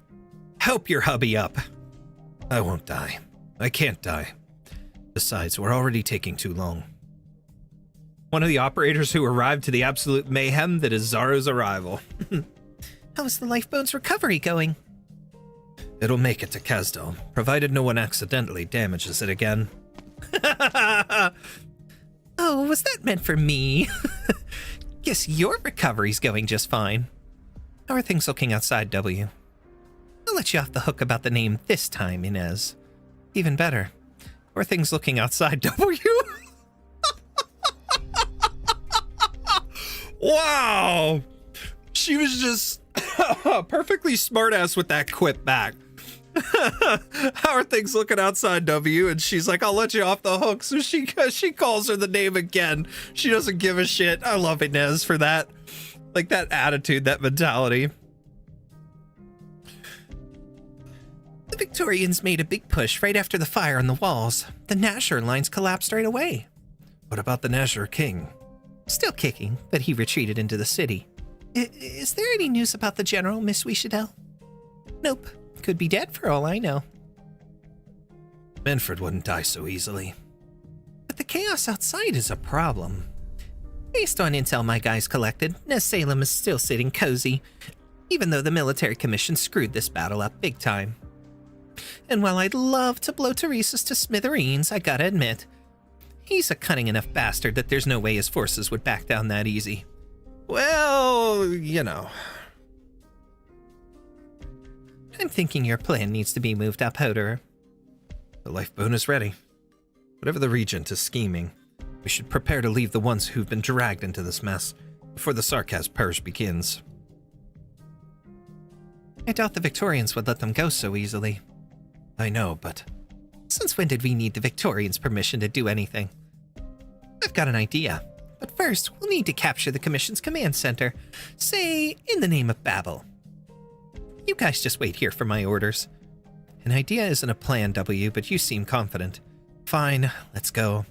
Help your hubby up. I won't die. I can't die. Besides, we're already taking too long. One of the operators who arrived to the absolute mayhem that is Zara's arrival. How's the Lifebone's recovery going? It'll make it to Kasdo, provided no one accidentally damages it again. Oh, was that meant for me? Guess your recovery's going just fine. How are things looking outside, W? I'll let you off the hook about the name this time, Inez. Even better. How are things looking outside, W? Wow! She was just perfectly smartass with that quip back. How are things looking outside, W? And she's like, I'll let you off the hook. So she calls her the name again. She doesn't give a shit. I love Inez for that. Like that attitude, that mentality. The Victorians made a big push right after the fire on the walls. The Nashor lines collapsed right away. What about the Nashor King? Still kicking, but he retreated into the city. Is there any news about the general, Miss Wishadel? Nope. Could be dead for all I know. Manfred wouldn't die so easily. But the chaos outside is a problem. Based on intel my guys collected, Nez Salem is still sitting cozy, even though the military commission screwed this battle up big time. And while I'd love to blow Teresa's to smithereens, I gotta admit, he's a cunning enough bastard that there's no way his forces would back down that easy. Well, you know. I'm thinking your plan needs to be moved up, Hodor. The lifebone is ready. Whatever the Regent is scheming, we should prepare to leave the ones who've been dragged into this mess before the Sarkaz purge begins. I doubt the Victorians would let them go so easily. I know, but... Since when did we need the Victorians' permission to do anything? I've got an idea. But first, we'll need to capture the Commission's command center. Say, in the name of Babel. You guys just wait here for my orders. An idea isn't a plan, W, but you seem confident. Fine, let's go.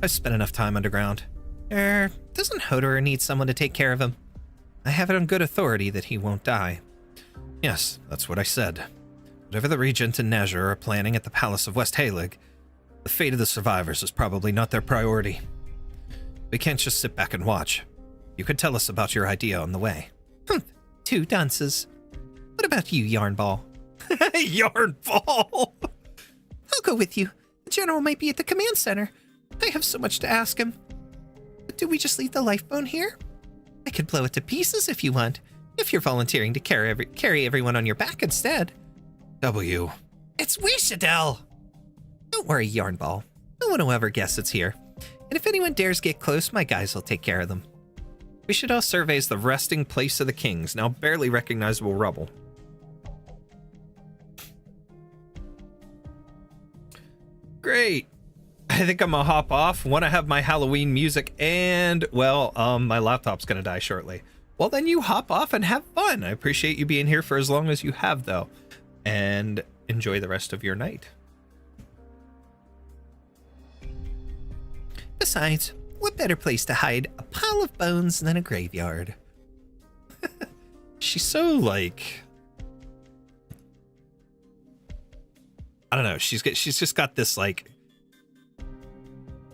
I've spent enough time underground. Doesn't Hodor need someone to take care of him? I have it on good authority that he won't die. Yes, that's what I said. Whatever the Regent and Nazir are planning at the Palace of West Halig, The fate of the survivors is probably not their priority. We can't just sit back and watch. You could tell us about your idea on the way. 2 dunces. What about you, Yarnball? Yarnball! I'll go with you. The General might be at the command center. I have so much to ask him. But do we just leave the lifeboat here? I could blow it to pieces if you want, if you're volunteering to carry everyone on your back instead. W. It's Wishadel! Don't worry, Yarnball. No one will ever guess it's here. And if anyone dares get close, my guys will take care of them. Wishadel surveys the resting place of the kings, now barely recognizable rubble. Great. I think I'm gonna hop off. Want to have my Halloween music, and, well, my laptop's gonna die shortly. Well, then you hop off and have fun. I appreciate you being here for as long as you have, though. And enjoy the rest of your night. Besides, what better place to hide a pile of bones than a graveyard? She's so, like... I don't know. She's just got this, like,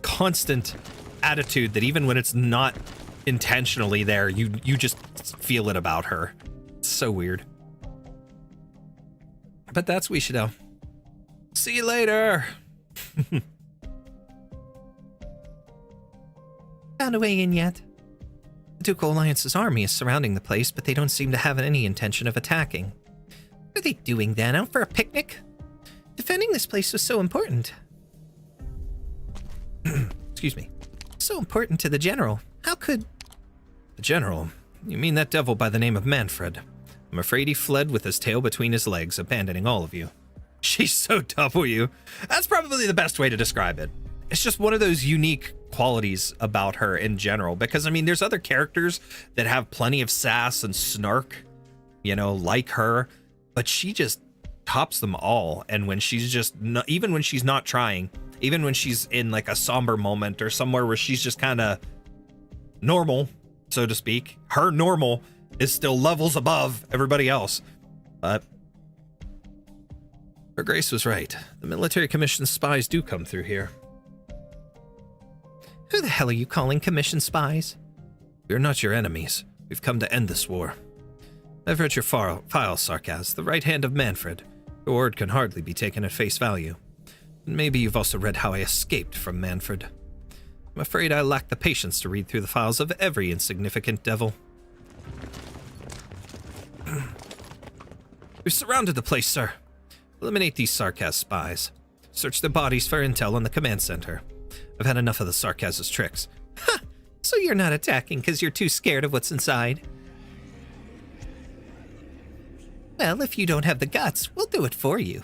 constant attitude that even when it's not intentionally there, you just feel it about her. It's so weird. But that's Wishadel. See you later. Found a way in yet? The Ducal Alliance's army is surrounding the place, but they don't seem to have any intention of attacking. What are they doing then? Out for a picnic? Defending this place was so important. Excuse me. So important to the General. How could... The General? You mean that devil by the name of Manfred? I'm afraid he fled with his tail between his legs, abandoning all of you. She's so W. That's probably the best way to describe it. It's just one of those unique qualities about her in general, because, I mean, there's other characters that have plenty of sass and snark, you know, like her, but she just tops them all. And when she's just not, even when she's not trying, even when she's in like a somber moment or somewhere where she's just kind of normal, so to speak, her normal is still levels above everybody else. But Her Grace was right. The military commissioned spies do come through here. Who the hell are you calling commissioned spies? We're not your enemies. We've come to end this war. I've read your file, Sarkaz, the right hand of Manfred. Your word can hardly be taken at face value. And maybe you've also read how I escaped from Manfred. I'm afraid I lack the patience to read through the files of every insignificant devil. We've surrounded the place, sir. Eliminate these Sarkaz spies. Search their bodies for intel on the command center. I've had enough of the Sarkaz's tricks. Ha! So you're not attacking because you're too scared of what's inside? Well, if you don't have the guts, we'll do it for you.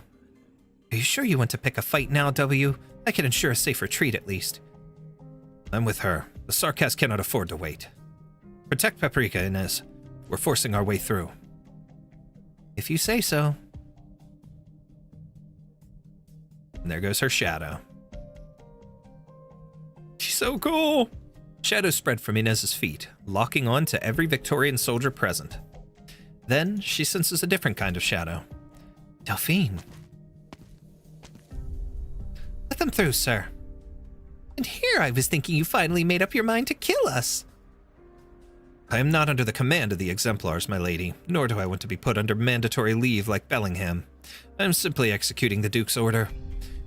Are you sure you want to pick a fight now, W? I can ensure a safe retreat at least. I'm with her. The Sarkaz cannot afford to wait. Protect Paprika, Inez. We're forcing our way through. If you say so. And there goes her shadow. She's so cool! Shadows spread from Inez's feet, locking on to every Victorian soldier present. Then she senses a different kind of shadow. Delphine. Let them through, sir. And here I was thinking you finally made up your mind to kill us. I am not under the command of the Exemplars, my lady, nor do I want to be put under mandatory leave like Bellingham. I am simply executing the Duke's order.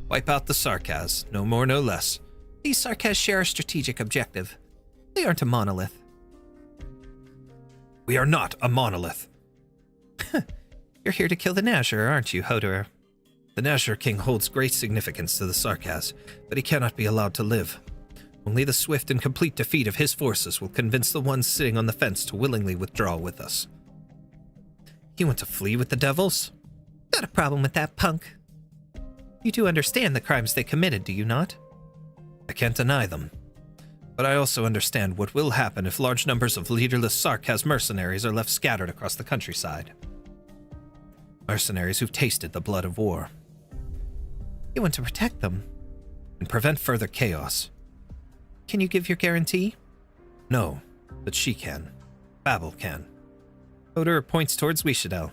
Wipe out the Sarkaz, no more, no less. These Sarkaz share a strategic objective. They aren't a monolith. We are not a monolith. You're here to kill the Nazir, aren't you, Hoderer? The Nazir King holds great significance to the Sarkaz, but he cannot be allowed to live. Only the swift and complete defeat of his forces will convince the ones sitting on the fence to willingly withdraw with us. You want to flee with the devils? Not a problem with that, punk. You do understand the crimes they committed, do you not? I can't deny them. But I also understand what will happen if large numbers of leaderless Sarkaz mercenaries are left scattered across the countryside. Mercenaries who've tasted the blood of war. You want to protect them? And prevent further chaos. Can you give your guarantee? No, but she can. Babel can. Hoderer points towards Wishadel.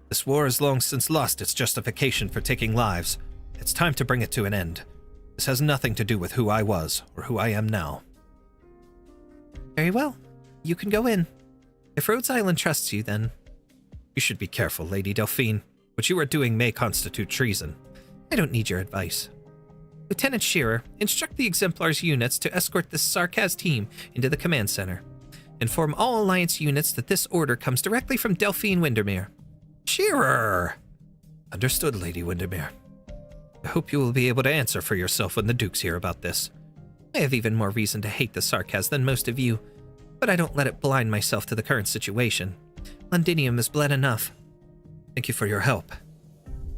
This war has long since lost its justification for taking lives. It's time to bring it to an end. This has nothing to do with who I was or who I am now. Very well. You can go in. If Rhodes Island trusts you, then... You should be careful, Lady Delphine. What you are doing may constitute treason. I don't need your advice. Lieutenant Shearer, instruct the Exemplars units to escort this Sarkaz team into the command center. Inform all Alliance units that this order comes directly from Delphine Windermere. Shearer! Understood, Lady Windermere. I hope you will be able to answer for yourself when the Dukes hear about this. I have even more reason to hate the Sarkaz than most of you, but I don't let it blind myself to the current situation. Londinium is bled enough. Thank you for your help.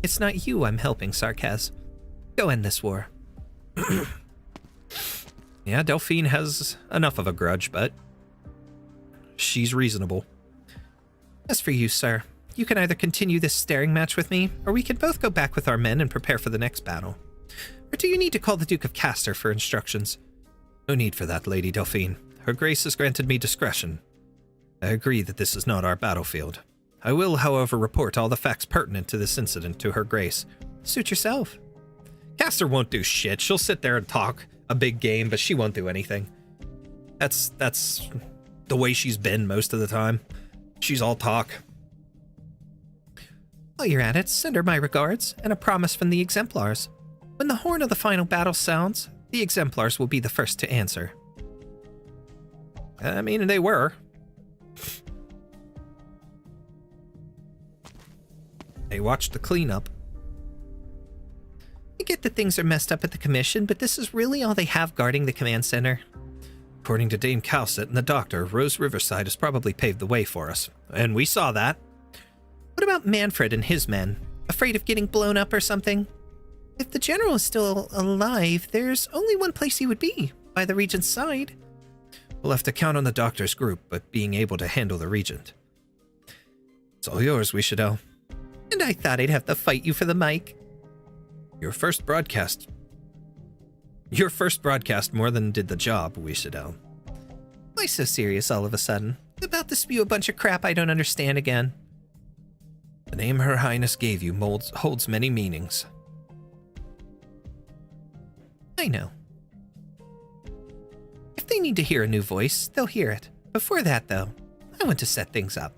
It's not you I'm helping, Sarkaz. Go end this war. Yeah, Delphine has enough of a grudge, but she's reasonable. As for you, sir, you can either continue this staring match with me, or we can both go back with our men and prepare for the next battle. Or do you need to call the Duke of Castor for instructions? No need for that, Lady Delphine. Her Grace has granted me discretion. I agree that this is not our battlefield. I will, however, report all the facts pertinent to this incident to Her Grace. Suit yourself. Castor won't do shit. She'll sit there and talk a big game, but she won't do anything. That's the way she's been most of the time. She's all talk. While you're at it, send her my regards and a promise from the Exemplars. When the horn of the final battle sounds, the Exemplars will be the first to answer. I mean, they were. They watched the cleanup. I get that things are messed up at the Commission, but this is really all they have guarding the command center. According to Dame Cowsett and the Doctor, Rose Riverside has probably paved the way for us. And we saw that. What about Manfred and his men? Afraid of getting blown up or something? If the General is still alive, there's only one place he would be, by the Regent's side. We'll have to count on the Doctor's group, but being able to handle the Regent. It's all yours, Wishido. And I thought I'd have to fight you for the mic. Your first broadcast more than did the job, Wishido. Why so serious all of a sudden? About to spew a bunch of crap I don't understand again. The name Her Highness gave you holds many meanings. I know. If they need to hear a new voice, they'll hear it. Before that, though, I want to set things up.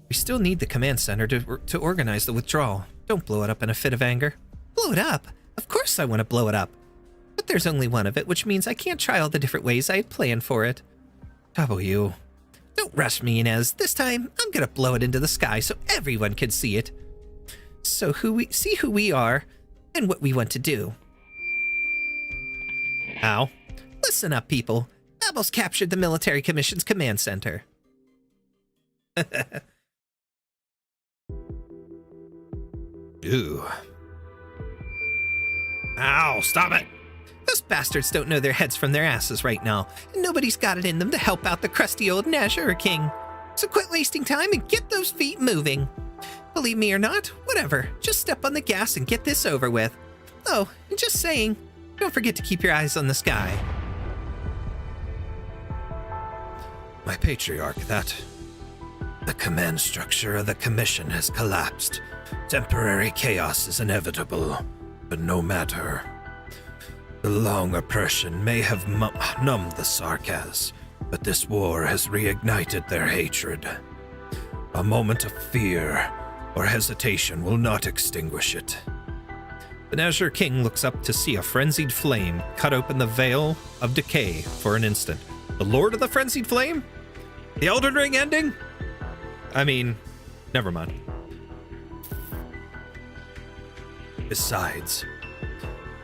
We still need the command center to organize the withdrawal. Don't blow it up in a fit of anger. Blow it up? Of course I want to blow it up. But there's only one of it, which means I can't try all the different ways I had planned for it. W. Don't rush me, Inez. This time, I'm gonna blow it into the sky so everyone can see it. So see who we are and what we want to do. How? Listen up, people. Babel's captured the Military Commission's command center. Ew. Ow, stop it! Those bastards don't know their heads from their asses right now, and nobody's got it in them to help out the crusty old Nazhur King. So quit wasting time and get those feet moving. Believe me or not, whatever, just step on the gas and get this over with. Oh, and just saying, don't forget to keep your eyes on the sky. My patriarch, the command structure of the Commission has collapsed. Temporary chaos is inevitable, but no matter. The long oppression may have numbed the Sarkaz, but this war has reignited their hatred. A moment of fear or hesitation will not extinguish it. The Nazhur King looks up to see a frenzied flame cut open the veil of decay for an instant. The Lord of the Frenzied Flame? The Elden Ring ending? I mean, never mind. Besides,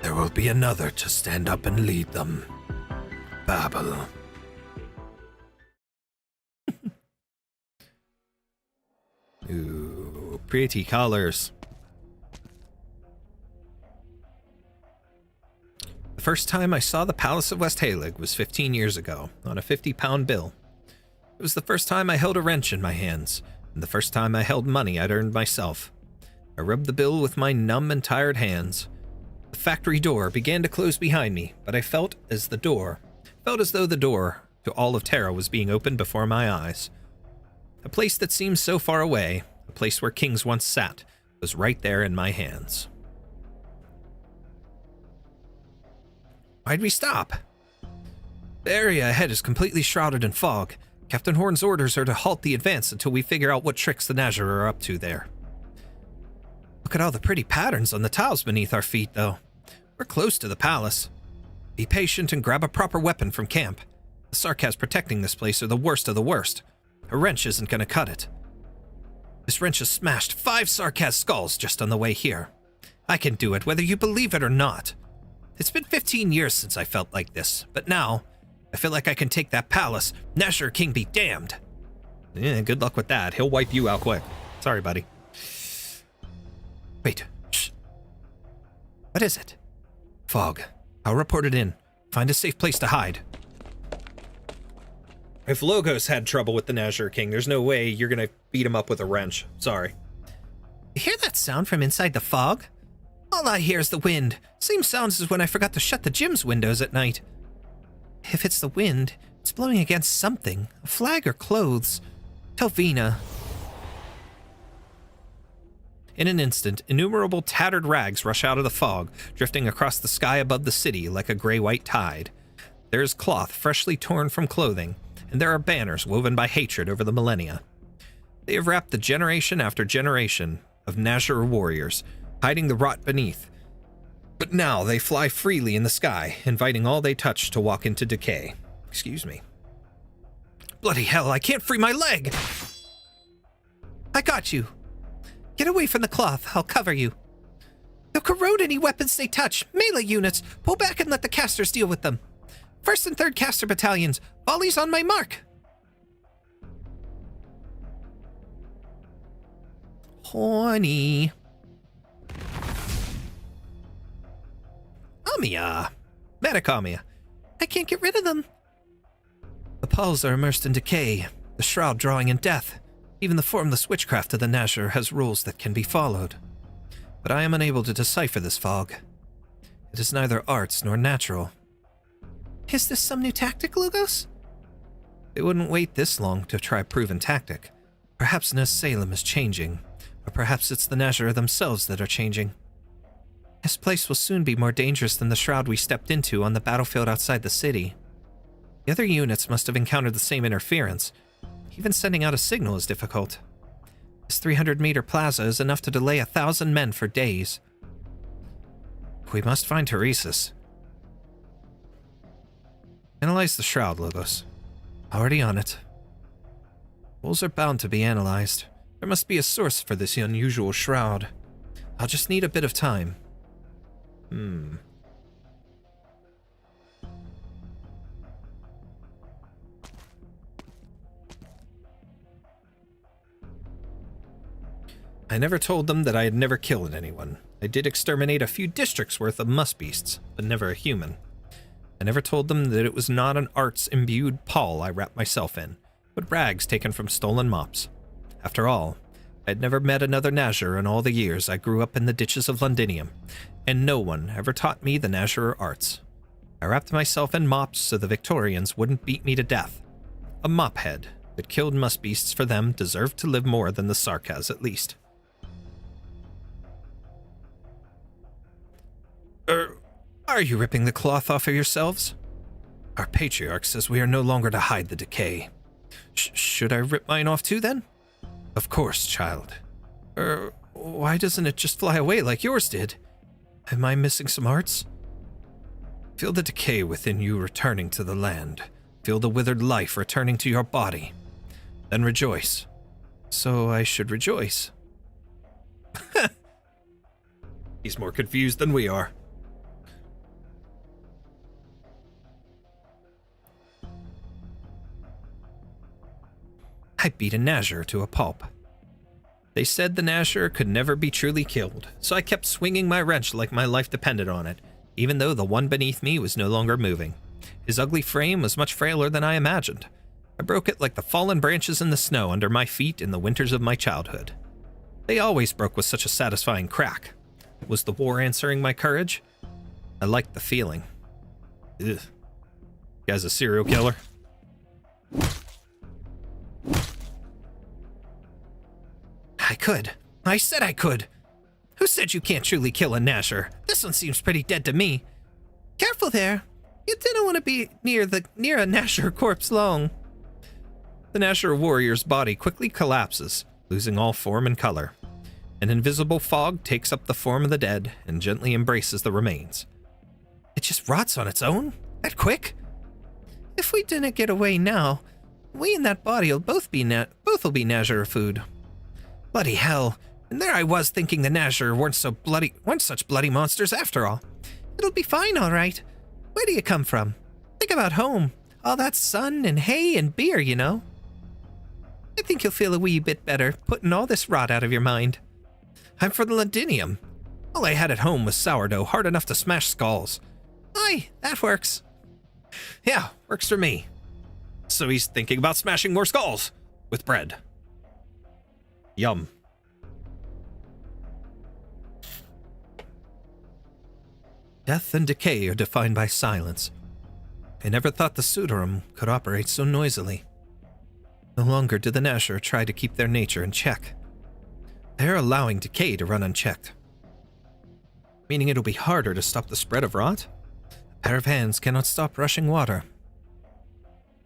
there will be another to stand up and lead them. Babel. Ooh, pretty colors. The first time I saw the Palace of Westhalig was 15 years ago, on a 50-pound bill. It was the first time I held a wrench in my hands, and the first time I held money I'd earned myself. I rubbed the bill with my numb and tired hands. The factory door began to close behind me, but I felt as though the door to all of Terra was being opened before my eyes. A place that seemed so far away, a place where kings once sat, was right there in my hands. Why'd we stop? The area ahead is completely shrouded in fog. Captain Horn's orders are to halt the advance until we figure out what tricks the Nazir are up to there. Look at all the pretty patterns on the tiles beneath our feet, though. We're close to the palace. Be patient and grab a proper weapon from camp. The Sarkaz protecting this place are the worst of the worst. A wrench isn't gonna cut it. This wrench has smashed 5 Sarkaz skulls just on the way here. I can do it, whether you believe it or not. It's been 15 years since I felt like this, but now, I feel like I can take that palace. Nazir King be damned. Yeah, good luck with that. He'll wipe you out quick. Sorry, buddy. Wait. Shh. What is it? Fog. I'll report it in. Find a safe place to hide. If Logos had trouble with the Nazir King, there's no way you're gonna beat him up with a wrench. Sorry. You hear that sound from inside the fog? All I hear is the wind. Same sounds as when I forgot to shut the gym's windows at night. If it's the wind, it's blowing against something. A flag or clothes. Tell Vina. In an instant, innumerable tattered rags rush out of the fog, drifting across the sky above the city like a gray-white tide. There is cloth freshly torn from clothing, and there are banners woven by hatred over the millennia. They have wrapped the generation after generation of Nazir warriors, hiding the rot beneath. But now they fly freely in the sky, inviting all they touch to walk into decay. Excuse me. Bloody hell, I can't free my leg! I got you. Get away from the cloth, I'll cover you. They'll corrode any weapons they touch. Melee units, pull back and let the casters deal with them. 1st and 3rd caster battalions, volleys on my mark. Horny. Amiya. Metacomia. I can't get rid of them. The pulls are immersed in decay, the shroud drawing in death. Even the formless witchcraft of the Nazir has rules that can be followed. But I am unable to decipher this fog. It is neither arts nor natural. Is this some new tactic, Lugos? They wouldn't wait this long to try a proven tactic. Perhaps Nez Salem is changing, or perhaps it's the Nazir themselves that are changing. This place will soon be more dangerous than the shroud we stepped into on the battlefield outside the city. The other units must have encountered the same interference. Even sending out a signal is difficult. This 300-meter plaza is enough to delay 1,000 men for days. We must find Teresis. Analyze the shroud, Logos. Already on it. Holes are bound to be analyzed. There must be a source for this unusual shroud. I'll just need a bit of time. I never told them that I had never killed anyone. I did exterminate a few districts worth of muskbeasts, but never a human. I never told them that it was not an arts-imbued pall I wrapped myself in, but rags taken from stolen mops. After all, I had never met another Nazir in all the years I grew up in the ditches of Londinium, and no one ever taught me the Nazir arts. I wrapped myself in mops so the Victorians wouldn't beat me to death. A mophead that killed muskbeasts for them deserved to live more than the Sarkaz at least. Are you ripping the cloth off of yourselves? Our patriarch says we are no longer to hide the decay. Should I rip mine off too, then? Of course, child. Why doesn't it just fly away like yours did? Am I missing some arts? Feel the decay within you returning to the land. Feel the withered life returning to your body. Then rejoice. So I should rejoice. He's more confused than we are. I beat a Nazir to a pulp. They said the Nazir could never be truly killed, so I kept swinging my wrench like my life depended on it, even though the one beneath me was no longer moving. His ugly frame was much frailer than I imagined. I broke it like the fallen branches in the snow under my feet in the winters of my childhood. They always broke with such a satisfying crack. Was the war answering my courage? I liked the feeling. Ugh. Guy's a serial killer. I could. I said I could. Who said you can't truly kill a Nazir? This one seems pretty dead to me. Careful there. You didn't want to be near a Nashor corpse long. The Nashor warrior's body quickly collapses, losing all form and color. An invisible fog takes up the form of the dead and gently embraces the remains. It just rots on its own? That quick? If we didn't get away now, we and that body will both will be Nashor food. Bloody hell! And there I was thinking the Nashor weren't such bloody monsters after all. It'll be fine, all right. Where do you come from? Think about home. All that sun and hay and beer, you know. I think you'll feel a wee bit better putting all this rot out of your mind. I'm from the Ladinium. All I had at home was sourdough hard enough to smash skulls. Aye, that works. Yeah, works for me. So he's thinking about smashing more skulls with bread. Yum. Death and decay are defined by silence. I never thought the Sudorum could operate so noisily. No longer do the Nashor try to keep their nature in check. They're allowing decay to run unchecked. Meaning it'll be harder to stop the spread of rot? A pair of hands cannot stop rushing water.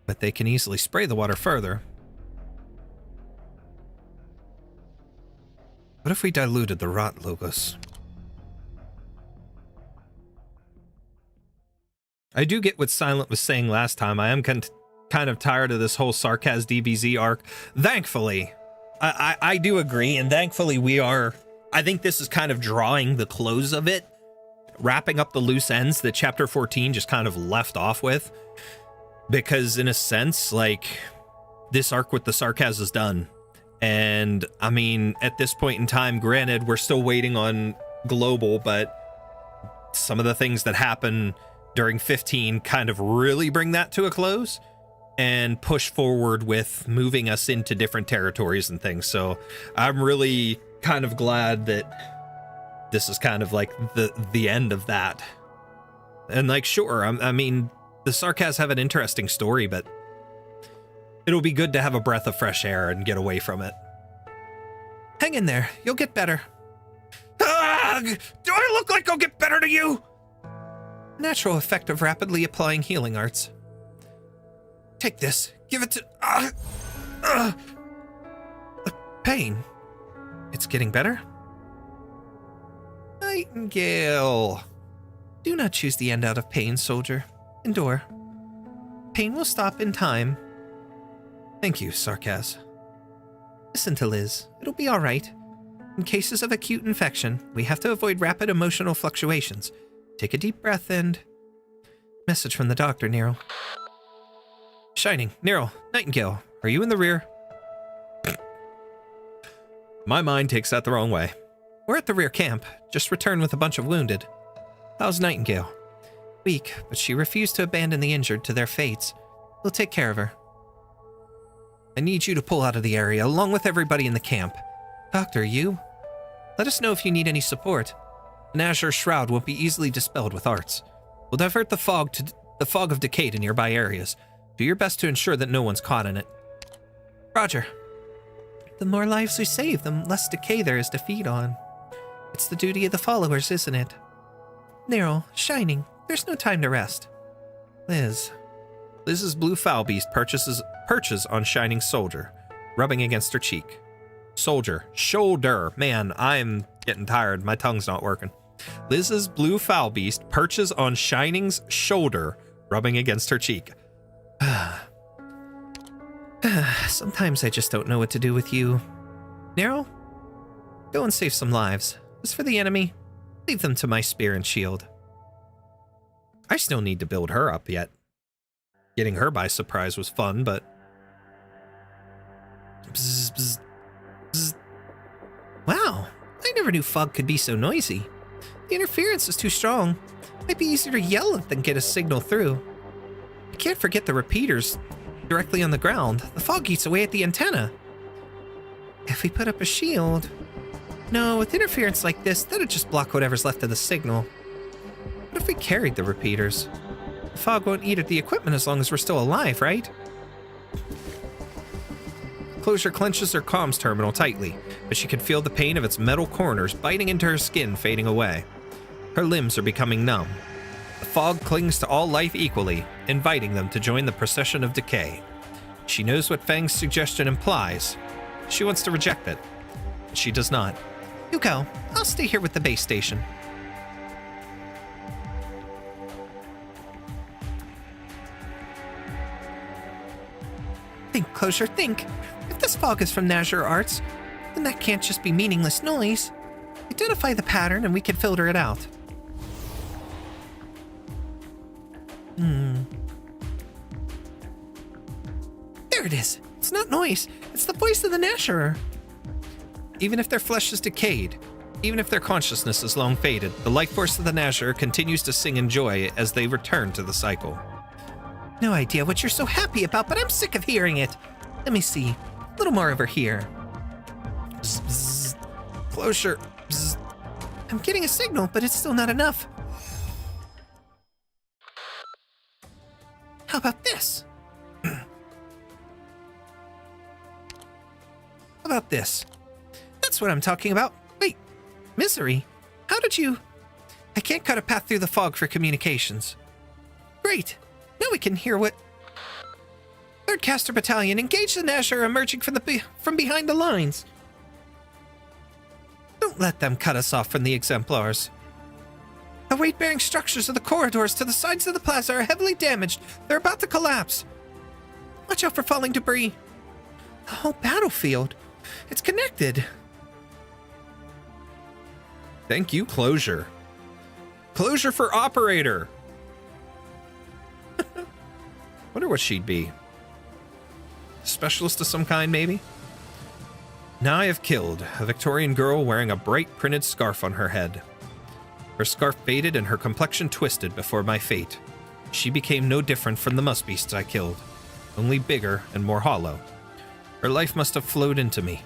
But they can easily spray the water further. What if we diluted the rot, Logos? I do get what Silent was saying last time. I am kind of tired of this whole Sarkaz DBZ arc. Thankfully, I do agree, and thankfully we are... I think this is kind of drawing the close of it, wrapping up the loose ends that Chapter 14 just kind of left off with. Because in a sense, like, this arc with the Sarkaz is done. And, I mean, at this point in time, granted, we're still waiting on Global, but some of the things that happen during 15 kind of really bring that to a close and push forward with moving us into different territories and things. So I'm really kind of glad that this is kind of like the end of that. And like, sure, I mean, the Sarkaz have an interesting story, but it'll be good to have a breath of fresh air and get away from it. Hang in there. You'll get better. Do I look like I'll get better to you? Natural effect of rapidly applying healing arts. Take this. Give it to... Pain. It's getting better? Nightingale. Do not choose the end out of pain, soldier. Endure. Pain will stop in time. Thank you, Sarkaz. Listen to Liz. It'll be all right. In cases of acute infection, we have to avoid rapid emotional fluctuations. Take a deep breath and... Message from the doctor, Nero. Shining, Nero, Nightingale, are you in the rear? My mind takes that the wrong way. We're at the rear camp. Just returned with a bunch of wounded. How's Nightingale? Weak, but she refused to abandon the injured to their fates. We'll take care of her. I need you to pull out of the area, along with everybody in the camp. Doctor, you? Let us know if you need any support. An azure shroud won't be easily dispelled with arts. We'll divert the fog of decay to nearby areas. Do your best to ensure that no one's caught in it. Roger. The more lives we save, the less decay there is to feed on. It's the duty of the followers, isn't it? Nero, Shining, there's no time to rest. Liz. Liz's blue foul beast perches on Shining's soldier, rubbing against her cheek. Soldier. Shoulder. Man, I'm getting tired. My tongue's not working. Liz's blue foul beast perches on Shining's shoulder, rubbing against her cheek. Sometimes I just don't know what to do with you. Nero, go and save some lives. As for the enemy, leave them to my spear and shield. I still need to build her up yet. Getting her by surprise was fun, but... Bzz, bzz, bzz. Wow, I never knew fog could be so noisy. The interference is too strong. Might be easier to yell than get a signal through. I can't forget the repeaters directly on the ground. The fog eats away at the antenna. If we put up a shield... No, with interference like this, that'd just block whatever's left of the signal. What if we carried the repeaters? The fog won't eat at the equipment as long as we're still alive, right? Closure clenches her comms terminal tightly, but she can feel the pain of its metal corners biting into her skin fading away. Her limbs are becoming numb. The fog clings to all life equally, inviting them to join the procession of decay. She knows what Fang's suggestion implies. She wants to reject it. She does not. You go. I'll stay here with the base station. Think, Closure, think. If this fog is from Nazure Arts, then that can't just be meaningless noise. Identify the pattern and we can filter it out. There it is. It's not noise. It's the voice of the Nasherer. Even if their flesh is decayed, even if their consciousness is long faded, the life force of the Nasher continues to sing in joy as they return to the cycle. No idea what you're so happy about, but I'm sick of hearing it. Let me see. A little more over here. Bzz, bzz. Closure. Bzz. I'm getting a signal, but it's still not enough. How about this? How about this? That's what I'm talking about. Wait, Misery, how did you... I can't cut a path through the fog for communications. Great. Now we can hear what... Third Caster Battalion, engage the Nasher emerging from behind the lines. Don't let them cut us off from the exemplars. The weight-bearing structures of the corridors to the sides of the plaza are heavily damaged. They're about to collapse. Watch out for falling debris. The whole battlefield. It's connected. Thank you, Closure. Closure for operator. Wonder what she'd be. Specialist of some kind, maybe? Now I have killed a Victorian girl wearing a bright printed scarf on her head. Her scarf faded and her complexion twisted before my fate. She became no different from the musk beasts I killed, only bigger and more hollow. Her life must have flowed into me.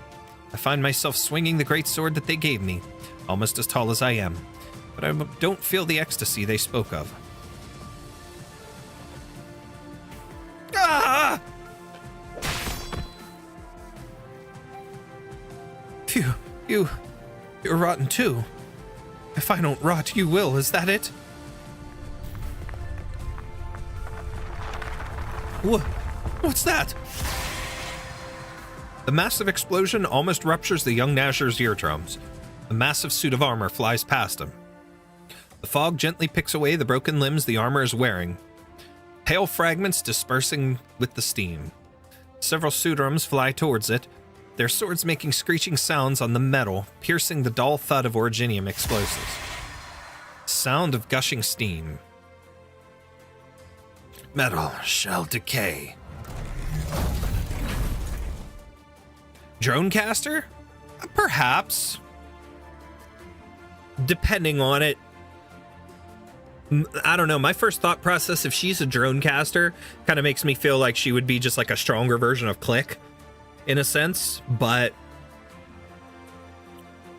I find myself swinging the great sword that they gave me, almost as tall as I am, but I don't feel the ecstasy they spoke of. Ah! Phew, you're rotten too. If I don't rot, you will, is that it? What's that? The massive explosion almost ruptures the young Nasher's eardrums. A massive suit of armor flies past him. The fog gently picks away the broken limbs the armor is wearing, pale fragments dispersing with the steam. Several Sudorums fly towards it, their swords making screeching sounds on the metal, piercing the dull thud of Originium explosives. Sound of gushing steam. Metal shall decay. Dronecaster? Perhaps. Depending on it. I don't know. My first thought process, if she's a Dronecaster, kind of makes me feel like she would be just like a stronger version of Click, in a sense. But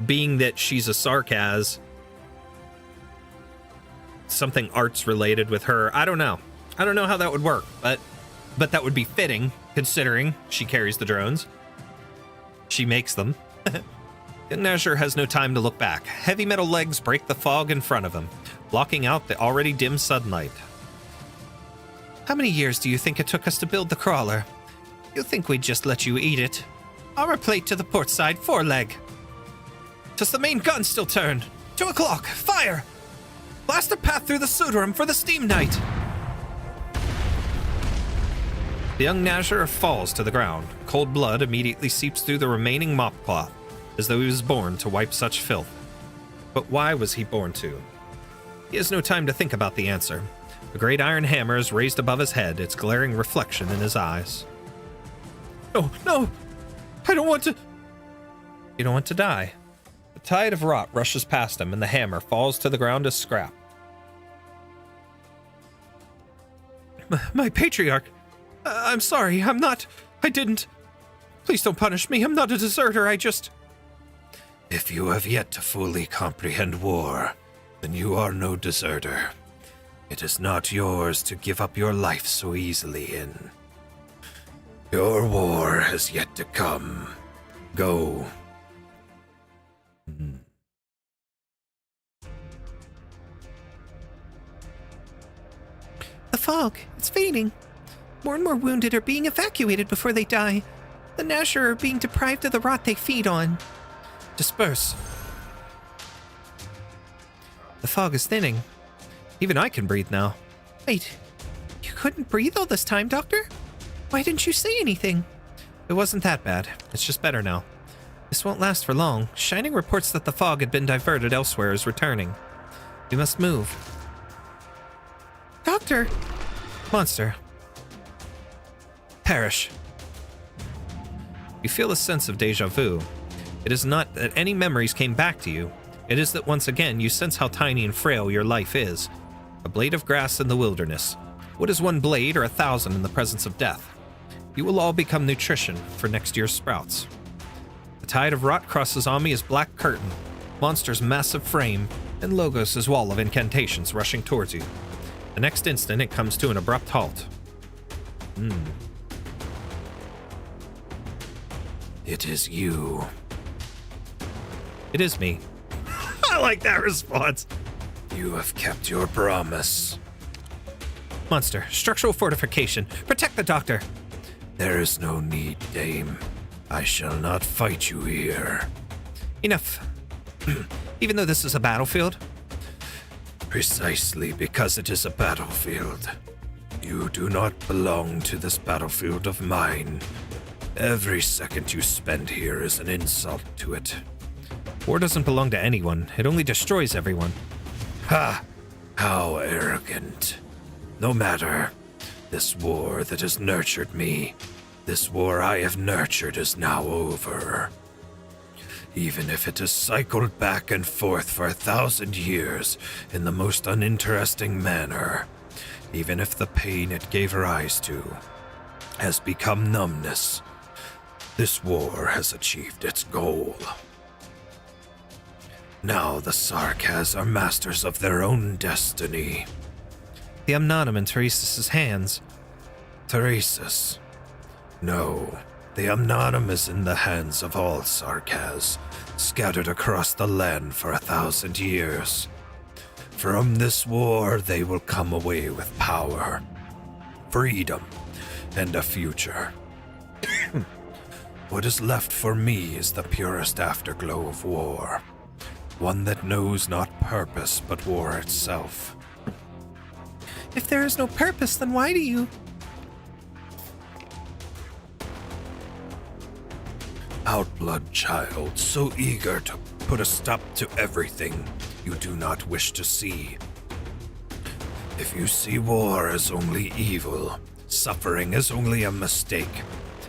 being that she's a Sarkaz, something arts related with her, I don't know. I don't know how that would work, but that would be fitting, considering she carries the drones. She makes them. Young Nasher has no time to look back. Heavy metal legs break the fog in front of him, blocking out the already dim sunlight. How many years do you think it took us to build the crawler? You think we'd just let you eat it? Armor plate to the port side, foreleg. Does the main gun still turn? 2 o'clock, fire! Blast a path through the Sudorum for the Steam Knight! The young Nasher falls to the ground. Cold blood immediately seeps through the remaining mop cloth, as though he was born to wipe such filth. But why was he born to? He has no time to think about the answer. A great iron hammer is raised above his head, its glaring reflection in his eyes. Oh, no! I don't want to... You don't want to die. The tide of rot rushes past him, and the hammer falls to the ground as scrap. My patriarch... I'm sorry, I didn't... Please don't punish me, I'm not a deserter, I just... If you have yet to fully comprehend war, then you are no deserter. It is not yours to give up your life so easily in. Your war has yet to come. Go. fog. It's fading. More and more wounded are being evacuated before they die. The Nashor are being deprived of the rot they feed on. Disperse. The fog is thinning. Even I can breathe now. Wait, you couldn't breathe all this time, Doctor? Why didn't you say anything? It wasn't that bad. It's just better now. This won't last for long. Shining reports that the fog had been diverted elsewhere is returning. We must move. Doctor! Monster. Perish. You feel a sense of deja vu. It is not that any memories came back to you. It is that once again you sense how tiny and frail your life is. A blade of grass in the wilderness. What is one blade or 1,000 in the presence of death? You will all become nutrition for next year's sprouts. The tide of rot crosses on me as black curtain, Monster's massive frame, and Logos' wall of incantations rushing towards you. The next instant it comes to an abrupt halt. It is you. It is me. I like that response. You have kept your promise. Monster, structural fortification. Protect the doctor. There is no need, Dame. I shall not fight you here. Enough. Even though this is a battlefield? Precisely because it is a battlefield. You do not belong to this battlefield of mine. Every second you spend here is an insult to it. War doesn't belong to anyone. It only destroys everyone. Ha! How arrogant. No matter. This war that has nurtured me, this war I have nurtured is now over. Even if it has cycled back and forth for 1,000 years in the most uninteresting manner, even if the pain it gave rise to has become numbness, this war has achieved its goal. Now the Sarkaz are masters of their own destiny. The Amnatum in Teresa's hands. Teresa's? No, the Amnatum is in the hands of all Sarkaz, scattered across the land for 1,000 years. From this war, they will come away with power, freedom, and a future. What is left for me is the purest afterglow of war, one that knows not purpose but war itself. If there is no purpose, then why do you? Outblood child, so eager to put a stop to everything you do not wish to see. If you see war as only evil, suffering as only a mistake,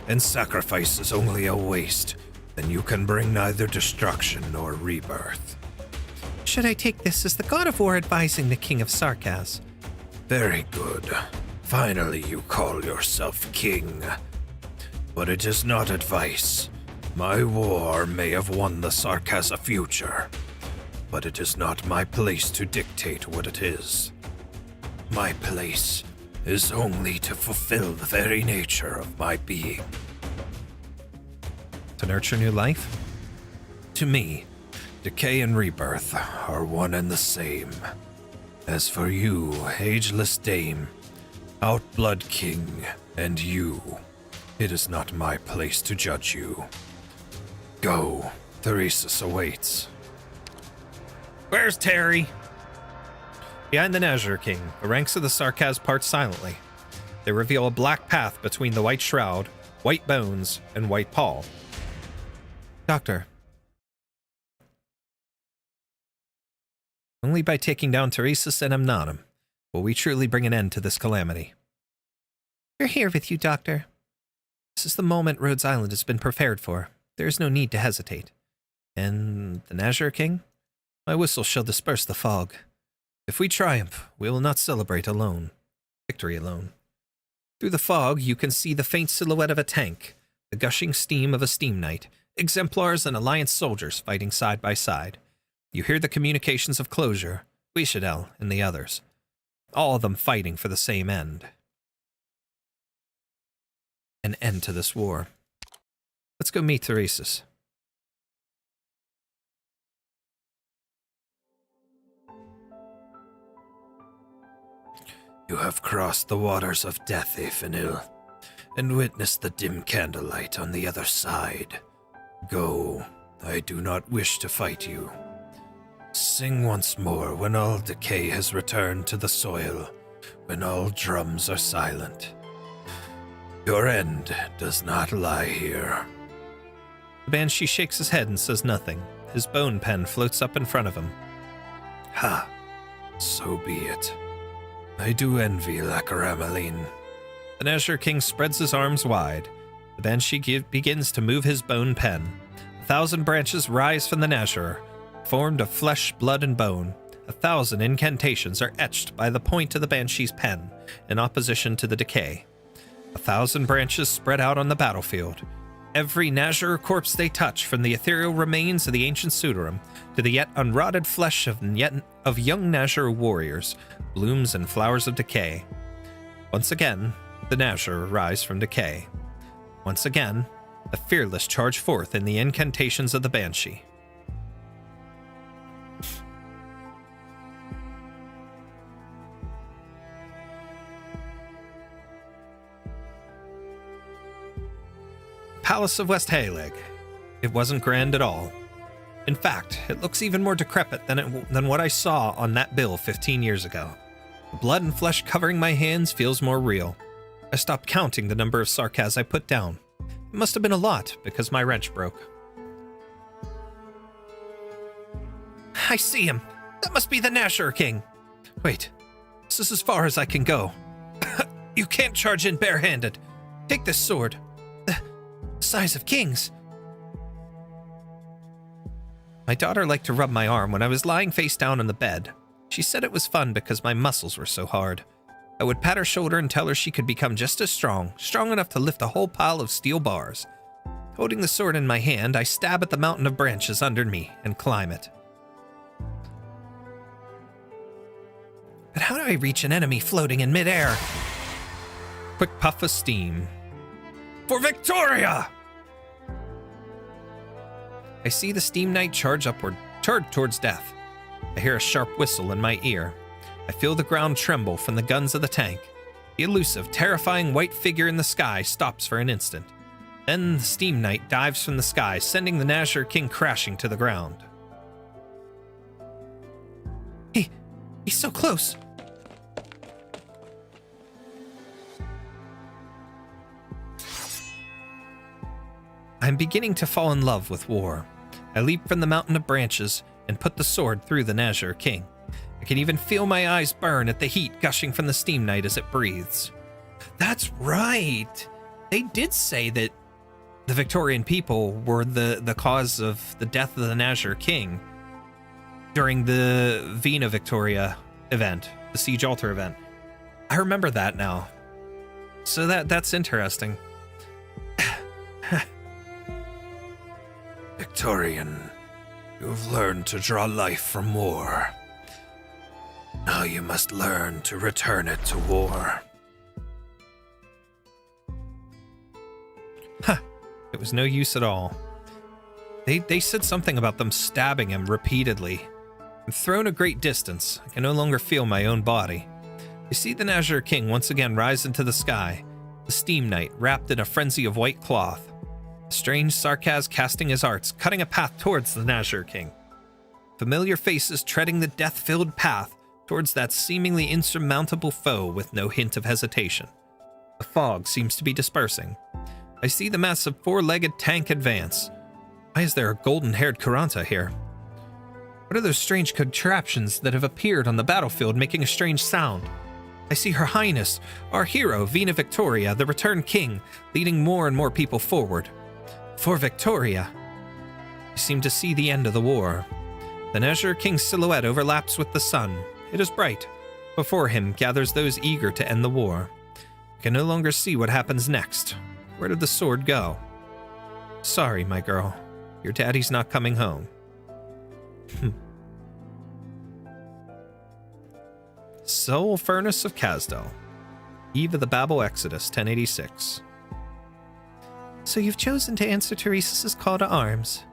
and sacrifice as only a waste, then you can bring neither destruction nor rebirth. Should I take this as the god of war advising the king of Sarkaz? Very good. Finally you call yourself king. But it is not advice. My war may have won the Sarkaz a future, but it is not my place to dictate what it is. My place is only to fulfill the very nature of my being. To nurture new life? To me, decay and rebirth are one and the same. As for you, ageless dame, outblood king, and you, it is not my place to judge you. Go, Theresis awaits. Where's Terry? Behind the Nazir King, the ranks of the Sarkaz part silently. They reveal a black path between the white shroud, white bones, and white pall. Doctor. Only by taking down Teresis and Amnatum will we truly bring an end to this calamity. We're here with you, Doctor. This is the moment Rhodes Island has been prepared for. There is no need to hesitate. And the Nazir King? My whistle shall disperse the fog. If we triumph, we will not celebrate alone. Victory alone. Through the fog, you can see the faint silhouette of a tank, the gushing steam of a steam knight, exemplars and alliance soldiers fighting side by side. You hear the communications of Closure, Guishadel, and the others. All of them fighting for the same end. An end to this war. Let's go meet Theresis. You have crossed the waters of death, Afinil, and witnessed the dim candlelight on the other side. Go, I do not wish to fight you. Sing once more when all decay has returned to the soil, when all drums are silent. Your end does not lie here. The Banshee shakes his head and says nothing. His bone pen floats up in front of him. Ha, so be it. I do envy Lakaramaline. The Nazir King spreads his arms wide. The Banshee begins to move his bone pen. 1,000 branches rise from the Nazir, formed of flesh, blood, and bone. 1,000 incantations are etched by the point of the Banshee's pen, in opposition to the decay. 1,000 branches spread out on the battlefield. Every Nazir corpse they touch, from the ethereal remains of the ancient Sudarim to the yet unrotted flesh of young Nazir warriors, blooms and flowers of decay. Once again, the Nazir rise from decay. Once again, the fearless charge forth in the incantations of the Banshee. Palace of West Haelig. It wasn't grand at all. In fact, it looks even more decrepit than what I saw on that bill 15 years ago. The blood and flesh covering my hands feels more real. I stopped counting the number of sarcas I put down. It must have been a lot, because my wrench broke. I see him. That must be the Nazir King. Wait, this is as far as I can go. You can't charge in barehanded. Take this sword. The size of kings. My daughter liked to rub my arm when I was lying face down on the bed. She said it was fun because my muscles were so hard. I would pat her shoulder and tell her she could become just as strong enough to lift a whole pile of steel bars. Holding the sword in my hand, I stab at the mountain of branches under me and climb it. But how do I reach an enemy floating in midair? Quick puff of steam. For Victoria! I see the Steam Knight charge towards death. I hear a sharp whistle in my ear. I feel the ground tremble from the guns of the tank. The elusive, terrifying white figure in the sky stops for an instant. Then the Steam Knight dives from the sky, sending the Nazir King crashing to the ground. He's so close. I'm beginning to fall in love with war. I leap from the mountain of branches and put the sword through the Nazir King. I can even feel my eyes burn at the heat gushing from the Steam Knight as it breathes. That's right. They did say that the Victorian people were the cause of the death of the Nazir King during the Vina Victoria event, the Siege Altar event. I remember that now. So that's interesting. Victorian, you've learned to draw life from war. Now you must learn to return it to war. It was no use at all. They said something about them stabbing him repeatedly. I'm thrown a great distance. I can no longer feel my own body. You see the Nazir King once again rise into the sky, the Steam Knight wrapped in a frenzy of white cloth. Strange Sarkaz casting his arts, cutting a path towards the Nazir King. Familiar faces treading the death-filled path towards that seemingly insurmountable foe with no hint of hesitation. The fog seems to be dispersing. I see the massive four-legged tank advance. Why is there a golden-haired Kuranta here? What are those strange contraptions that have appeared on the battlefield making a strange sound? I see Her Highness, our hero, Vina Victoria, the returned king, leading more and more people forward. For Victoria. I seem to see the end of the war. The Nazir King's silhouette overlaps with the sun. It is bright. Before him gathers those eager to end the war. I can no longer see what happens next. Where did the sword go? Sorry, my girl. Your daddy's not coming home. Soul Furnace of Kazdel. Eve of the Babel Exodus, 1086. So you've chosen to answer Teresa's call to arms,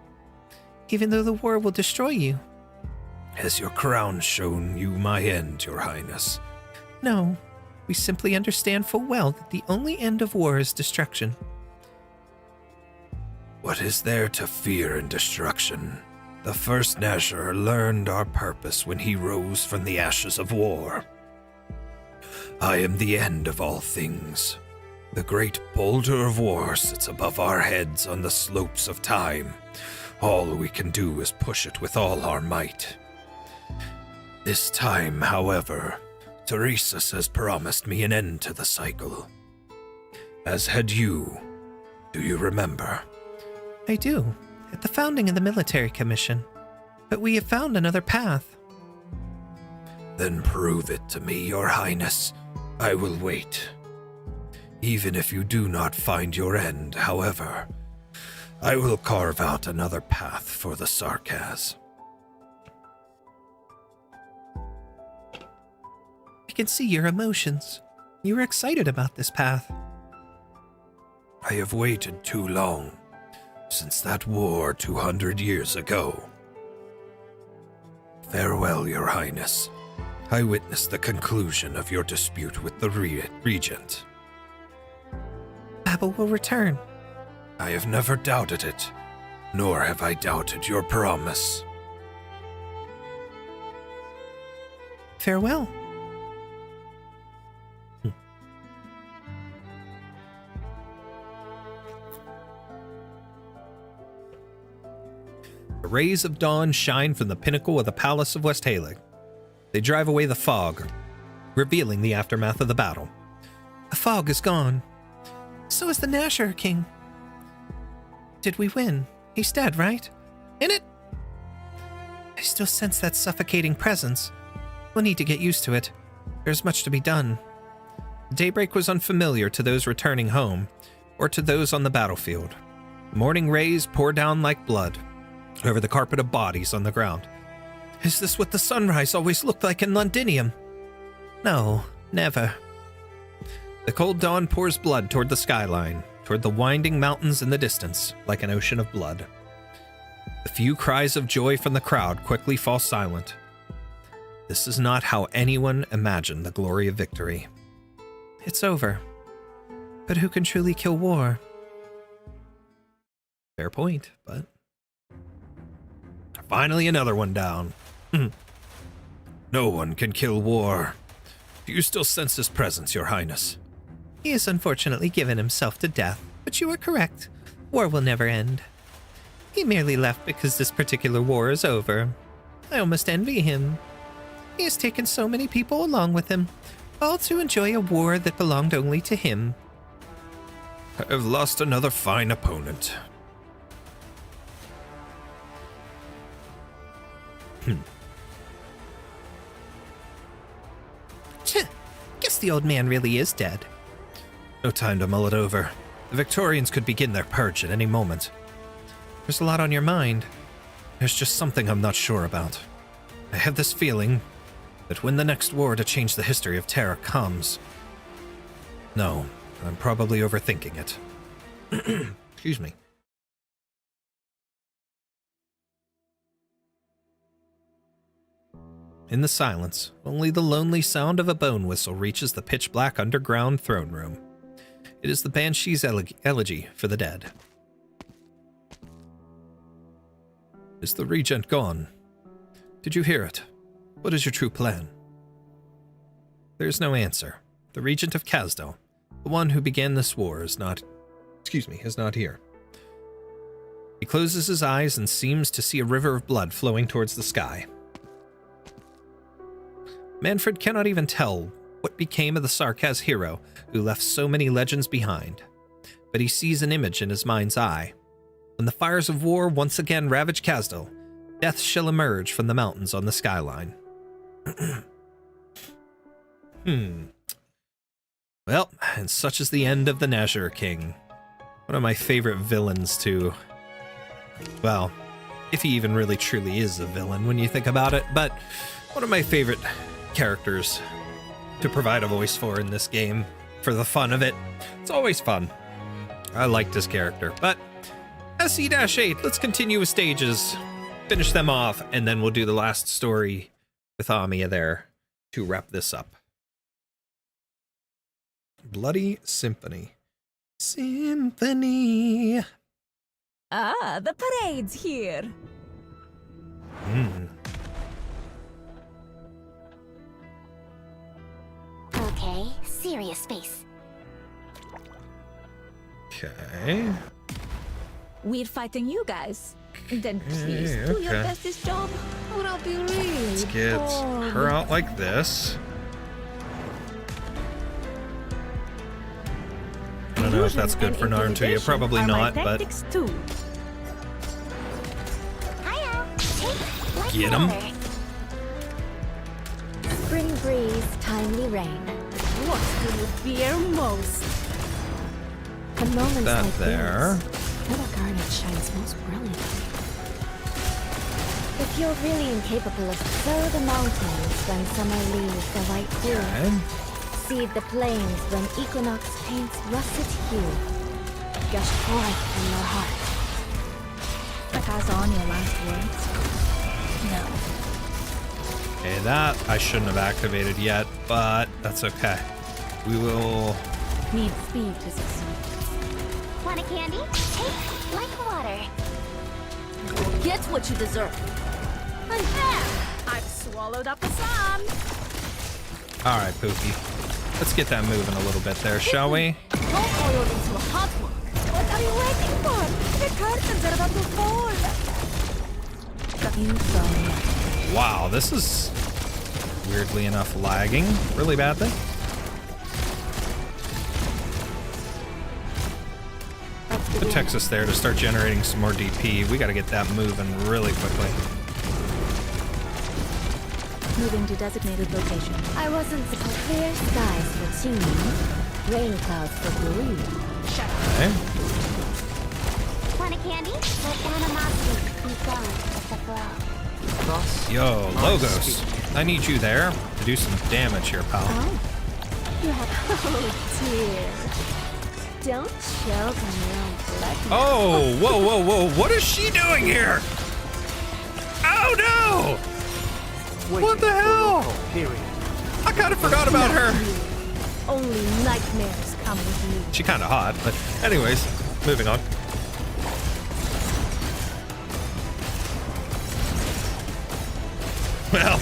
even though the war will destroy you. Has your crown shown you my end, Your Highness? No, We simply understand full well that the only end of war is destruction. What is there to fear in destruction? The first Nasher learned our purpose when he rose from the ashes of war. I am the end of all things. The great boulder of war sits above our heads on the slopes of time. All we can do is push it with all our might. This time, however, Teresa's has promised me an end to the cycle. As had you. Do you remember? I do, at the founding of the military commission. But we have found another path. Then prove it to me, Your Highness. I will wait. Even if you do not find your end, however, I will carve out another path for the Sarkaz. I can see your emotions. You were excited about this path. I have waited too long, since that war 200 years ago. Farewell, Your Highness. I witnessed the conclusion of your dispute with the Regent. Babel will return. I have never doubted it, nor have I doubted your promise. Farewell. The rays of dawn shine from the pinnacle of the Palace of Westhalig. They drive away the fog, revealing the aftermath of the battle. The fog is gone. So is the Nasher King. Did we win? He's dead, right? In it? I still sense that suffocating presence. We'll need to get used to it. There's much to be done. Daybreak was unfamiliar to those returning home, or to those on the battlefield. Morning rays pour down like blood over the carpet of bodies on the ground. Is this what the sunrise always looked like in Londinium? No, never. The cold dawn pours blood toward the skyline, toward the winding mountains in the distance, like an ocean of blood. The few cries of joy from the crowd quickly fall silent. This is not how anyone imagined the glory of victory. It's over. But who can truly kill war? Fair point, but... Finally another one down. No one can kill war. Do you still sense his presence, Your Highness? He has unfortunately given himself to death, but you are correct. War will never end. He merely left because this particular war is over. I almost envy him. He has taken so many people along with him, all to enjoy a war that belonged only to him. I have lost another fine opponent. Guess the old man really is dead. No time to mull it over. The Victorians could begin their purge at any moment. There's a lot on your mind. There's just something I'm not sure about. I have this feeling that when the next war to change the history of Terra comes... No, I'm probably overthinking it. Excuse me. In the silence, only the lonely sound of a bone whistle reaches the pitch-black underground throne room. It is the Banshee's elegy for the dead. Is the Regent gone? Did you hear it? What is your true plan? There is no answer. The Regent of Kasdel, the one who began this war, is not here. He closes his eyes and seems to see a river of blood flowing towards the sky. Manfred cannot even tell what became of the Sarkaz hero who left so many legends behind, but he sees an image in his mind's eye. When the fires of war once again ravage Kasdel, death shall emerge from the mountains on the skyline. Well, and such is the end of the Nazir King. One of my favorite villains to... Well, if he even really truly is a villain when you think about it, but one of my favorite characters to provide a voice for in this game, for the fun of it. It's always fun. I liked his character, but SE-8, let's continue with stages, finish them off, and then we'll do the last story with Amiya there to wrap this up. Bloody Symphony. Symphony. Ah, the parade's here. Okay, serious space. Okay. We're fighting you guys. Then please do your okay. best this job, or I'll be really Let's get bored. her out like this. I don't know if that's good for Naruto. Probably not, but Too. Hiya! Take like Get 'em. water. Spring breeze, timely rain. What do you fear most? The moments that like there. these, little garnet shines most brilliantly. If you're really incapable of sow the mountains when summer leaves the white dew, Okay. seed the plains when equinox paints russet hue, gush forth from your heart. Pass on your last words. No. Okay, that I shouldn't have activated yet, but that's okay. We will. Need speed to succeed. Want a candy? Take like water. Get what you deserve. Unfair! I've swallowed up the sun. All right, Pookie. Let's get that moving a little bit there, shall we? Don't oil into a hot one. What are you waiting for? The curtains are about to fall. You go. Wow, this is weirdly enough lagging really badly. Put Texas there to start generating some more DP. We got to get that moving really quickly. Moving to designated location. I wasn't supposed to clear skies for tuning, rain clouds for blue. Okay. Want a candy? Let animosity be gone with the flow. Yo, Logos. I need you there to do some damage here, pal. You have oh dear. Don't choke on your own blood. Oh, whoa, whoa, whoa. What is she doing here? Oh, no! What the hell? I kind of forgot about her. Only nightmares come with me. She kind of hot, but anyways, moving on. Well,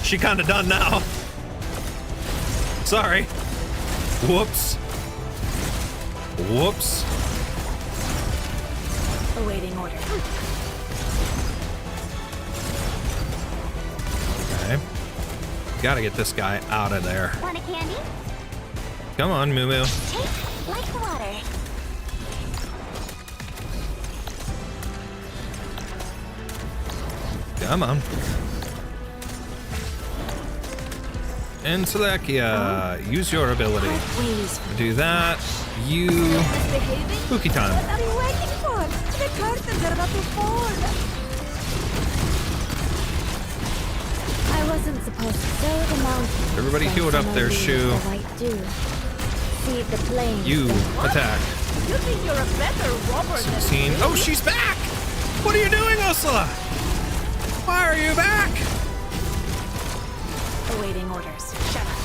she kind of done now. Sorry. Whoops. Whoops. Awaiting order. Okay. Gotta get this guy out of there. Want a candy? Come on, Moo Moo. Take like water. Come on. Entelechia, use your ability. Do that. You. Pookie time. What are you waiting for? The curtains are about to fall. I wasn't supposed to sow the mountains. Everybody when healed up summer their leaves shoe. the white dew. Seed the plains. You when attack. You think you're a better robber than 16. me? Oh, she's back! What are you doing, Ursula? Why are you back? Awaiting orders. Shut up.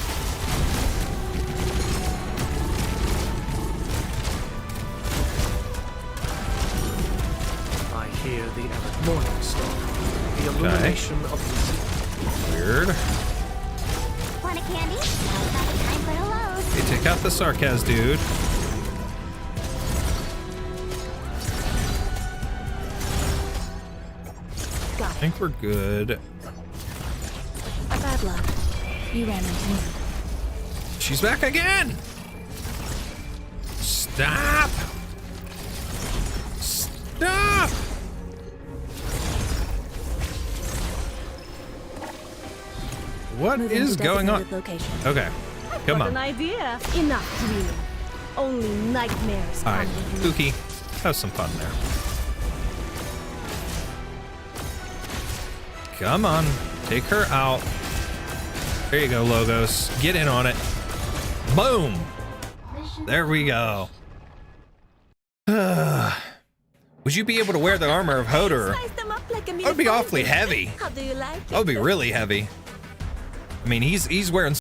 I hear the morning star, the illumination of the Weird. Want a candy? Now's not the time for hellos. Hey, take out the sarcasm, dude. I think we're good. A bad luck. You ran into me. She's back again! Stop! Stop! What Moving is to going on? designated location. Okay, come Got on. an idea. Enough dreaming. Only nightmares come Alright, with me. Pookie, have some fun there. Come on, take her out. There you go, Logos. Get in on it. Boom! There we go. Would you be able to wear the armor of Hodor? Size them up like a That would be awfully heavy. How do you like it? That would be really heavy. I mean, he's wearing